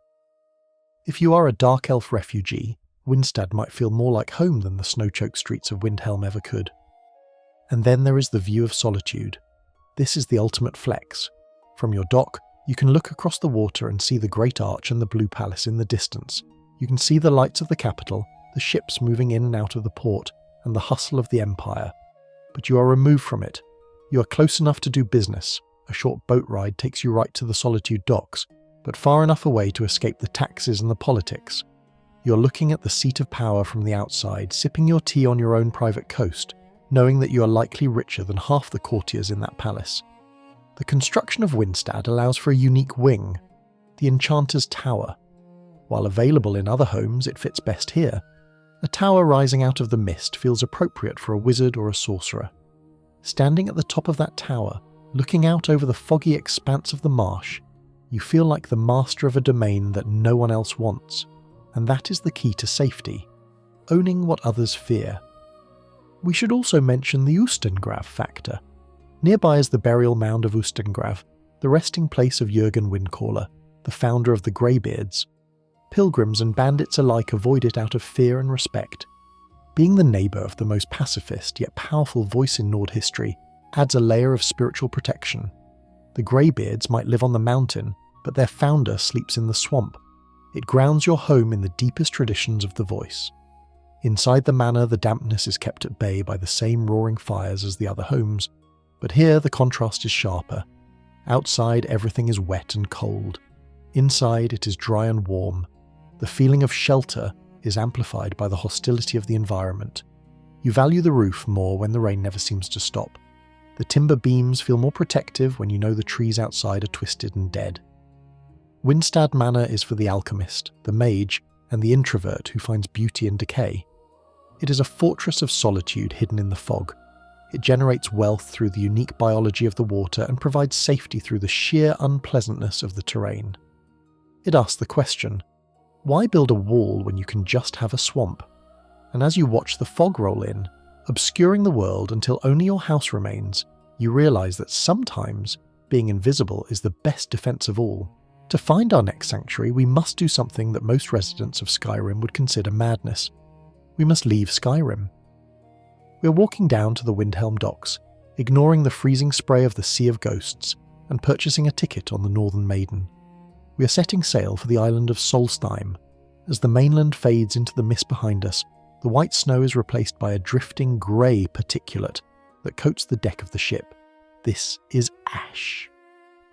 If you are a Dark Elf refugee, Windstad might feel more like home than the snow-choked streets of Windhelm ever could. And then there is the view of Solitude. This is the ultimate flex. From your dock, you can look across the water and see the Great Arch and the Blue Palace in the distance. You can see the lights of the capital, the ships moving in and out of the port, and the hustle of the Empire. But you are removed from it. You are close enough to do business. A short boat ride takes you right to the Solitude docks, but far enough away to escape the taxes and the politics. You're looking at the seat of power from the outside, sipping your tea on your own private coast, knowing that you are likely richer than half the courtiers in that palace. The construction of Windstad allows for a unique wing, the Enchanter's Tower. While available in other homes, it fits best here. A tower rising out of the mist feels appropriate for a wizard or a sorcerer. Standing at the top of that tower, looking out over the foggy expanse of the marsh, you feel like the master of a domain that no one else wants. And that is the key to safety, owning what others fear. We should also mention the Ustengrav factor. Nearby is the burial mound of Ustengrav, the resting place of Jurgen Windcaller, the founder of the Greybeards. Pilgrims and bandits alike avoid it out of fear and respect. Being the neighbour of the most pacifist yet powerful voice in Nord history adds a layer of spiritual protection. The Greybeards might live on the mountain, but their founder sleeps in the swamp. It grounds your home in the deepest traditions of the voice. Inside the manor, the dampness is kept at bay by the same roaring fires as the other homes, but here the contrast is sharper. Outside, everything is wet and cold. Inside, it is dry and warm. The feeling of shelter is amplified by the hostility of the environment. You value the roof more when the rain never seems to stop. The timber beams feel more protective when you know the trees outside are twisted and dead. Windstad Manor is for the alchemist, the mage, and the introvert who finds beauty in decay. It is a fortress of solitude hidden in the fog. It generates wealth through the unique biology of the water and provides safety through the sheer unpleasantness of the terrain. It asks the question, why build a wall when you can just have a swamp? And as you watch the fog roll in, obscuring the world until only your house remains, you realise that sometimes being invisible is the best defence of all. To find our next sanctuary, we must do something that most residents of Skyrim would consider madness. We must leave Skyrim. We are walking down to the Windhelm docks, ignoring the freezing spray of the Sea of Ghosts, and purchasing a ticket on the Northern Maiden. We are setting sail for the island of Solstheim. As the mainland fades into the mist behind us, the white snow is replaced by a drifting grey particulate that coats the deck of the ship. This is ash.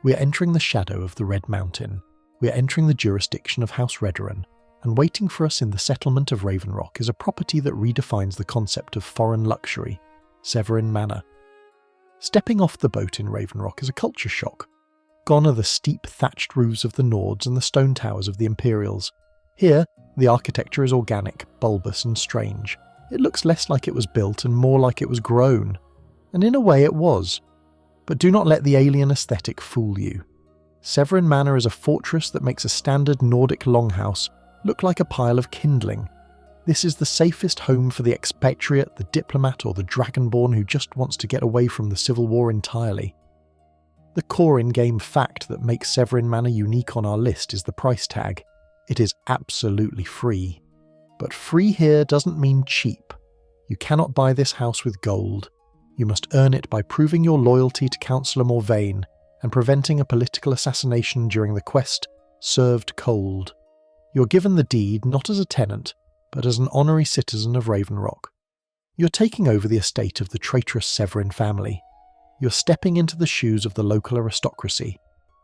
We are entering the shadow of the Red Mountain. We are entering the jurisdiction of House Rederen, and waiting for us in the settlement of Ravenrock is a property that redefines the concept of foreign luxury, Severin Manor. Stepping off the boat in Ravenrock is a culture shock. Gone are the steep thatched roofs of the Nords and the stone towers of the Imperials. Here, the architecture is organic, bulbous and strange. It looks less like it was built and more like it was grown. And in a way it was. But do not let the alien aesthetic fool you. Severin Manor is a fortress that makes a standard Nordic longhouse look like a pile of kindling. This is the safest home for the expatriate, the diplomat, or the dragonborn who just wants to get away from the civil war entirely. The core in-game fact that makes Severin Manor unique on our list is the price tag. It is absolutely free. But free here doesn't mean cheap. You cannot buy this house with gold. You must earn it by proving your loyalty to Councillor Morvain and preventing a political assassination during the quest Served Cold. You're given the deed not as a tenant, but as an honorary citizen of Ravenrock. You're taking over the estate of the traitorous Severin family. You're stepping into the shoes of the local aristocracy.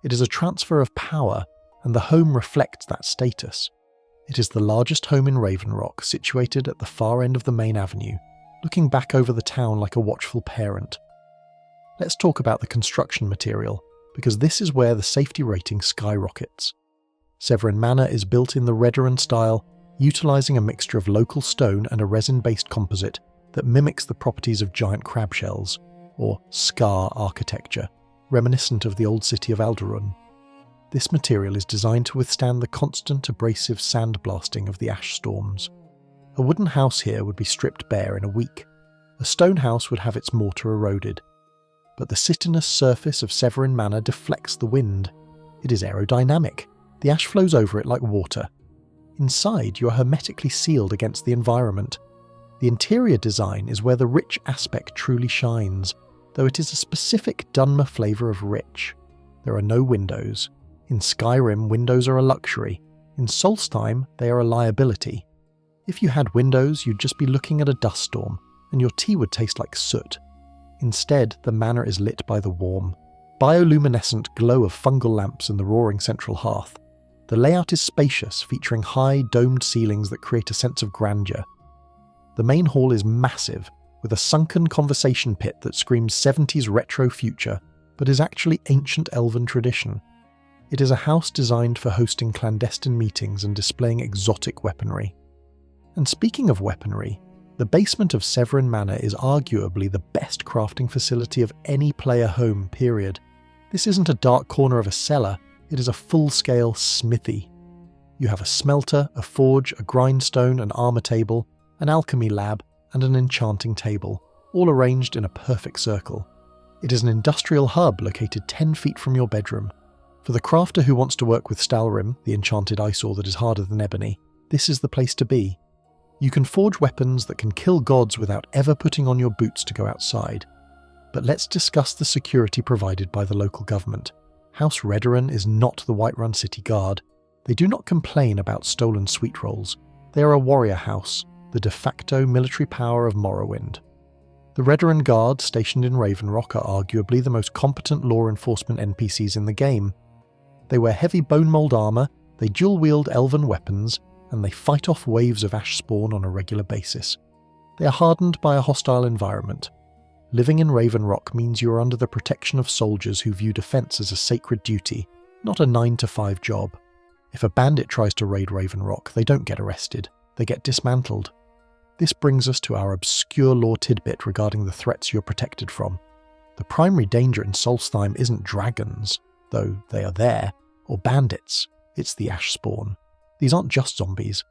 It is a transfer of power, and the home reflects that status. It is the largest home in Ravenrock, situated at the far end of the main avenue, looking back over the town like a watchful parent. Let's talk about the construction material, because this is where the safety rating skyrockets. Severin Manor is built in the Redderan style, utilising a mixture of local stone and a resin-based composite that mimics the properties of giant crab shells, or scar architecture, reminiscent of the old city of Alderun. This material is designed to withstand the constant abrasive sandblasting of the ash storms. A wooden house here would be stripped bare in a week. A stone house would have its mortar eroded. But the chitinous surface of Severin Manor deflects the wind. It is aerodynamic. The ash flows over it like water. Inside, you are hermetically sealed against the environment. The interior design is where the rich aspect truly shines, though it is a specific Dunmer flavour of rich. There are no windows. In Skyrim, windows are a luxury. In Solstheim, they are a liability. If you had windows, you'd just be looking at a dust storm, and your tea would taste like soot. Instead, the manor is lit by the warm, bioluminescent glow of fungal lamps in the roaring central hearth. The layout is spacious, featuring high, domed ceilings that create a sense of grandeur. The main hall is massive, with a sunken conversation pit that screams 70s retro future, but is actually ancient elven tradition. It is a house designed for hosting clandestine meetings and displaying exotic weaponry. And speaking of weaponry, the basement of Severin Manor is arguably the best crafting facility of any player home, period. This isn't a dark corner of a cellar, it is a full-scale smithy. You have a smelter, a forge, a grindstone, an armour table, an alchemy lab, and an enchanting table, all arranged in a perfect circle. It is an industrial hub located 10 feet from your bedroom. For the crafter who wants to work with Stalrim, the enchanted eyesore that is harder than ebony, this is the place to be. You can forge weapons that can kill gods without ever putting on your boots to go outside. But let's discuss the security provided by the local government. House Redderan is not the Whiterun City Guard. They do not complain about stolen sweet rolls. They are a warrior house, the de facto military power of Morrowind. The Redderan Guard, stationed in Ravenrock, are arguably the most competent law enforcement NPCs in the game. They wear heavy bone mold armour, they dual-wield elven weapons, and they fight off waves of ash spawn on a regular basis. They are hardened by a hostile environment. Living in Ravenrock means you are under the protection of soldiers who view defence as a sacred duty, not a 9-to-5 job. If a bandit tries to raid Ravenrock, they don't get arrested, they get dismantled. This brings us to our obscure lore tidbit regarding the threats you're protected from. The primary danger in Solstheim isn't dragons, though they are there, or bandits, it's the ash spawn. These aren't just zombies.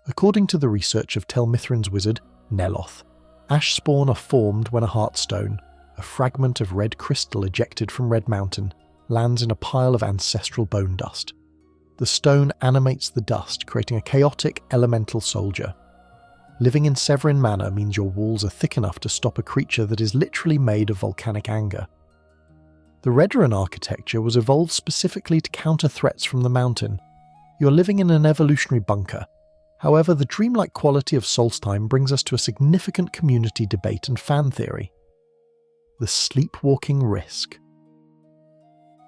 According to the research of Tel Mithrin's wizard, Neloth, ash spawn are formed when a heartstone, a fragment of red crystal ejected from Red Mountain, lands in a pile of ancestral bone dust. The stone animates the dust, creating a chaotic, elemental soldier. Living in Severin Manor means your walls are thick enough to stop a creature that is literally made of volcanic anger. The Redderan architecture was evolved specifically to counter threats from the mountain. You're living in an evolutionary bunker. However, the dreamlike quality of Solstheim brings us to a significant community debate and fan theory. The sleepwalking risk.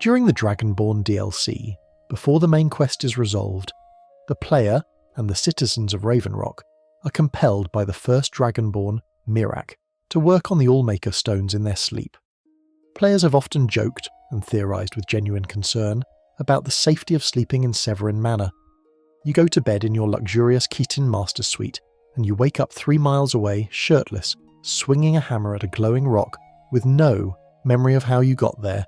During the Dragonborn DLC, before the main quest is resolved, the player and the citizens of Ravenrock are compelled by the first Dragonborn, Miraak, to work on the Allmaker stones in their sleep. Players have often joked, and theorised with genuine concern, about the safety of sleeping in Severin Manor. You go to bed in your luxurious Keaton Master Suite, and you wake up 3 miles away, shirtless, swinging a hammer at a glowing rock, with no memory of how you got there.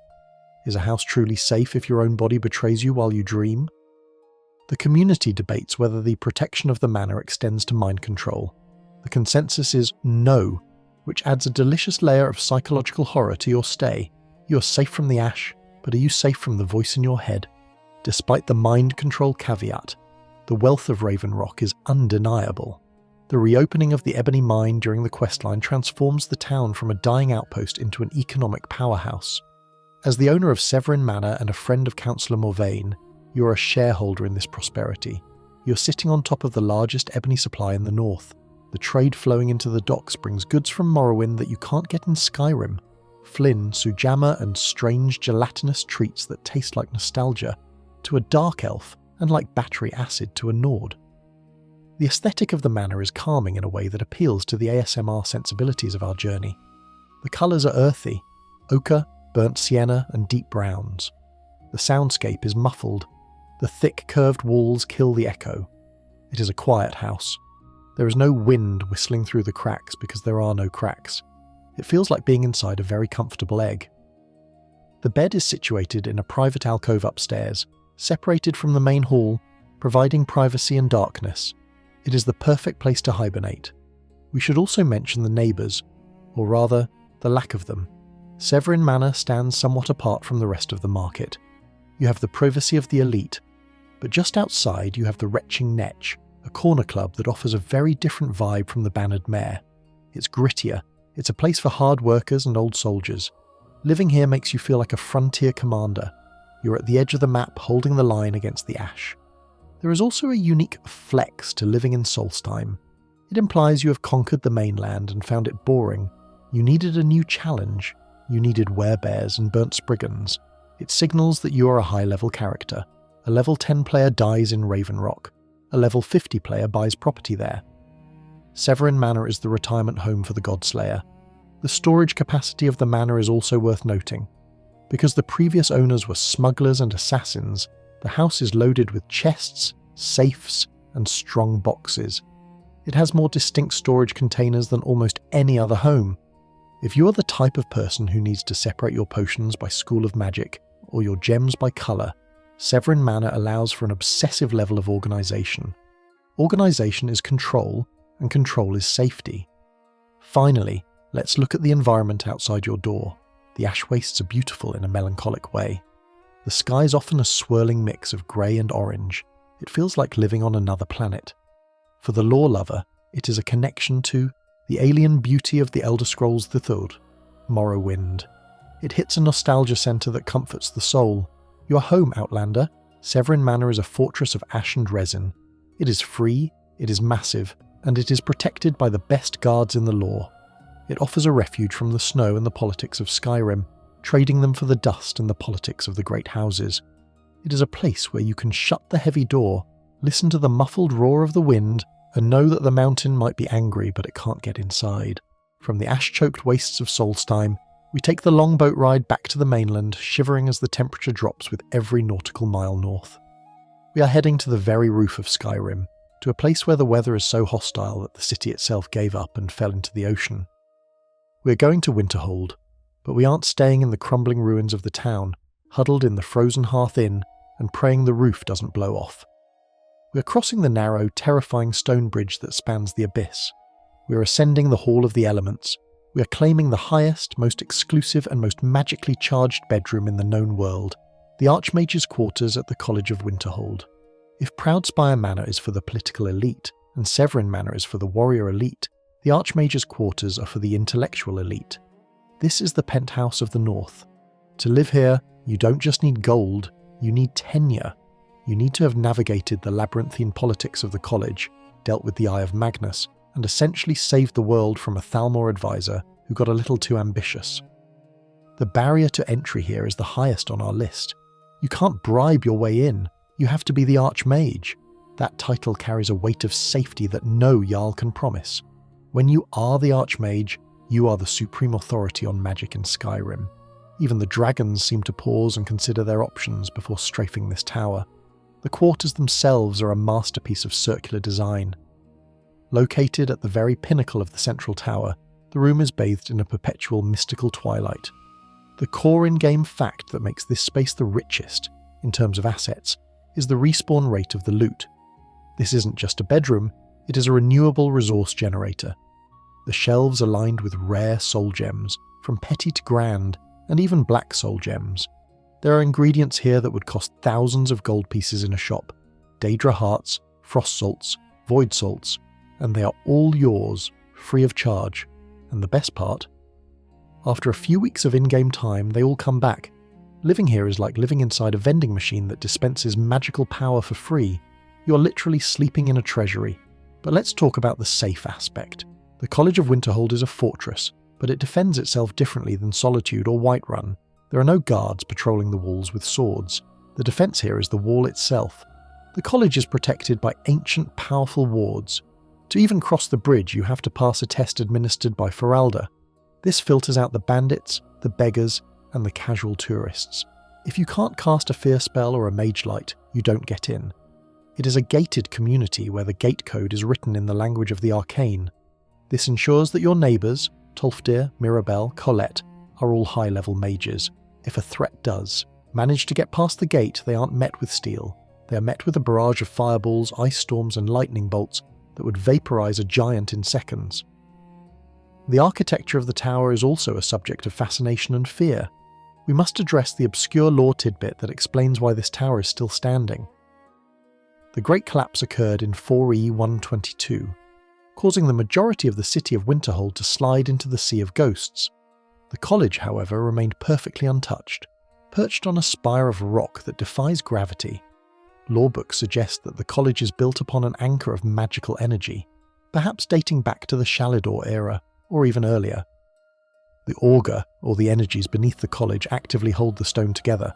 Is a house truly safe if your own body betrays you while you dream? The community debates whether the protection of the manor extends to mind control. The consensus is no, which adds a delicious layer of psychological horror to your stay. You are safe from the ash, but are you safe from the voice in your head? Despite the mind control caveat, the wealth of Raven Rock is undeniable. The reopening of the Ebony Mine during the questline transforms the town from a dying outpost into an economic powerhouse. As the owner of Severin Manor and a friend of Councillor Morvain, you are a shareholder in this prosperity. You are sitting on top of the largest ebony supply in the north. The trade flowing into the docks brings goods from Morrowind that you can't get in Skyrim. Flynn, Sujamma and strange gelatinous treats that taste like nostalgia to a dark elf and like battery acid to a Nord. The aesthetic of the manor is calming in a way that appeals to the ASMR sensibilities of our journey. The colours are earthy, ochre, burnt sienna and deep browns. The soundscape is muffled. The thick curved walls kill the echo. It is a quiet house. There is no wind whistling through the cracks because there are no cracks. It feels like being inside a very comfortable egg. The bed is situated in a private alcove upstairs, separated from the main hall, providing privacy and darkness. It is the perfect place to hibernate. We should also mention the neighbours, or rather, the lack of them. Severin Manor stands somewhat apart from the rest of the market. You have the privacy of the elite, but just outside you have the Retching Netch, a corner club that offers a very different vibe from the Bannered Mare. It's grittier, it's a place for hard workers and old soldiers. Living here makes you feel like a frontier commander. You're at the edge of the map holding the line against the ash. There is also a unique flex to living in Solstheim. It implies you have conquered the mainland and found it boring. You needed a new challenge. You needed werebears and burnt spriggans. It signals that you are a high-level character. A level 10 player dies in Raven Rock. A level 50 player buys property there. Severin Manor is the retirement home for the Godslayer. The storage capacity of the manor is also worth noting. Because the previous owners were smugglers and assassins, the house is loaded with chests, safes, and strong boxes. It has more distinct storage containers than almost any other home. If you are the type of person who needs to separate your potions by school of magic, or your gems by colour, Severin Manor allows for an obsessive level of organisation. Organisation is control, and control is safety. Finally, let's look at the environment outside your door. The ash wastes are beautiful in a melancholic way. The sky is often a swirling mix of grey and orange. It feels like living on another planet. For the lore lover, it is a connection to the alien beauty of the Elder Scrolls The Third, Morrowind. It hits a nostalgia centre that comforts the soul. Your home, Outlander. Severin Manor is a fortress of ash and resin. It is free, it is massive, and it is protected by the best guards in the lore. It offers a refuge from the snow and the politics of Skyrim, trading them for the dust and the politics of the great houses. It is a place where you can shut the heavy door, listen to the muffled roar of the wind, and know that the mountain might be angry but it can't get inside. From the ash-choked wastes of Solstheim, we take the long boat ride back to the mainland, shivering as the temperature drops with every nautical mile north. We are heading to the very roof of Skyrim, to a place where the weather is so hostile that the city itself gave up and fell into the ocean. We are going to Winterhold, but we aren't staying in the crumbling ruins of the town, huddled in the Frozen Hearth Inn and praying the roof doesn't blow off. We are crossing the narrow, terrifying stone bridge that spans the abyss. We are ascending the Hall of the Elements. We are claiming the highest, most exclusive and most magically charged bedroom in the known world, the Arch-Mage's quarters at the College of Winterhold. If Proudspire Manor is for the political elite, and Severin Manor is for the warrior elite, the Arch-Mage's quarters are for the intellectual elite. This is the penthouse of the north. To live here, you don't just need gold, you need tenure. You need to have navigated the labyrinthine politics of the college, dealt with the Eye of Magnus, and essentially saved the world from a Thalmor advisor who got a little too ambitious. The barrier to entry here is the highest on our list. You can't bribe your way in, you have to be the Arch-Mage. That title carries a weight of safety that no Jarl can promise. When you are the Arch-Mage, you are the supreme authority on magic in Skyrim. Even the dragons seem to pause and consider their options before strafing this tower. The quarters themselves are a masterpiece of circular design. Located at the very pinnacle of the central tower, the room is bathed in a perpetual mystical twilight. The core in-game fact that makes this space the richest, in terms of assets, is the respawn rate of the loot. This isn't just a bedroom, it is a renewable resource generator. The shelves are lined with rare soul gems, from petty to grand, and even black soul gems. There are ingredients here that would cost thousands of gold pieces in a shop. Daedra hearts, frost salts, void salts, and they are all yours, free of charge. And the best part? After a few weeks of in-game time, they all come back. Living here is like living inside a vending machine that dispenses magical power for free. You're literally sleeping in a treasury. But let's talk about the safe aspect. The College of Winterhold is a fortress, but it defends itself differently than Solitude or Whiterun. There are no guards patrolling the walls with swords. The defence here is the wall itself. The college is protected by ancient, powerful wards. To even cross the bridge, you have to pass a test administered by Feralda. This filters out the bandits, the beggars, and the casual tourists. If you can't cast a fear spell or a mage light, you don't get in. It is a gated community where the gate code is written in the language of the arcane. This ensures that your neighbours, Tolfdir, Mirabelle, Colette, are all high-level mages. If a threat does manage to get past the gate, they aren't met with steel. They are met with a barrage of fireballs, ice storms, and lightning bolts that would vaporise a giant in seconds. The architecture of the tower is also a subject of fascination and fear. We must address the obscure lore tidbit that explains why this tower is still standing. The Great Collapse occurred in 4E 122, causing the majority of the city of Winterhold to slide into the Sea of Ghosts. The college, however, remained perfectly untouched, perched on a spire of rock that defies gravity. Lorebooks suggest that the college is built upon an anchor of magical energy, perhaps dating back to the Shalidor era, or even earlier. The augur, or the energies beneath the college, actively hold the stone together.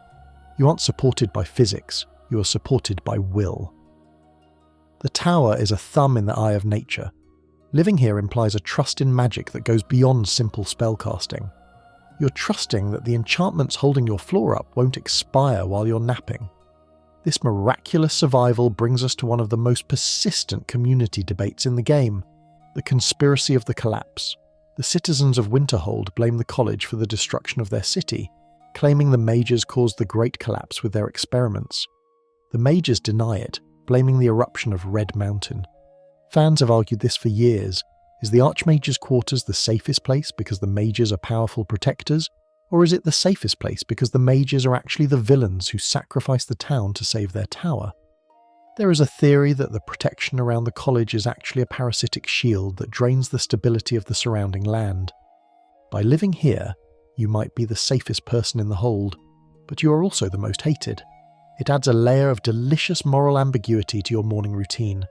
You aren't supported by physics, you are supported by will. The tower is a thumb in the eye of nature. Living here implies a trust in magic that goes beyond simple spellcasting. You're trusting that the enchantments holding your floor up won't expire while you're napping. This miraculous survival brings us to one of the most persistent community debates in the game, the conspiracy of the collapse. The citizens of Winterhold blame the college for the destruction of their city, claiming the mages caused the Great Collapse with their experiments. The mages deny it, blaming the eruption of Red Mountain. Fans have argued this for years. Is the Arch-Mage's quarters the safest place because the mages are powerful protectors? Or is it the safest place because the mages are actually the villains who sacrifice the town to save their tower? There is a theory that the protection around the college is actually a parasitic shield that drains the stability of the surrounding land. By living here, you might be the safest person in the hold, but you are also the most hated. It adds a layer of delicious moral ambiguity to your morning routine.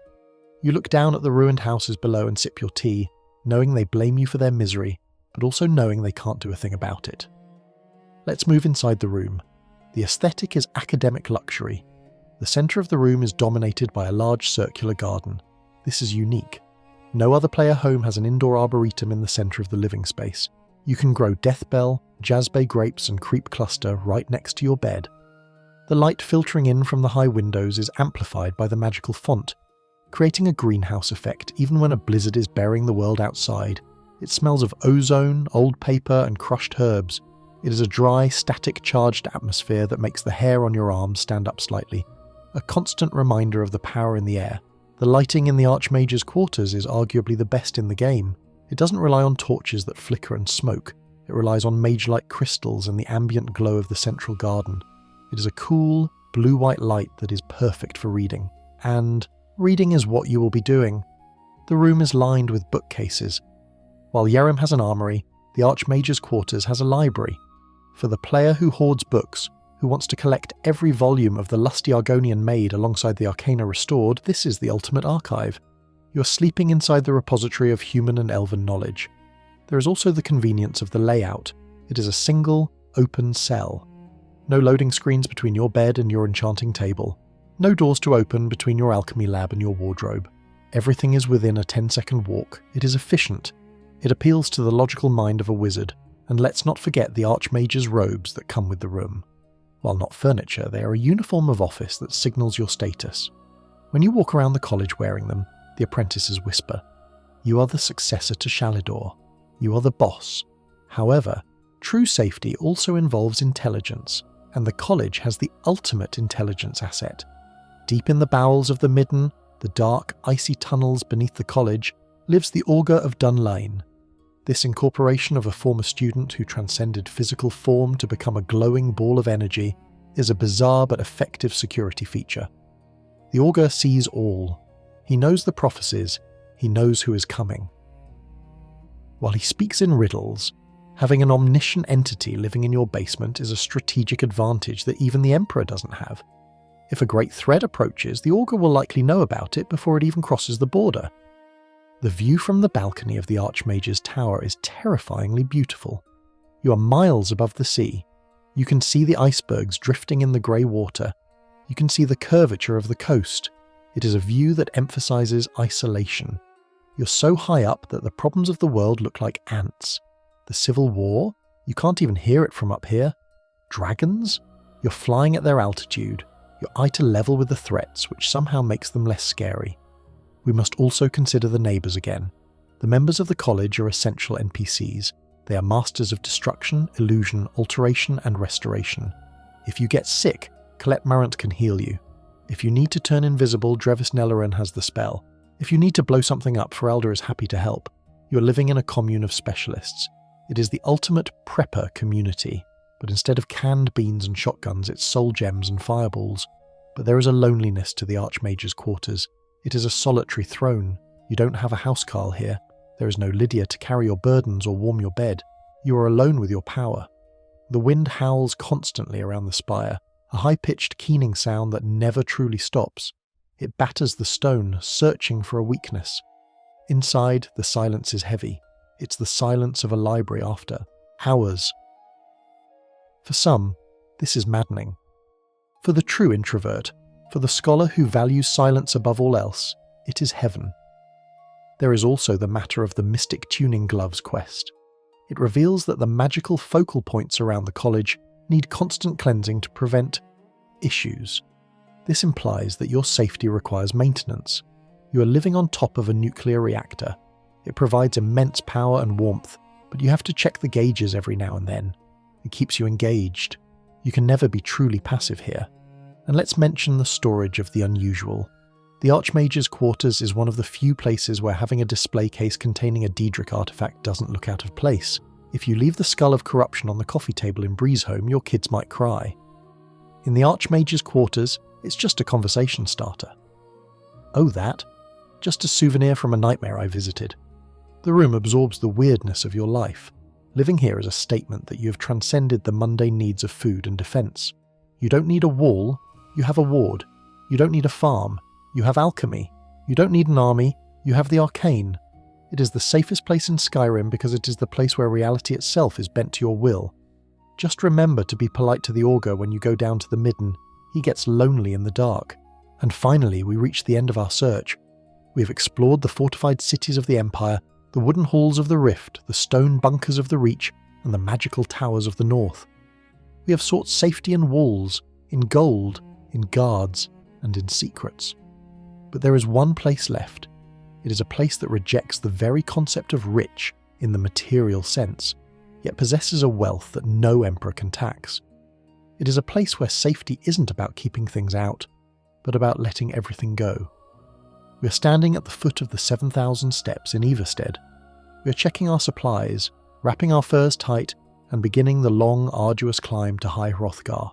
You look down at the ruined houses below and sip your tea, knowing they blame you for their misery, but also knowing they can't do a thing about it. Let's move inside the room. The aesthetic is academic luxury. The centre of the room is dominated by a large circular garden. This is unique. No other player home has an indoor arboretum in the centre of the living space. You can grow deathbell, jazzbay grapes and creep cluster right next to your bed. The light filtering in from the high windows is amplified by the magical font, creating a greenhouse effect even when a blizzard is burying the world outside. It smells of ozone, old paper and crushed herbs. It is a dry, static charged atmosphere that makes the hair on your arms stand up slightly. A constant reminder of the power in the air. The lighting in the Arch-Mage's quarters is arguably the best in the game. It doesn't rely on torches that flicker and smoke. It relies on mage-like crystals and the ambient glow of the central garden. It is a cool, blue-white light that is perfect for reading. And reading is what you will be doing. The room is lined with bookcases. While Hjerim has an armoury, the Arch-Mage's quarters has a library. For the player who hoards books, who wants to collect every volume of the lusty Argonian Maid alongside the Arcana Restored, this is the ultimate archive. You're sleeping inside the repository of human and elven knowledge. There is also the convenience of the layout. It is a single, open cell. No loading screens between your bed and your enchanting table. No doors to open between your alchemy lab and your wardrobe. Everything is within a 10-second walk. It is efficient. It appeals to the logical mind of a wizard. And let's not forget the Arch-Mage's robes that come with the room. While not furniture, they are a uniform of office that signals your status. When you walk around the college wearing them, the apprentices whisper, "You are the successor to Shalidor. You are the boss." However, true safety also involves intelligence, and the college has the ultimate intelligence asset. Deep in the bowels of the midden, the dark, icy tunnels beneath the college, lives the Augur of Dunlane. This incorporation of a former student who transcended physical form to become a glowing ball of energy is a bizarre but effective security feature. The Augur sees all. He knows the prophecies, he knows who is coming. While he speaks in riddles, having an omniscient entity living in your basement is a strategic advantage that even the Emperor doesn't have. If a great threat approaches, the Augur will likely know about it before it even crosses the border. The view from the balcony of the Arch-Mage's tower is terrifyingly beautiful. You are miles above the sea. You can see the icebergs drifting in the grey water. You can see the curvature of the coast. It is a view that emphasises isolation. You're so high up that the problems of the world look like ants. The civil war? You can't even hear it from up here. Dragons? You're flying at their altitude. You're eye to level with the threats, which somehow makes them less scary. We must also consider the neighbours again. The members of the college are essential NPCs. They are masters of destruction, illusion, alteration and restoration. If you get sick, Colette Marant can heal you. If you need to turn invisible, Drevis Nelleran has the spell. If you need to blow something up, Ferelda is happy to help. You're living in a commune of specialists. It is the ultimate prepper community, but instead of canned beans and shotguns, it's soul gems and fireballs. But there is a loneliness to the Arch-Mage's quarters. It is a solitary throne. You don't have a housecarl here. There is no Lydia to carry your burdens or warm your bed. You are alone with your power. The wind howls constantly around the spire, a high-pitched keening sound that never truly stops. It batters the stone, searching for a weakness. Inside, the silence is heavy. It's the silence of a library after hours. For some, this is maddening. For the true introvert, for the scholar who values silence above all else, it is heaven. There is also the matter of the Mystic Tuning Gloves quest. It reveals that the magical focal points around the college need constant cleansing to prevent issues. This implies that your safety requires maintenance. You are living on top of a nuclear reactor. It provides immense power and warmth, but you have to check the gauges every now and then. It keeps you engaged. You can never be truly passive here. And let's mention the storage of the unusual. The Arch-Mage's quarters is one of the few places where having a display case containing a Daedric artifact doesn't look out of place. If you leave the Skull of Corruption on the coffee table in Breezeholm, your kids might cry. In the Arch-Mage's quarters, it's just a conversation starter. Oh, that? Just a souvenir from a nightmare I visited. The room absorbs the weirdness of your life. Living here is a statement that you have transcended the mundane needs of food and defence. You don't need a wall, you have a ward. You don't need a farm, you have alchemy. You don't need an army, you have the arcane. It is the safest place in Skyrim because it is the place where reality itself is bent to your will. Just remember to be polite to the Augur when you go down to the midden. He gets lonely in the dark. And finally, we reach the end of our search. We have explored the fortified cities of the Empire, the wooden halls of the Rift, the stone bunkers of the Reach, and the magical towers of the North. We have sought safety in walls, in gold, in guards, and in secrets. But there is one place left. It is a place that rejects the very concept of rich in the material sense, yet possesses a wealth that no emperor can tax. It is a place where safety isn't about keeping things out, but about letting everything go. We are standing at the foot of the 7,000 steps in Everstead. We are checking our supplies, wrapping our furs tight, and beginning the long, arduous climb to High Hrothgar.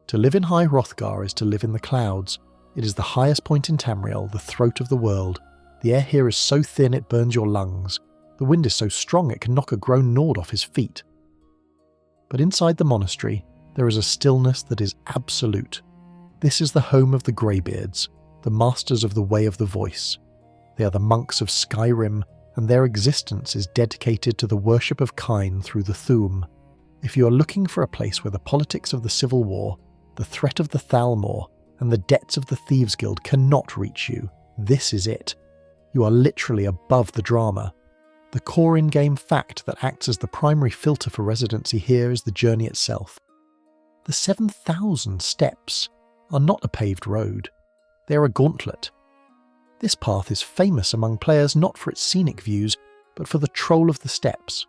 To live in High Hrothgar is to live in the clouds. It is the highest point in Tamriel, the throat of the world. The air here is so thin it burns your lungs. The wind is so strong it can knock a grown Nord off his feet. But inside the monastery, there is a stillness that is absolute. This is the home of the Greybeards, the masters of the Way of the Voice. They are the monks of Skyrim, and their existence is dedicated to the worship of Kine through the Thu'um. If you are looking for a place where the politics of the Civil War, the threat of the Thalmor, and the debts of the Thieves Guild cannot reach you, this is it. You are literally above the drama. The core in-game fact that acts as the primary filter for residency here is the journey itself. The 7,000 steps are not a paved road. They are a gauntlet. This path is famous among players not for its scenic views, but for the troll of the steps.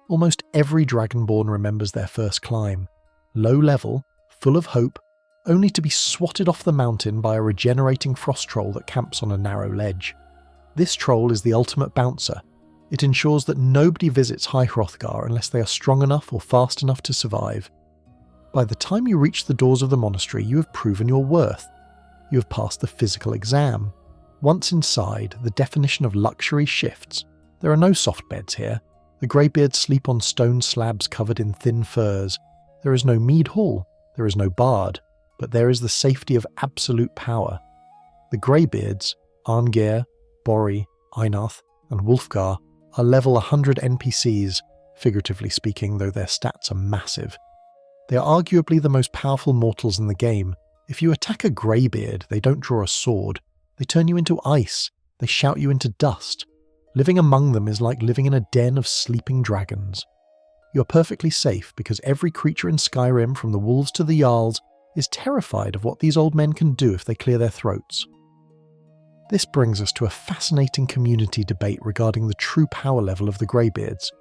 Almost every Dragonborn remembers their first climb. Low level, full of hope, only to be swatted off the mountain by a regenerating frost troll that camps on a narrow ledge. This troll is the ultimate bouncer. It ensures that nobody visits High Hrothgar unless they are strong enough or fast enough to survive. By the time you reach the doors of the monastery, you have proven your worth. You have passed the physical exam. Once inside, the definition of luxury shifts. There are no soft beds here. The greybeards sleep on stone slabs covered in thin furs. There is no mead hall. There is no bard. But there is the safety of absolute power. The greybeards, Arngeir, Borri, Einarth, and Wulfgar, are level 100 NPCs, figuratively speaking, though their stats are massive. They are arguably the most powerful mortals in the game. If you attack a greybeard, they don't draw a sword. They turn you into ice. They shout you into dust. Living among them is like living in a den of sleeping dragons. You are perfectly safe because every creature in Skyrim, from the wolves to the Jarls, is terrified of what these old men can do if they clear their throats. This brings us to a fascinating community debate regarding the true power level of the greybeards.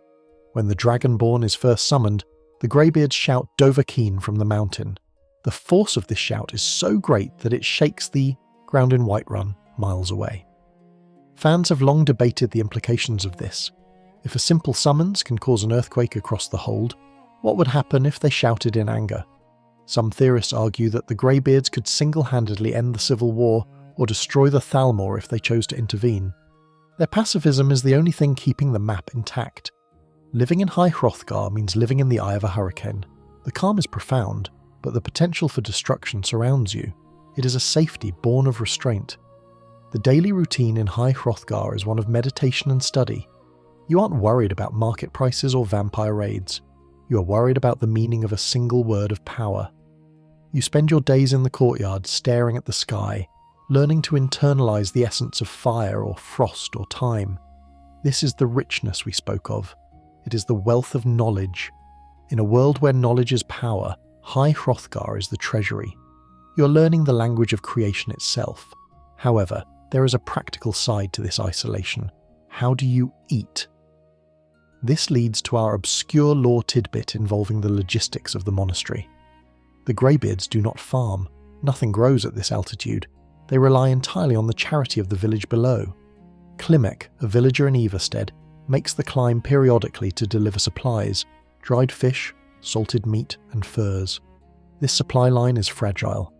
When the Dragonborn is first summoned, the greybeards shout Dovahkiin from the mountain. The force of this shout is so great that it shakes the ground in Whiterun miles away. Fans have long debated the implications of this. If a simple summons can cause an earthquake across the hold, what would happen if they shouted in anger? Some theorists argue that the greybeards could single-handedly end the civil war or destroy the Thalmor if they chose to intervene. Their pacifism is the only thing keeping the map intact. Living in High Hrothgar means living in the eye of a hurricane. The calm is profound, but the potential for destruction surrounds you. It is a safety born of restraint. The daily routine in High Hrothgar is one of meditation and study. You aren't worried about market prices or vampire raids. You are worried about the meaning of a single word of power. You spend your days in the courtyard staring at the sky, learning to internalize the essence of fire or frost or time. This is the richness we spoke of. It is the wealth of knowledge. In a world where knowledge is power, High Hrothgar is the treasury. You're learning the language of creation itself. However, there is a practical side to this isolation. How do you eat? This leads to our obscure lore tidbit involving the logistics of the monastery. The greybeards do not farm. Nothing grows at this altitude. They rely entirely on the charity of the village below. Klimek, a villager in Everstead, makes the climb periodically to deliver supplies, dried fish, salted meat, and furs. This supply line is fragile.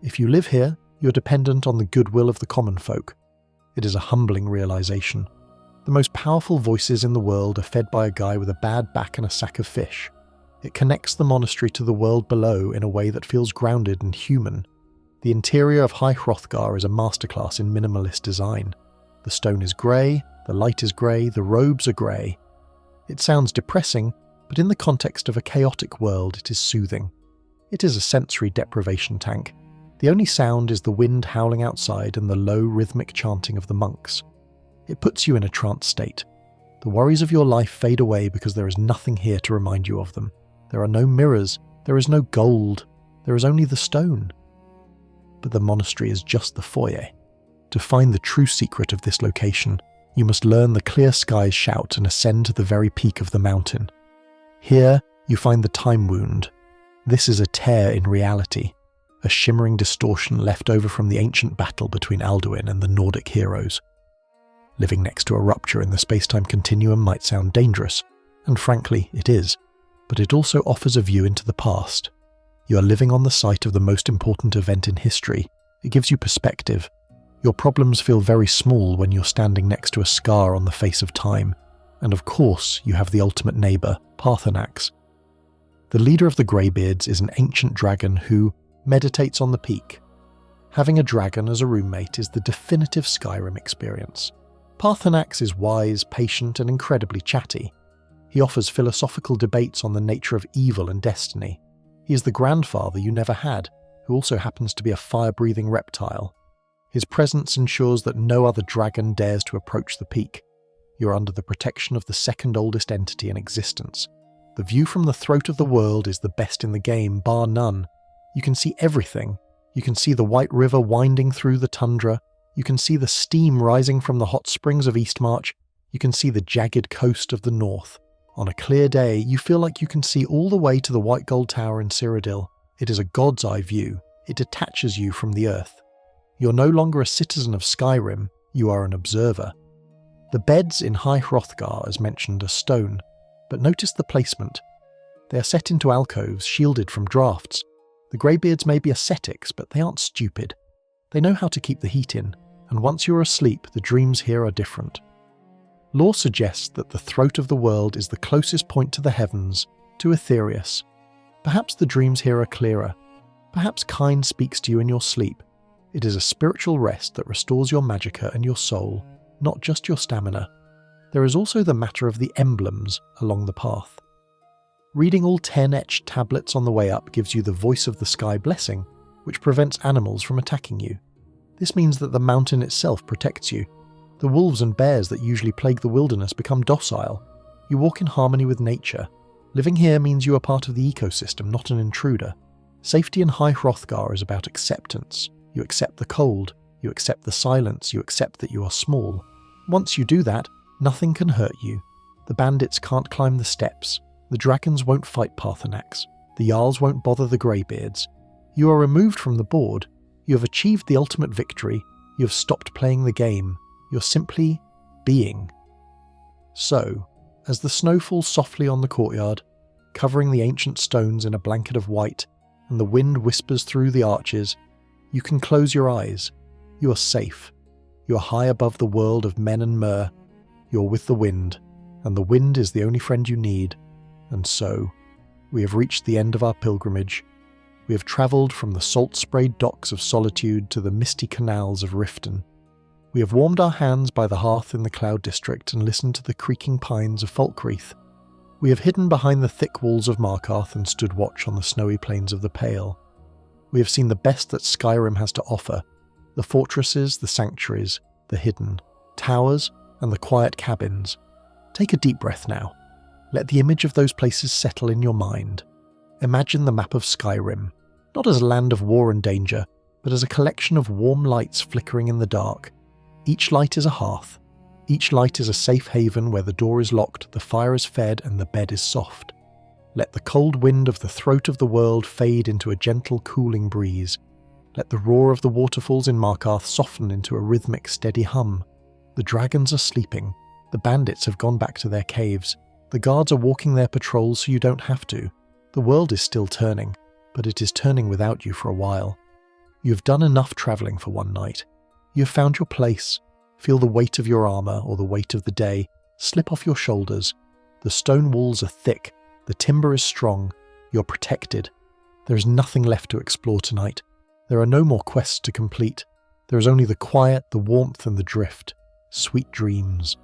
If you live here, you're dependent on the goodwill of the common folk. It is a humbling realization. The most powerful voices in the world are fed by a guy with a bad back and a sack of fish. It connects the monastery to the world below in a way that feels grounded and human. The interior of High Hrothgar is a masterclass in minimalist design. The stone is grey, the light is grey, the robes are grey. It sounds depressing, but in the context of a chaotic world, it is soothing. It is a sensory deprivation tank. The only sound is the wind howling outside and the low rhythmic chanting of the monks. It puts you in a trance state. The worries of your life fade away because there is nothing here to remind you of them. There are no mirrors, there is no gold, there is only the stone. But the monastery is just the foyer. To find the true secret of this location, you must learn the clear sky's shout and ascend to the very peak of the mountain. Here, you find the time wound. This is a tear in reality, a shimmering distortion left over from the ancient battle between Alduin and the Nordic heroes. Living next to a rupture in the space-time continuum might sound dangerous, and frankly, it is, but it also offers a view into the past. You are living on the site of the most important event in history. It gives you perspective. Your problems feel very small when you're standing next to a scar on the face of time, and of course you have the ultimate neighbour, Paarthurnax. The leader of the Greybeards is an ancient dragon who meditates on the peak. Having a dragon as a roommate is the definitive Skyrim experience. Paarthurnax is wise, patient, and incredibly chatty. He offers philosophical debates on the nature of evil and destiny. He is the grandfather you never had, who also happens to be a fire-breathing reptile. His presence ensures that no other dragon dares to approach the peak. You're under the protection of the second oldest entity in existence. The view from the throat of the world is the best in the game, bar none. You can see everything. You can see the White River winding through the tundra. You can see the steam rising from the hot springs of Eastmarch. You can see the jagged coast of the north. On a clear day, you feel like you can see all the way to the White Gold Tower in Cyrodiil. It is a god's eye view. It detaches you from the earth. You're no longer a citizen of Skyrim, you are an observer. The beds in High Hrothgar, as mentioned, are stone, but notice the placement. They are set into alcoves shielded from drafts. The greybeards may be ascetics, but they aren't stupid. They know how to keep the heat in, and once you're asleep, the dreams here are different. Lore suggests that the throat of the world is the closest point to the heavens, to Aetherius. Perhaps the dreams here are clearer. Perhaps Kyne speaks to you in your sleep. It is a spiritual rest that restores your magicka and your soul, not just your stamina. There is also the matter of the emblems along the path. Reading all 10 etched tablets on the way up gives you the Voice of the Sky blessing, which prevents animals from attacking you. This means that the mountain itself protects you. The wolves and bears that usually plague the wilderness become docile. You walk in harmony with nature. Living here means you are part of the ecosystem, not an intruder. Safety in High Hrothgar is about acceptance. You accept the cold, you accept the silence, you accept that you are small. Once you do that, nothing can hurt you. The bandits can't climb the steps. The dragons won't fight Parthenax. The Jarls won't bother the greybeards. You are removed from the board. You have achieved the ultimate victory. You have stopped playing the game. You're simply being. So, as the snow falls softly on the courtyard, covering the ancient stones in a blanket of white, and the wind whispers through the arches, you can close your eyes. You are safe. You are high above the world of men and myrrh. You're with the wind, and the wind is the only friend you need. And so, we have reached the end of our pilgrimage. We have travelled from the salt-sprayed docks of Solitude to the misty canals of Riften. We have warmed our hands by the hearth in the Cloud District and listened to the creaking pines of Falkreath. We have hidden behind the thick walls of Markarth and stood watch on the snowy plains of the Pale. We have seen the best that Skyrim has to offer, the fortresses, the sanctuaries, the hidden, towers, and the quiet cabins. Take a deep breath now. Let the image of those places settle in your mind. Imagine the map of Skyrim, not as a land of war and danger, but as a collection of warm lights flickering in the dark. Each light is a hearth. Each light is a safe haven where the door is locked, the fire is fed, and the bed is soft. Let the cold wind of the throat of the world fade into a gentle, cooling breeze. Let the roar of the waterfalls in Markarth soften into a rhythmic, steady hum. The dragons are sleeping. The bandits have gone back to their caves. The guards are walking their patrols so you don't have to. The world is still turning, but it is turning without you for a while. You have done enough travelling for one night. You have found your place. Feel the weight of your armour or the weight of the day slip off your shoulders. The stone walls are thick. The timber is strong. You're protected. There is nothing left to explore tonight. There are no more quests to complete. There is only the quiet, the warmth, and the drift. Sweet dreams.